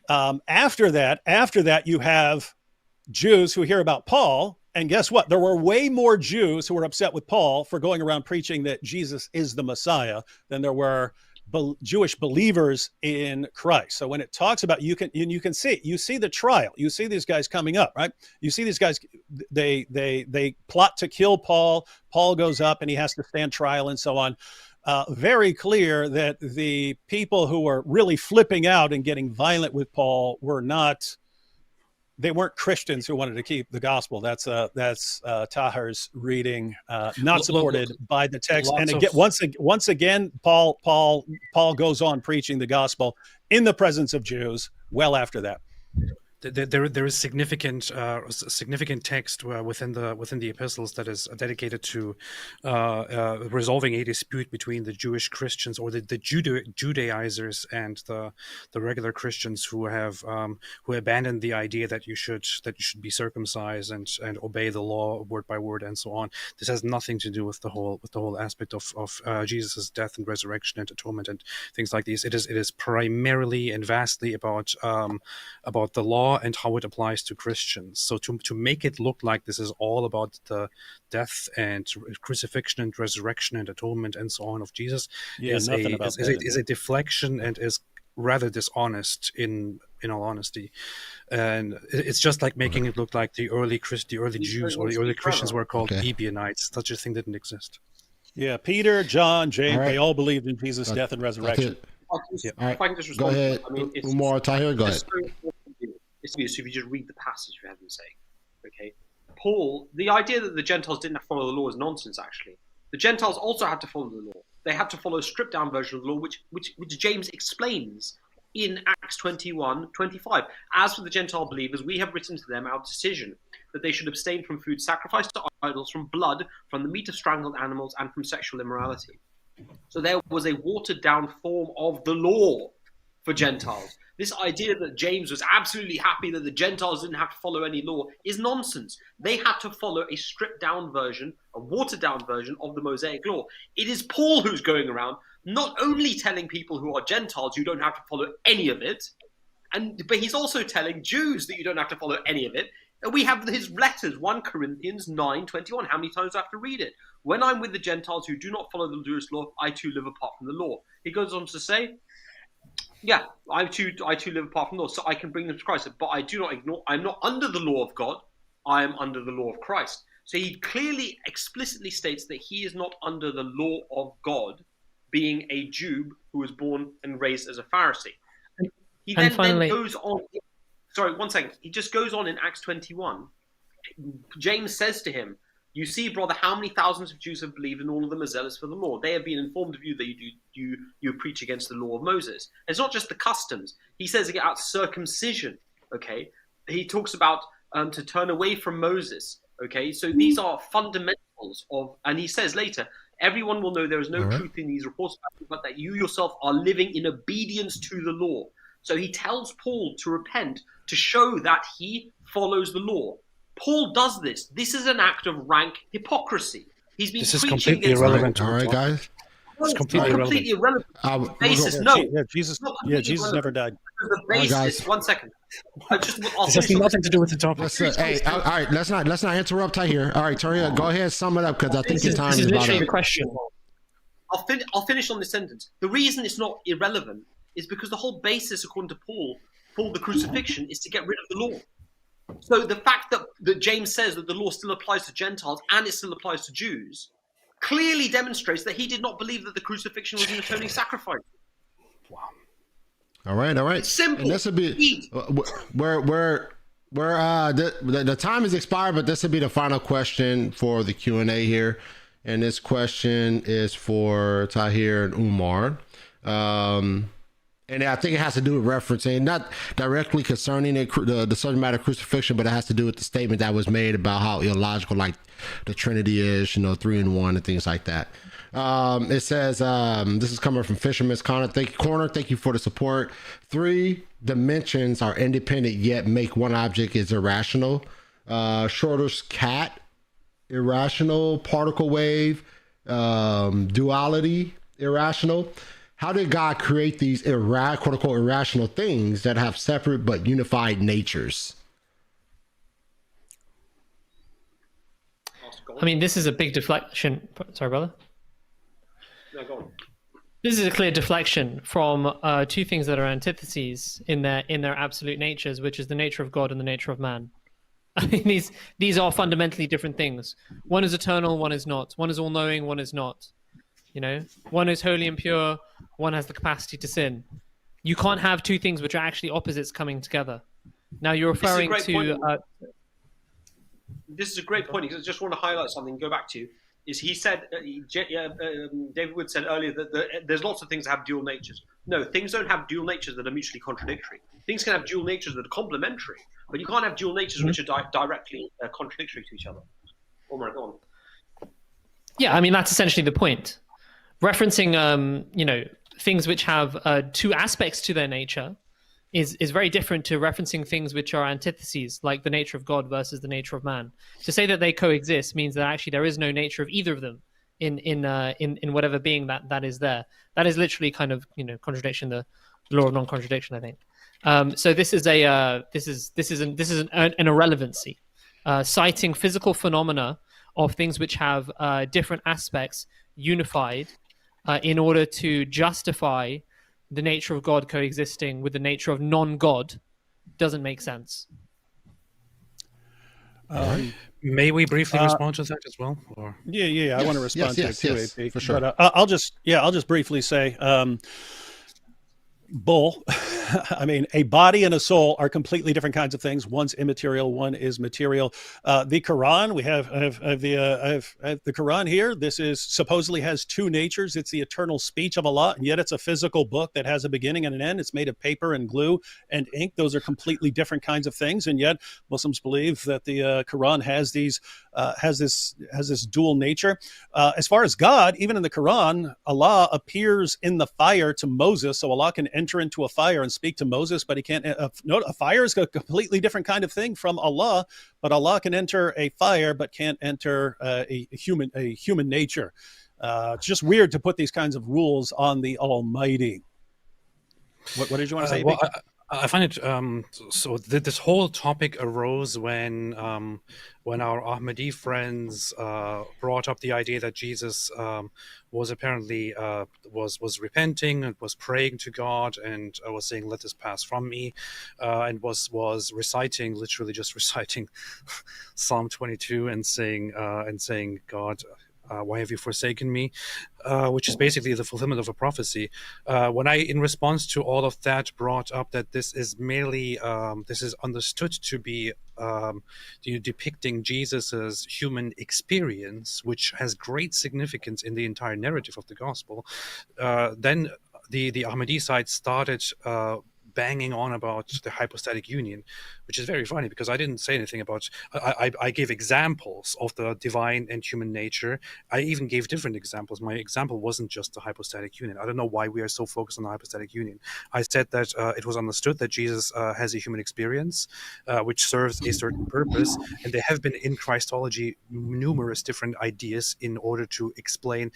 on. After that, you have Jews who hear about Paul, and guess what? There were way more Jews who were upset with Paul for going around preaching that Jesus is the Messiah than there were Jewish believers in Christ. So when it talks about, you can see the trial. You see these guys coming up, right? You see these guys, they plot to kill Paul. Paul goes up and he has to stand trial and so on. Very clear that the people who were really flipping out and getting violent with Paul weren't Christians who wanted to keep the gospel. That's Tahir's reading, not supported by the text. And again, once again, Paul goes on preaching the gospel in the presence of Jews well after that. There is significant text within the epistles that is dedicated to resolving a dispute between the Jewish Christians or the Judaizers and the regular Christians who abandoned the idea that you should be circumcised and obey the law word by word and so on. This has nothing to do with the whole aspect of Jesus' death and resurrection and atonement and things like these. It is primarily and vastly about the law and how it applies to Christians. So to make it look like this is all about the death and crucifixion and resurrection and atonement and so on of Jesus is a deflection and is rather dishonest in all honesty. And it's just like making it look like the early Jews or the early Christians were called Ebionites. Such a thing didn't exist. Yeah, Peter, John, James, they all believed in Jesus' death and resurrection. If I can just respond, go ahead. Umar, Tahir, go ahead. So if you just read the passage, for heaven's sake, okay? Paul, the idea that the Gentiles didn't have to follow the law is nonsense, actually. The Gentiles also had to follow the law. They had to follow a stripped-down version of the law, which James explains in Acts 21:25. As for the Gentile believers, we have written to them our decision that they should abstain from food sacrificed to idols, from blood, from the meat of strangled animals, and from sexual immorality. So there was a watered-down form of the law for Gentiles. This idea that James was absolutely happy that the Gentiles didn't have to follow any law is nonsense. They had to follow a stripped-down version, a watered-down version of the Mosaic law. It is Paul who's going around not only telling people who are Gentiles you don't have to follow any of it, but he's also telling Jews that you don't have to follow any of it. And we have his letters, 1 Corinthians 9:21. How many times do I have to read it? When I'm with the Gentiles who do not follow the Jewish law, I too live apart from the law. He goes on to say, yeah, I too live apart from the law, so I can bring them to Christ. But I'm not under the law of God, I am under the law of Christ. So he clearly, explicitly states that he is not under the law of God, being a Jew who was born and raised as a Pharisee. He then goes on, sorry, 1 second. He just goes on in Acts 21. James says to him, you see, brother, how many thousands of Jews have believed, and all of them are zealous for the law. They have been informed of you that you preach against the law of Moses. And it's not just the customs. He says about circumcision, okay? He talks about to turn away from Moses, okay? So these are fundamentals of, and he says later, everyone will know there is no truth in these reports, but that you yourself are living in obedience to the law. So he tells Paul to repent, to show that he follows the law. Paul does this. This is an act of rank hypocrisy. He's been this is preaching completely irrelevant. All right, guys. It's completely irrelevant. Basis, no. Jesus never died. The basis. 1 second. This has nothing to do with the topic. All right. Let's not interrupt Tahir. All right, Tahir, go ahead, sum it up because I think your time is about literally up. the question. I'll finish on this sentence. The reason it's not irrelevant is because the whole basis, according to Paul, for the crucifixion is to get rid of the law. So the fact that James says that the law still applies to Gentiles and it still applies to Jews clearly demonstrates that he did not believe that the crucifixion was an atoning sacrifice. Wow. All right. It's simple. And this would be the time is expired, but this will be the final question for the Q&A here. And this question is for Tahir and Umar. And I think it has to do with referencing, not directly concerning the subject matter of crucifixion, but it has to do with the statement that was made about how illogical, like, the Trinity is, 3 in 1 and things like that. It says, this is coming from Fisherman's Corner. Thank you for the support. 3 dimensions are independent, yet make one object is irrational. Schroeder's cat, irrational. Particle wave, duality, irrational. How did God create these quote unquote irrational things that have separate but unified natures? I mean, this is a big deflection. Sorry, brother. No, go on. This is a clear deflection from two things that are antitheses in their absolute natures, which is the nature of God and the nature of man. I mean, these are fundamentally different things. One is eternal, one is not. One is all-knowing, one is not. You know, one is holy and pure, one has the capacity to sin. You can't have two things which are actually opposites coming together. Now you're referring to. This is a great point. I just want to highlight something. Go back to is he said David Wood said earlier that there's lots of things that have dual natures. No, things don't have dual natures that are mutually contradictory. Things can have dual natures that are complementary, but you can't have dual natures which are directly contradictory to each other. Umar, go on. Yeah, I mean that's essentially the point. Referencing, things which have two aspects to their nature is very different to referencing things which are antitheses, like the nature of God versus the nature of man. To say that they coexist means that actually there is no nature of either of them in whatever being that is there. That is literally kind of contradiction, the law of non-contradiction, I think. So this is an irrelevancy, citing physical phenomena of things which have different aspects unified in order to justify the nature of God coexisting with the nature of non-God doesn't make sense. May we briefly respond to that as well? Or? Yeah. I want to respond to it too, AP. For sure. But I'll just briefly say, bull. I mean, a body and a soul are completely different kinds of things. One's immaterial, one is material. The Quran, we have the Quran here. This is supposedly has two natures. It's the eternal speech of Allah, and yet it's a physical book that has a beginning and an end. It's made of paper and glue and ink. Those are completely different kinds of things, and yet Muslims believe that the Quran has this dual nature. As far as God, even in the Quran, Allah appears in the fire to Moses, so Allah can enter into a fire and speak to Moses, but he can't. A fire is a completely different kind of thing from Allah, but Allah can enter a fire, but can't enter a human nature. It's just weird to put these kinds of rules on the Almighty. What did you want to say? Well, I find it this whole topic arose when our Ahmadi friends brought up the idea that Jesus was apparently was repenting and was praying to God and was saying, "Let this pass from me," and was literally just reciting Psalm 22 and saying, "God, why have you forsaken me?" Which is basically the fulfillment of a prophecy. When I, in response to all of that, brought up that this is merely, this is understood to be depicting Jesus's human experience, which has great significance in the entire narrative of the gospel, then the Ahmadi side started banging on about the hypostatic union, which is very funny because I didn't say anything about. I gave examples of the divine and human nature. I even gave different examples. My example wasn't just the hypostatic union. I don't know why we are so focused on the hypostatic union. I said that it was understood that Jesus has a human experience, which serves a certain purpose, and there have been in Christology numerous different ideas in order to explain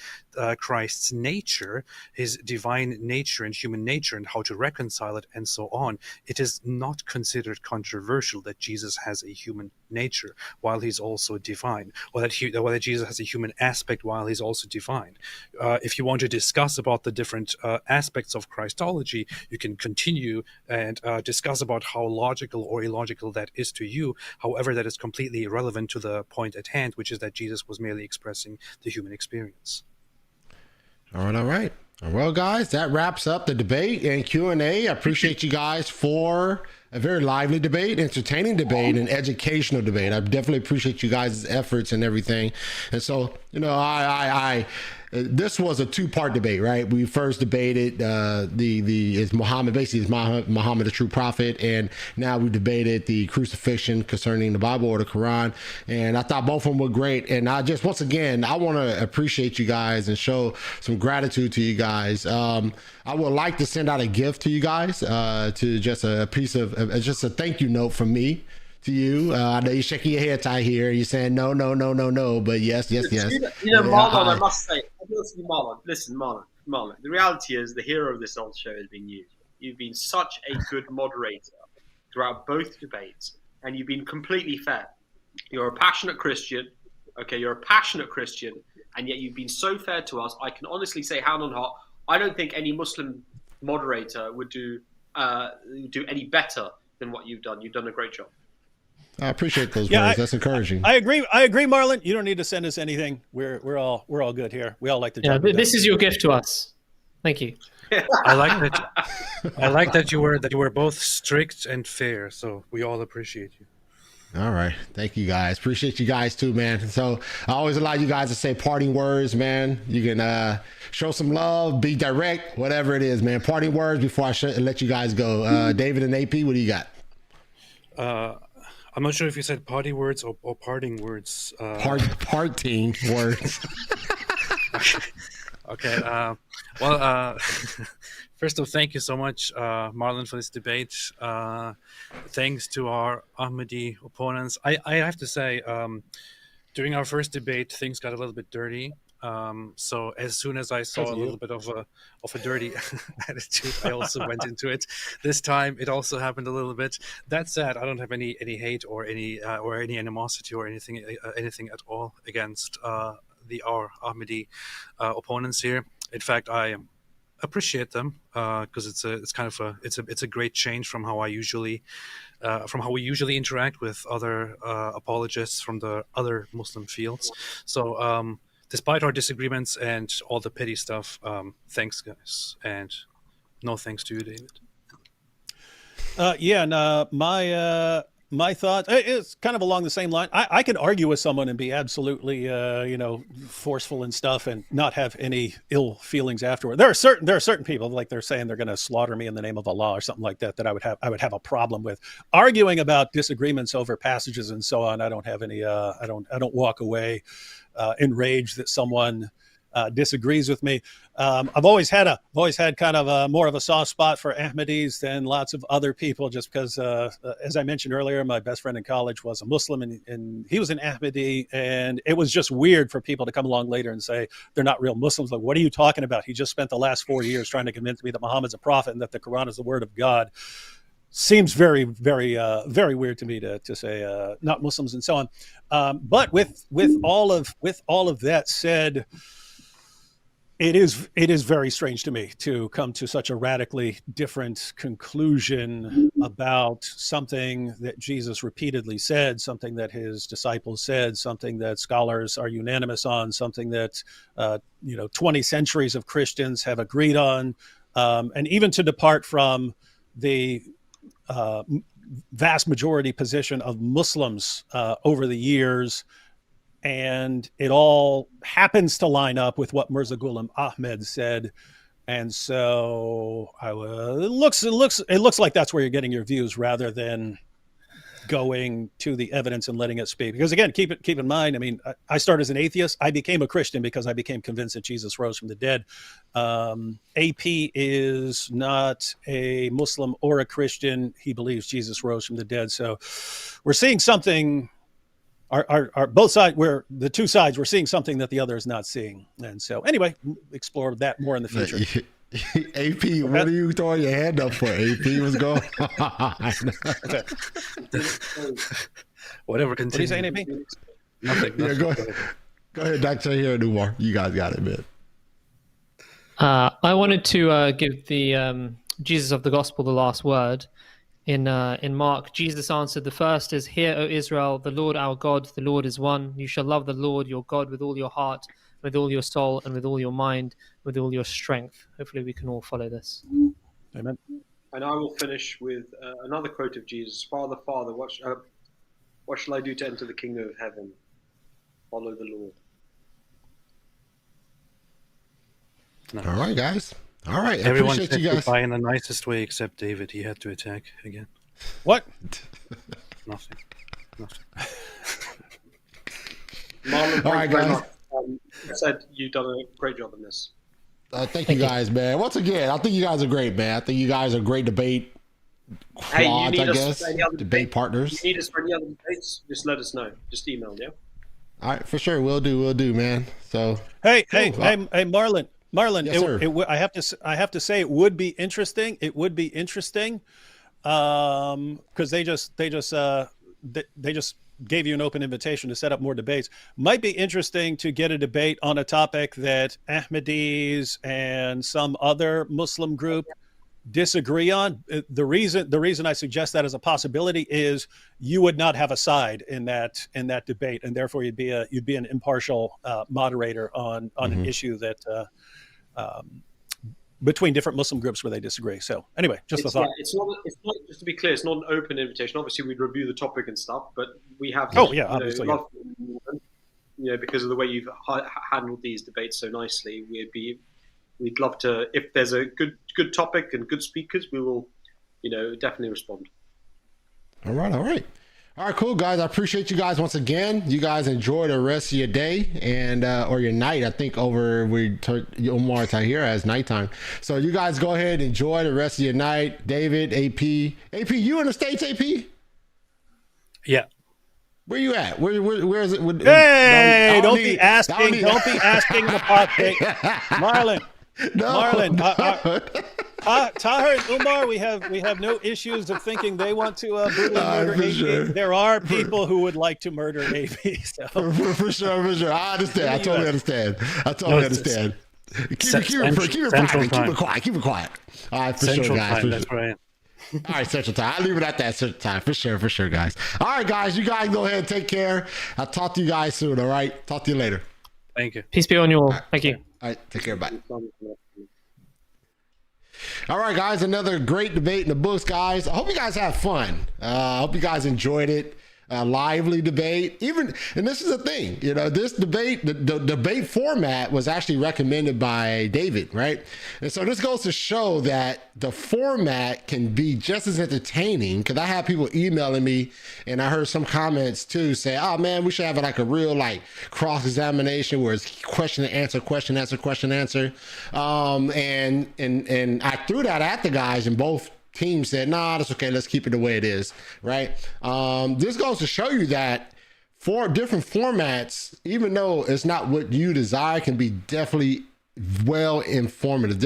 Christ's nature, his divine nature and human nature, and how to reconcile it and so on. It is not considered controversial that Jesus has a human nature while he's also divine, or that Jesus has a human aspect while he's also divine. If you want to discuss about the different aspects of Christology, you can continue and discuss about how logical or illogical that is to you. However, that is completely irrelevant to the point at hand, which is that Jesus was merely expressing the human experience. All right. Well, guys, that wraps up the debate and Q&A. I appreciate you guys for a very lively debate, entertaining debate, and educational debate. I definitely appreciate you guys' efforts and everything. And so, I this was a two-part debate, right? We first debated is Muhammad the true prophet, and now we debated the crucifixion concerning the Bible or the Quran, and I thought both of them were great. And I just, once again, I want to appreciate you guys and show some gratitude to you guys. I would like to send out a gift to you guys, to just a piece of just a thank you note from me to you. I know you're shaking your head, Tahir. You're saying no, but yes. Marlon, I must say, Marlon. The reality is, the hero of this old show has been you. You've been such a good moderator throughout both debates, and you've been completely fair. You're a passionate Christian, and yet you've been so fair to us. I can honestly say, hand on heart, I don't think any Muslim moderator would do any better than what you've done. You've done a great job. I appreciate those words. That's encouraging. I agree, Marlon. You don't need to send us anything. We're all good here. We all like the job. Yeah, this is your gift to us. Thank you. I like that you were both strict and fair. So we all appreciate you. All right. Thank you guys. Appreciate you guys too, man. So I always allow you guys to say parting words, man. You can show some love, be direct, whatever it is, man. Parting words before I let you guys go. David and AP, what do you got? I'm not sure if you said party words or parting words. Parting words. Okay. Well, first off, thank you so much, Marlon, for this debate. Thanks to our Ahmadi opponents. I have to say, during our first debate, things got a little bit dirty. So as soon as I saw a little bit of a dirty attitude, I also went into it. This time, it also happened a little bit. That said, I don't have any hate or any animosity or anything at all against our Ahmadi opponents here. In fact, I appreciate them because it's a great change from how we usually interact with other apologists from the other Muslim fields. So despite our disagreements and all the petty stuff, thanks guys, and no thanks to you, David. My thoughts, it's kind of along the same line. I can argue with someone and be absolutely, forceful and stuff and not have any ill feelings afterward. There are certain people, like they're saying they're going to slaughter me in the name of Allah or something like that, that I would have a problem with. Arguing about disagreements over passages and so on, I don't have any, I don't walk away enraged that someone disagrees with me. I've always had kind of more of a soft spot for Ahmadis than lots of other people, just because, as I mentioned earlier, my best friend in college was a Muslim and he was an Ahmadi, and it was just weird for people to come along later and say they're not real Muslims. Like, what are you talking about? He just spent the last 4 years trying to convince me that Muhammad's a prophet and that the Quran is the word of God. Seems very, very, very weird to me to say not Muslims and so on. But with all of that said, it is very strange to me to come to such a radically different conclusion about something that Jesus repeatedly said, something that his disciples said, something that scholars are unanimous on, something that 20 centuries of Christians have agreed on, and even to depart from the vast majority position of Muslims over the years. And it all happens to line up with what Mirza Ghulam Ahmed said. And so it looks like that's where you're getting your views rather than going to the evidence and letting it speak. Because again, keep in mind, I mean, I started as an atheist. I became a Christian because I became convinced that Jesus rose from the dead. AP is not a Muslim or a Christian. He believes Jesus rose from the dead. So we're seeing something. Our both sides, the two sides, we're seeing something that the other is not seeing. And so anyway, explore that more in the future. AP, what are you throwing your hand up for? AP was going Whatever, continue. What are you saying, AP? Nothing. Yeah, go ahead, Dr. Tahir and Umar. You guys got it, man. I wanted to give the Jesus of the Gospel the last word. In Mark, Jesus answered, "The first is, Hear, O Israel, the Lord our God, the Lord is one. You shall love the Lord your God with all your heart, with all your soul, and with all your mind, with all your strength." Hopefully we can all follow this. Amen. And I will finish with another quote of Jesus. Father, what shall I do to enter the kingdom of heaven? Follow the Lord. No. All right, guys. All right. Everyone appreciate said you guys. goodbye in the nicest way except David. He had to attack again. What? Nothing. Marlon, All right, guys. I said you've done a great job in this. Thank you guys, man. Once again, I think you guys are great, man. I think you guys are great debate quads, I guess. Debate partners. You need us for any other debates? Just let us know. Just email, yeah? All right, for sure. We'll do, man. So Hey, Marlon. Yes, sir. I have to say it would be interesting. It would be interesting because they just gave you an open invitation to set up more debates. Might be interesting to get a debate on a topic that Ahmadis and some other Muslim group disagree on. The reason I suggest that as a possibility is you would not have a side in that debate, and therefore you'd be an impartial moderator on an issue that between different Muslim groups where they disagree. So anyway, just a thought. Yeah, it's not, just to be clear, it's not an open invitation. Obviously, we'd review the topic and stuff, but we have. Obviously, because of the way you've handled these debates so nicely, we'd love to. If there's a good topic and good speakers, we will, definitely respond. All right, cool, guys. I appreciate you guys once again. You guys enjoy the rest of your day and or your night. I think Umar Tahir as nighttime. So you guys go ahead and enjoy the rest of your night. David, AP, you in the States, AP? Yeah. Where you at? Where is it? Hey, don't be asking the apostate. Marlon. Tahir and Umar, we have no issues of thinking they want to brutally murder AP. Sure. There are people who would like to murder AP. So. For sure. I understand. I totally understand. Keep it quiet. All right, for Central sure, guys. Time, that's where I am. All right, Central Time. I'll leave it at that, Central Time. For sure, guys. All right, guys. You guys go ahead and take care. I'll talk to you guys soon, all right? Talk to you later. Thank you. Peace be on you all. Thank you. All right, take care. Bye. All right, guys. Another great debate in the books, guys. I hope you guys have fun. I hope you guys enjoyed it. Lively debate. And this is the thing, this debate, the debate format was actually recommended by David, right? And so this goes to show that the format can be just as entertaining, because I have people emailing me, and I heard some comments too say, oh man, we should have a real cross-examination where it's question and answer, question answer. And I threw that at the guys, and both team said, nah, that's okay, let's keep it the way it is, right? This goes to show you that for different formats, even though it's not what you desire, can be definitely informative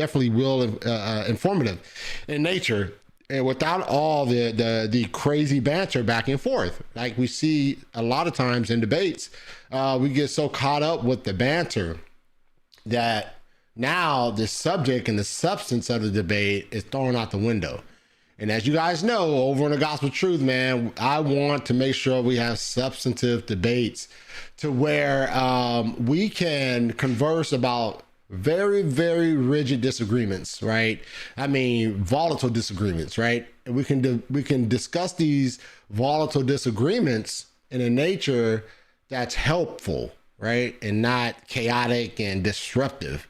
in nature, and without all the crazy banter back and forth. Like we see a lot of times in debates, we get so caught up with the banter that now the subject and the substance of the debate is thrown out the window. And as you guys know, over in the Gospel Truth, man, I want to make sure we have substantive debates to where we can converse about very, very rigid disagreements, right? I mean, volatile disagreements, right? And we can discuss these volatile disagreements in a nature that's helpful, right? And not chaotic and disruptive.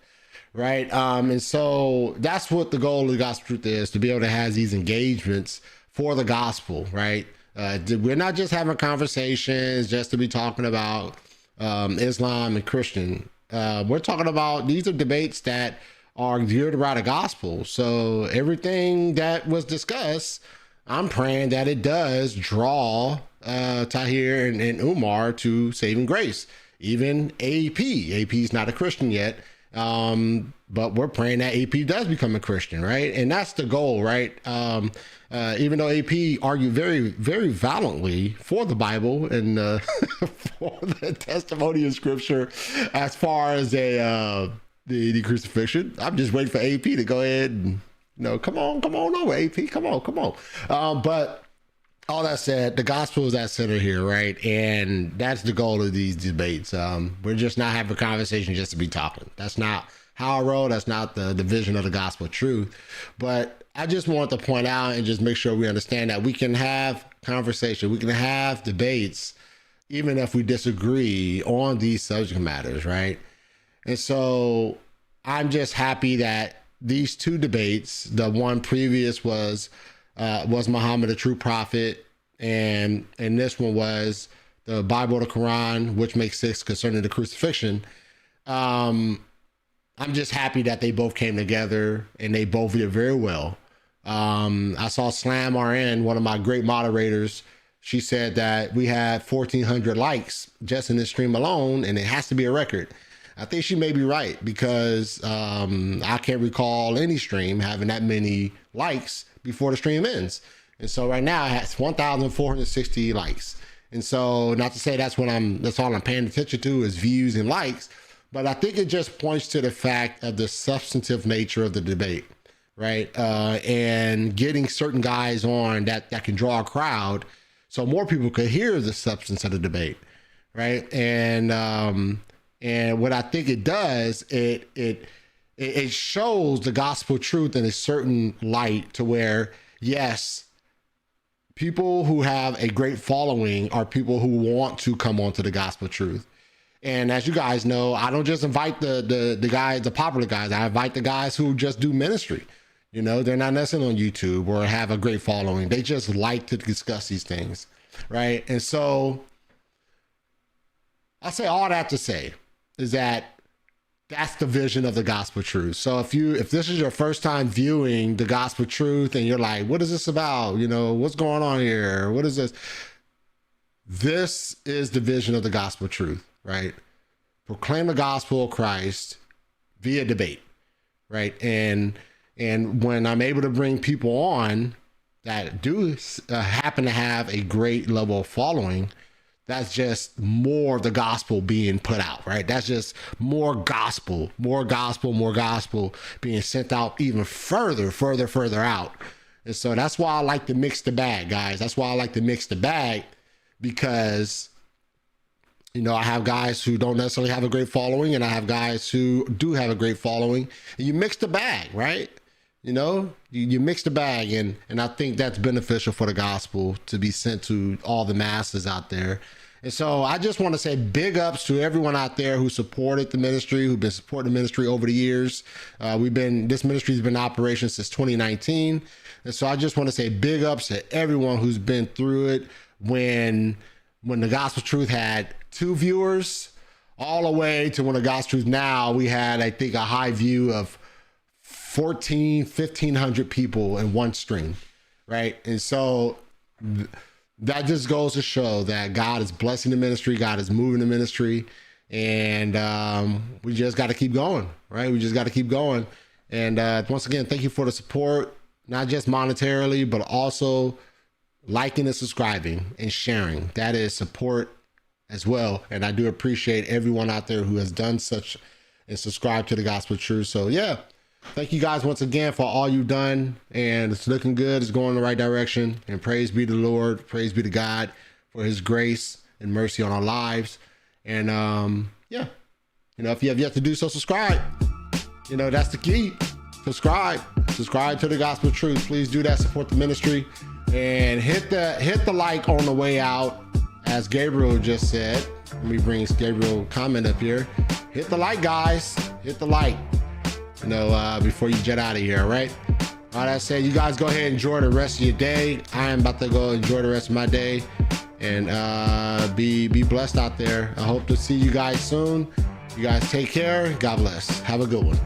Right. And so that's what the goal of the Gospel Truth is, to be able to have these engagements for the gospel. Right. We're not just having conversations just to be talking about Islam and Christian. We're talking about, these are debates that are geared around the gospel. So everything that was discussed, I'm praying that it does draw Tahir and Umar to saving grace. Even AP is not a Christian yet. But we're praying that AP does become a Christian, right? And that's the goal, right? Even though AP argued very, very valiantly for the Bible and for the testimony of Scripture as far as the crucifixion, I'm just waiting for AP to go ahead and come on over, AP, come on. But all that said, the gospel is at center here, right? And that's the goal of these debates. We're just not having a conversation just to be talking. That's not how I roll. That's not the vision of the Gospel Truth. But I just want to point out and just make sure we understand that we can have conversation. We can have debates, even if we disagree on these subject matters, right? And so I'm just happy that these two debates, the one previous was Muhammad a true prophet, and this one was the Bible, the Quran, which makes sense concerning the crucifixion. I'm just happy that they both came together and they both did very well. I saw Slam RN, one of my great moderators. She said that we had 1,400 likes just in this stream alone, and it has to be a record. I think she may be right, because I can't recall any stream having that many likes before the stream ends. And so right now it has 1,460 likes. And so, not to say that's all I'm paying attention to is views and likes, but I think it just points to the fact of the substantive nature of the debate, right? And getting certain guys on that can draw a crowd so more people could hear the substance of the debate, right? And what I think it does, it shows the gospel truth in a certain light to where, yes, people who have a great following are people who want to come onto the gospel truth. And as you guys know, I don't just invite the guys, the popular guys. I invite the guys who just do ministry. You know, they're not necessarily on YouTube or have a great following. They just like to discuss these things, right? And so I say all that to say is that's the vision of the gospel truth. So if this is your first time viewing the gospel truth and you're like, what is this about? You know, what's going on here? What is this? This is the vision of the gospel truth, right? Proclaim the gospel of Christ via debate, right? And when I'm able to bring people on that do happen to have a great level of following, that's just more of the gospel being put out, right? That's just more gospel being sent out even further out. And so that's why I like to mix the bag, guys. That's why I like to mix the bag, because, you know, I have guys who don't necessarily have a great following and I have guys who do have a great following, and you mix the bag, right? You know, you mix the bag, and I think that's beneficial for the gospel to be sent to all the masses out there. And so I just want to say big ups to everyone out there who supported the ministry, who've been supporting the ministry over the years. This ministry has been in operation since 2019. And so I just want to say big ups to everyone who's been through it when the gospel truth had 2 viewers, all the way to when the gospel truth now, we had, I think, a high view of 1,500 people in one stream, right? And so that just goes to show that God is blessing the ministry, God is moving the ministry, and we just got to keep going, right? We just got to keep going. And once again, thank you for the support, not just monetarily, but also liking and subscribing and sharing. That is support as well. And I do appreciate everyone out there who has done such and subscribed to the gospel truth. So yeah, thank you guys once again for all you've done, and it's looking good. It's going in the right direction, and praise be to the Lord, praise be to God for his grace and mercy on our lives. And yeah, you know, if you have yet to do so, subscribe. You know, that's the key. Subscribe to the gospel truth. Please do that. Support the ministry, and hit the like on the way out, as Gabriel just said. Let me bring Gabriel's comment up here. Hit the like, guys. Hit the like. You know, before you jet out of here, all right? All that said, you guys go ahead and enjoy the rest of your day. I am about to go enjoy the rest of my day, and be blessed out there. I hope to see you guys soon. You guys take care. God bless. Have a good one.